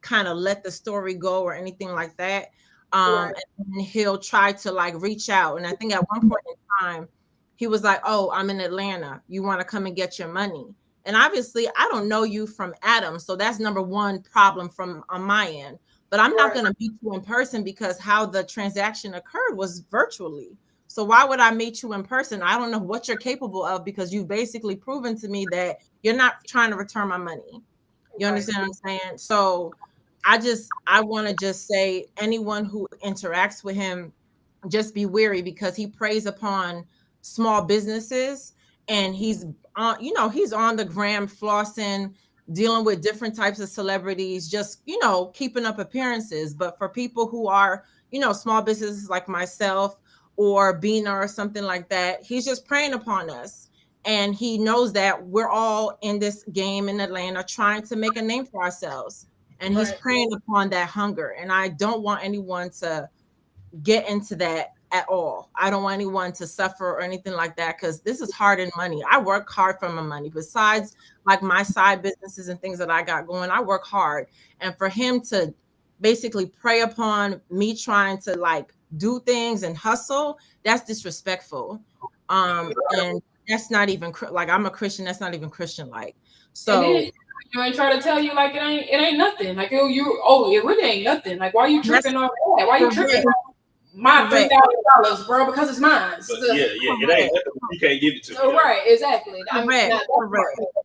kind of let the story go or anything like that. And he'll try to like reach out. And I think at one point in time, he was like, oh, I'm in Atlanta. You want to come and get your money? And obviously, I don't know you from Adam. So that's number one problem from on my end. But I'm not going to meet you in person because how the transaction occurred was virtually. So why would I meet you in person? I don't know what you're capable of, because you've basically proven to me that you're not trying to return my money. You understand what I'm saying? So I want to just say, anyone who interacts with him, just be wary, because he preys upon small businesses, and he's on, he's on the gram flossing, dealing with different types of celebrities, just, keeping up appearances. But for people who are, small businesses like myself, or Bina or something like that. He's just preying upon us. And he knows that we're all in this game in Atlanta trying to make a name for ourselves. And he's preying upon that hunger. And I don't want anyone to get into that at all. I don't want anyone to suffer or anything like that, because this is hard-earned money. I work hard for my money. Besides like my side businesses and things that I got going, I work hard. And for him to basically prey upon me trying to like do things and hustle, that's disrespectful. And that's not even like, I'm a Christian, that's not even Christian like. So you ain't try to tell you like it ain't nothing. Like it really ain't nothing. Like why you tripping on that? Why you tripping on my $3,000, bro? Because it's mine. It ain't nothing. You can't give it to me. Right, exactly. Correct.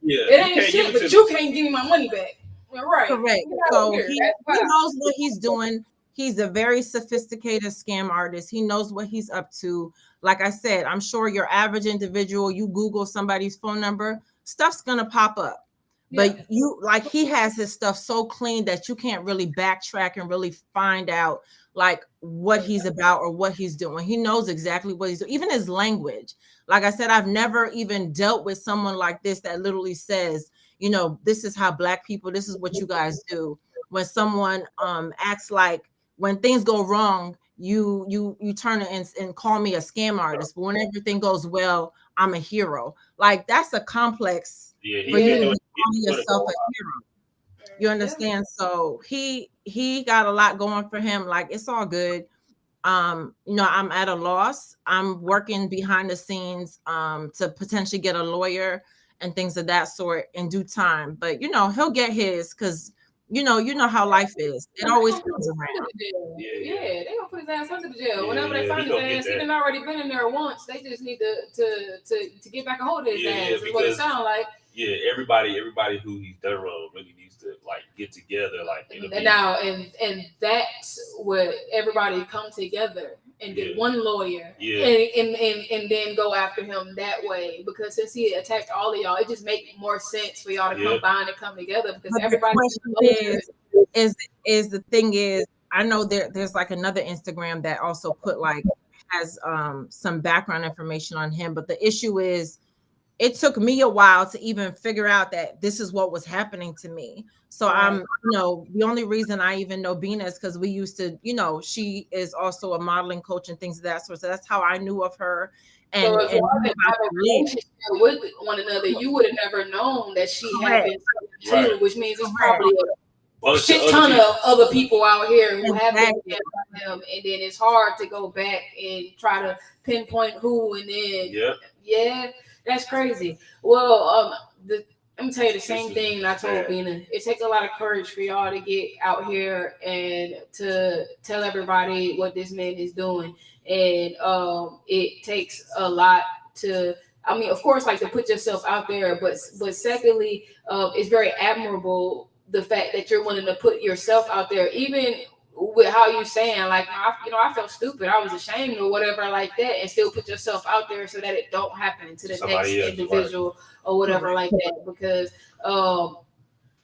It ain't shit, but you can't give me my money back. Right. Correct. So he knows what he's doing. He's a very sophisticated scam artist. He knows what he's up to. Like I said, I'm sure your average individual, you Google somebody's phone number, stuff's gonna pop up. But you like, he has his stuff so clean that you can't really backtrack and really find out like what he's about or what he's doing. He knows exactly what he's doing, even his language. Like I said, I've never even dealt with someone like this that literally says, you know, this is how Black people, this is what you guys do. When someone acts like, when things go wrong, you turn it and call me a scam artist, but when everything goes well, I'm a hero. Like that's a complex for you to call yourself a hero. You understand? So he got a lot going for him. Like it's all good. You know, I'm at a loss. I'm working behind the scenes to potentially get a lawyer and things of that sort in due time. But you know, he'll get his, because you know how life is. It always comes around. Yeah, they gonna put his ass under the jail. Whenever they find his ass, he done already been in there once. They just need to get back a hold of his ass. Is what it sounds like. Yeah, everybody who he's done wrong really needs to like get together, like now, and that's what everybody come together and get one lawyer, and then go after him that way. Because since he attacked all of y'all, it just makes more sense for y'all to combine and come together. Because but everybody is the thing is, I know there's like another Instagram that also put like has some background information on him, but the issue is, it took me a while to even figure out that this is what was happening to me. So I'm, you know, the only reason I even know Bina is because we used to, you know, she is also a modeling coach and things of that sort. So that's how I knew of her. And, so if y'all didn't have a relationship with one another, you would have never known that she had been too, which means it's probably a shit ton of other people out here who have been with him, and then it's hard to go back and try to pinpoint who, and then that's crazy. Well, let me tell you the same thing I told Bina. It takes a lot of courage for y'all to get out here and to tell everybody what this man is doing. And it takes a lot to, I mean, of course, like to put yourself out there, but secondly, it's very admirable the fact that you're willing to put yourself out there, even with how you saying like, I felt stupid, I was ashamed or whatever like that, and still put yourself out there so that it don't happen to the next individual or whatever like that. Because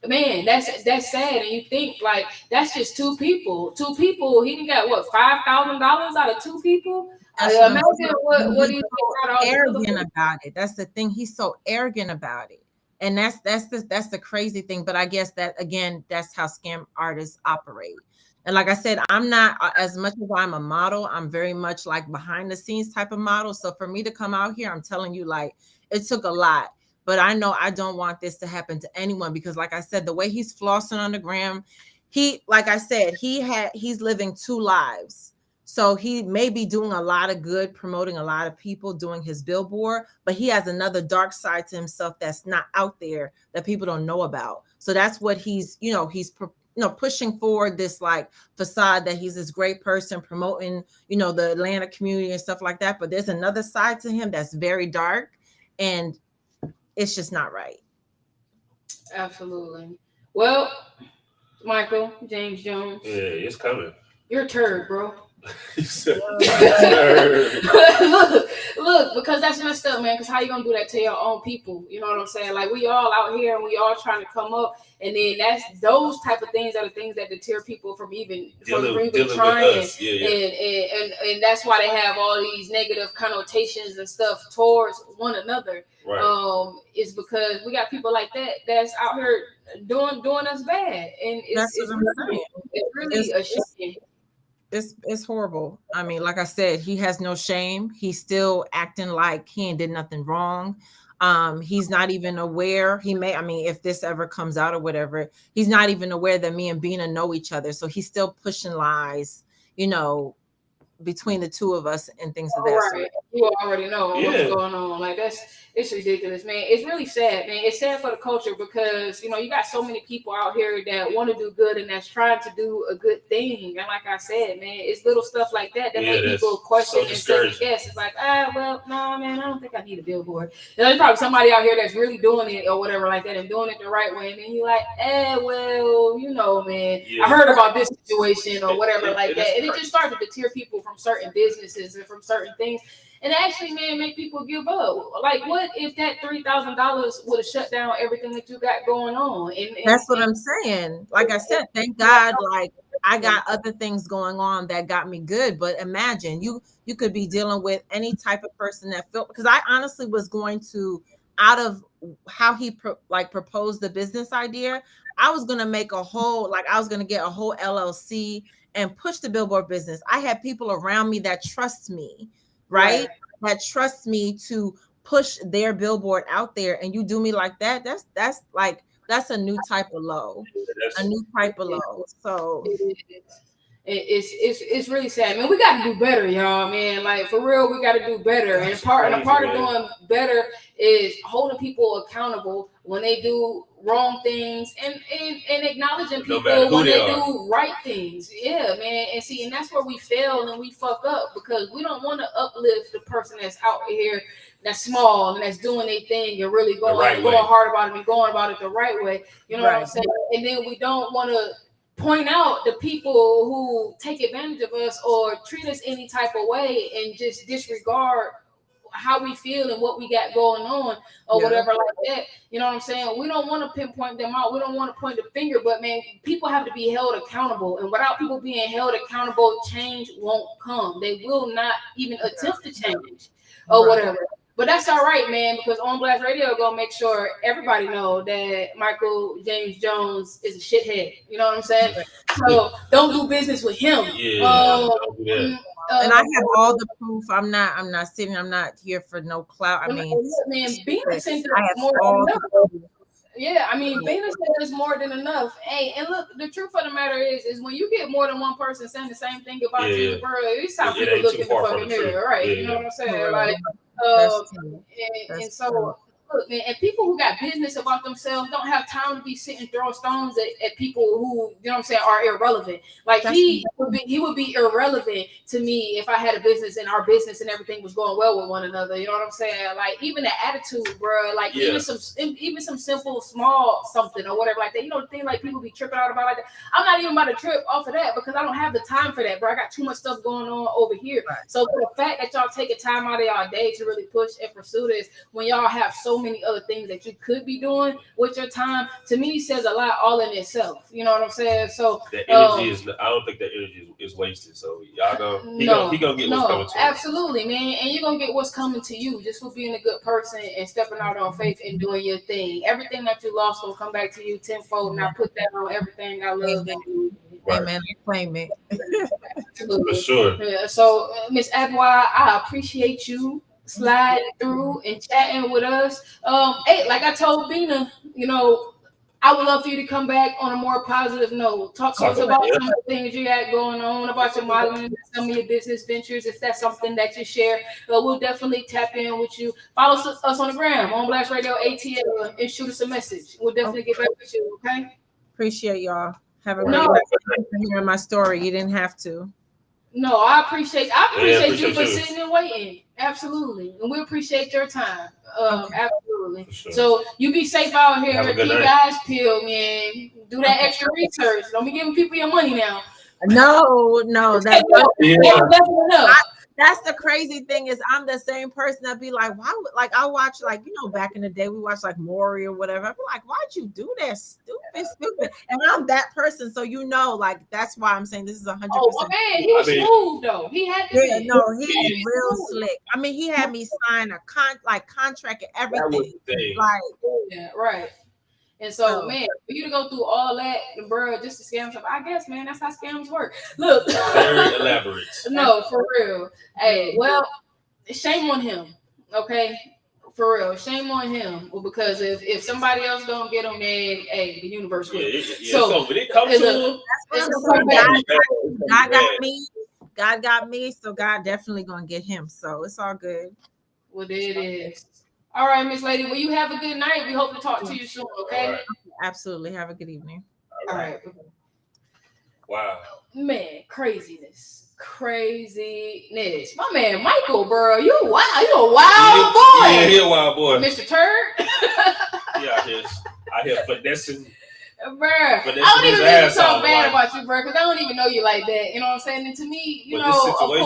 man, that's sad. And you think like that's just two people. He didn't got what, $5,000 out of two people. Imagine what he's arrogant about it. That's the thing. He's so arrogant about it. And that's the crazy thing. But I guess that again, that's how scam artists operate. And like I said, I'm not, as much as I'm a model, I'm very much like behind the scenes type of model. So for me to come out here, I'm telling you, like, it took a lot. But I know I don't want this to happen to anyone, because like I said, the way he's flossing on the gram, like I said, he's living two lives. So he may be doing a lot of good, promoting a lot of people, doing his billboard, but he has another dark side to himself that's not out there that people don't know about. So that's what he's pushing forward, this like facade that he's this great person promoting, the Atlanta community and stuff like that. But there's another side to him that's very dark, and it's just not right. Absolutely. Well, Michael James Jones. Yeah, it's coming. You're a turd, bro. Look, Look, because that's messed up, man. Because how you gonna do that to your own people? You know what I'm saying? Like we all out here and we all trying to come up, and then that's those type of things are the things that deter people from even dealing trying. with us. And that's why they have all these negative connotations and stuff towards one another. Right. Is because we got people like that that's out here doing us bad, and it's really a shame. It's horrible. I mean, like I said, he has no shame. He's still acting like he ain't did nothing wrong. He's not even aware. I mean, if this ever comes out or whatever, he's not even aware that me and Bina know each other. So he's still pushing lies, between the two of us and things of that sort. You already know what's going on. Like it's ridiculous, man. It's really sad, man. It's sad for the culture because you got so many people out here that want to do good and that's trying to do a good thing. And like I said, man, it's little stuff like that make people question and second guess. It's like, well, no, man, I don't think I need a billboard. There's probably somebody out here that's really doing it or whatever like that and doing it the right way. And then you're like, well, man, I heard about this situation or whatever like that. And it just starts to deter people from certain businesses and from certain things. And actually, man, make people give up. Like, what if that $3,000 would have shut down everything that you got going on? And that's what I'm saying. Like I said, thank God, like I got other things going on that got me good. But imagine you could be dealing with any type of person that felt, because I honestly was going to, out of how he proposed the business idea, I was going to make I was going to get a whole LLC and push the billboard business. I had people around me that trust me, right? That trust me to push their billboard out there, and you do me like that. That's a new type of low. A new type of low. So it's really sad, man. We got to do better, y'all, man. Like for real, we got to do better. And part of doing better is holding people accountable when they do wrong things and acknowledging people when they do right things. Yeah, man. And that's where we fail and we fuck up because we don't want to uplift the person that's out here that's small and that's doing their thing and really going hard about it and going about it the right way. You know what I'm saying? And then we don't want to point out the people who take advantage of us or treat us any type of way and just disregard how we feel and what we got going on or whatever like that. You know what I'm saying? We don't want to pinpoint them out. We don't want to point the finger, but man, people have to be held accountable. And without people being held accountable, change won't come. They will not even attempt to change or whatever. But that's all right, man, because On Blast Radio gonna make sure everybody know that Michael James Jones is a shithead. You know what I'm saying? So don't do business with him. And I have all the proof. I'm not here for no clout. I mean, man, Bina sent us more than enough. Yeah, I mean, Bina sent us more than enough. Hey, and look, the truth of the matter is when you get more than one person saying the same thing about you, bro, it's time people look in the fucking mirror, right? You know what I'm saying? Like, and so look, man, and people who got business about themselves don't have time to be sitting throwing stones at people who, you know what I'm saying, are irrelevant. Like he would be irrelevant to me if I had a business and our business and everything was going well with one another. You know what I'm saying? Like even the attitude, bro. Like even some simple small something or whatever like that. You know the thing like people be tripping out about like that. I'm not even about to trip off of that because I don't have the time for that, bro. I got too much stuff going on over here. So the fact that y'all taking time out of y'all day to really push and pursue this when y'all have so many other things that you could be doing with your time, to me says a lot all in itself. You know what I'm saying? So the energy is, I don't think that energy is wasted. So y'all gonna he gonna get what's coming to him. Absolutely, man. And you're gonna get what's coming to you just for being a good person and stepping out on faith and doing your thing. Everything that you lost will come back to you tenfold, and I put that on everything I love. Amen. Claim it. For sure. Yeah, so Miss Adwa, I appreciate you sliding through and chatting with us. Hey, like I told Bina, you know, I would love for you to come back on a more positive note. Talk to us about some of the things you got going on, about your modeling, some of your business ventures. If that's something that you share, we'll definitely tap in with you. Follow us on the gram, On Blast Radio ATL, and shoot us a message. We'll definitely get back with you, okay? Appreciate y'all. Have a great night. Hearing my story. You didn't have to. No, I appreciate you for sitting and waiting. Absolutely. And we appreciate your time. Absolutely. Sure. So you be safe out here. Keep your eyes peeled, man. Do that extra research. Don't be giving people your money now. No, that's That's the crazy thing is I'm the same person that be like, why would like I watch like back in the day we watched like Maury or whatever. I'd be like, why'd you do that? Stupid. And I'm that person, so like that's why I'm saying this is 100%. Oh man, he's smooth though. He had to be. No, he's real slick. I mean, he had me sign a contract and everything. That was the thing. Like, yeah, right. And so, man, for you to go through all that, bro, just to scam stuff, I guess, man, that's how scams work. Look, very elaborate. No, for real. Hey, well, shame on him. Okay, for real, shame on him. Well, because if somebody else don't get him, then hey, the universe will. So when it comes to him, God got me, so God definitely gonna get him. So it's all good. Well, there it is. All right, Miss Lady. Well, you have a good night. We hope to talk to you soon. Okay. Right. Absolutely. Have a good evening. All right. Wow. Man, craziness. My man Michael, bro. You a wild boy. Yeah, he a wild boy. Mr. Turd. Yeah, out here finessing. Bruh, I don't even mean to talk bad about you, bro, because I don't even know you like that. You know what I'm saying? And to me, of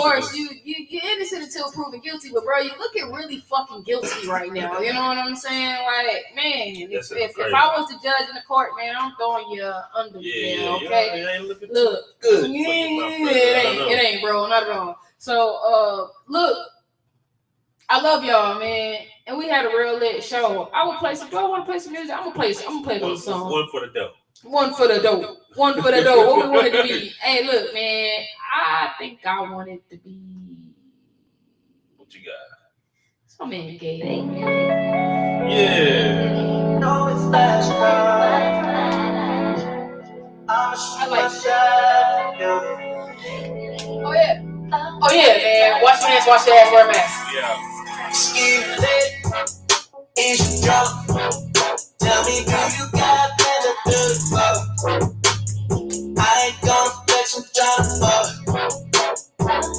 course, you're innocent until proven guilty. But bro, you're looking really fucking guilty right now. You know what I'm saying? Like, man, if I was the judge in the court, man, I'm throwing you under the jail. Okay, look, good. It ain't, bro, not at all. So, look, I love y'all, man. And we had a real lit show. I would play some. Do I want to play some music? I'm gonna play those songs. One for the dope. One for the dope. One for the dope. What we want it to be? Hey, look, man. I think I want it to be. What you got? Some man gay. Yeah. No, it's last I like Oh yeah. Oh yeah, man. Wash your hands, wash your ass, wear a mask. Yeah. Skin lit, is you drunk? Tell me, do you got better good fuck? I ain't gonna flex, I'm tryna fuck.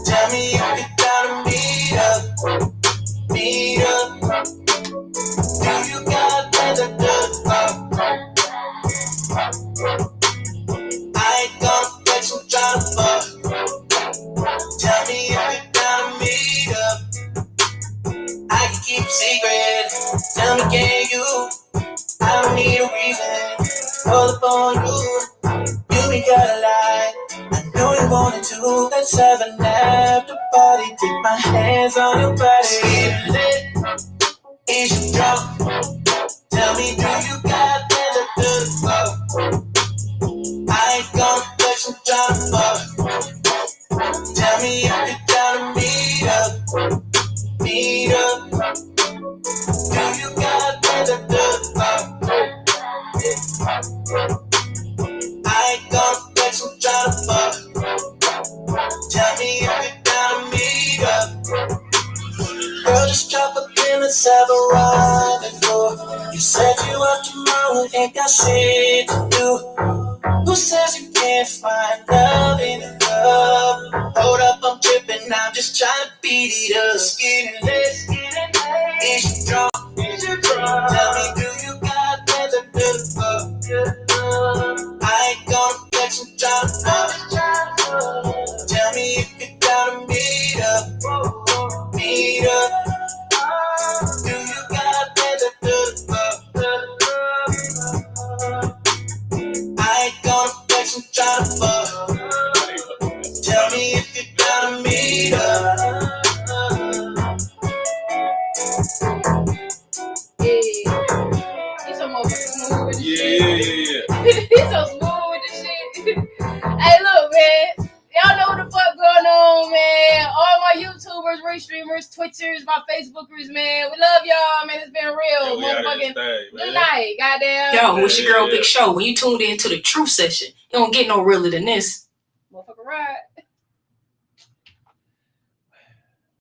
Tell me if you gotta meet up. Do you got better good fuck? I ain't gonna flex, I'm tryna fuck. Tell me if you gotta meet up. I can keep a secret. Tell me, can you? I don't need a reason. Pull up on you. You ain't gotta lie. I know you wanted to. Let's have an after party. Take my hands on your body. Skin lit, is you drunk? Tell me, do you got better good fuck? I ain't gonna flex, I'm tryna fuck. Tell me if you gotta meet up. Meet up. Do you got better good fuck? I ain't gonna flex, I'm tryna fuck. Tell me if you gotta meet up. Girl, just drop a pin, let's have a rendezvous. You said you up tomorrow, ain't got shit to do. Who says you can't find love in the club? Hold up, I'm tripping, I'm just trying to beat it up. Skin lit, is you drunk? Tell me, do you got better good fuck? I ain't gonna flex, I'm tryna fuck. Tell me if you gotta meet up. Meet up. Do you got better good fuck? I ain't gonna flex, I'm tryna fuck. Tell me if you gotta meet up. He's so smooth with the shit. Yeah. He's so smooth with the shit. Hey, look, man. Y'all know what the fuck going on, man. All my YouTubers, restreamers, Twitchers, my Facebookers, man. We love y'all, man. It's been real. Motherfucking good night, goddamn. Yo, it's your girl Big Show. When you tuned in to the Truth Session, you don't get no realer than this. Motherfucker ride.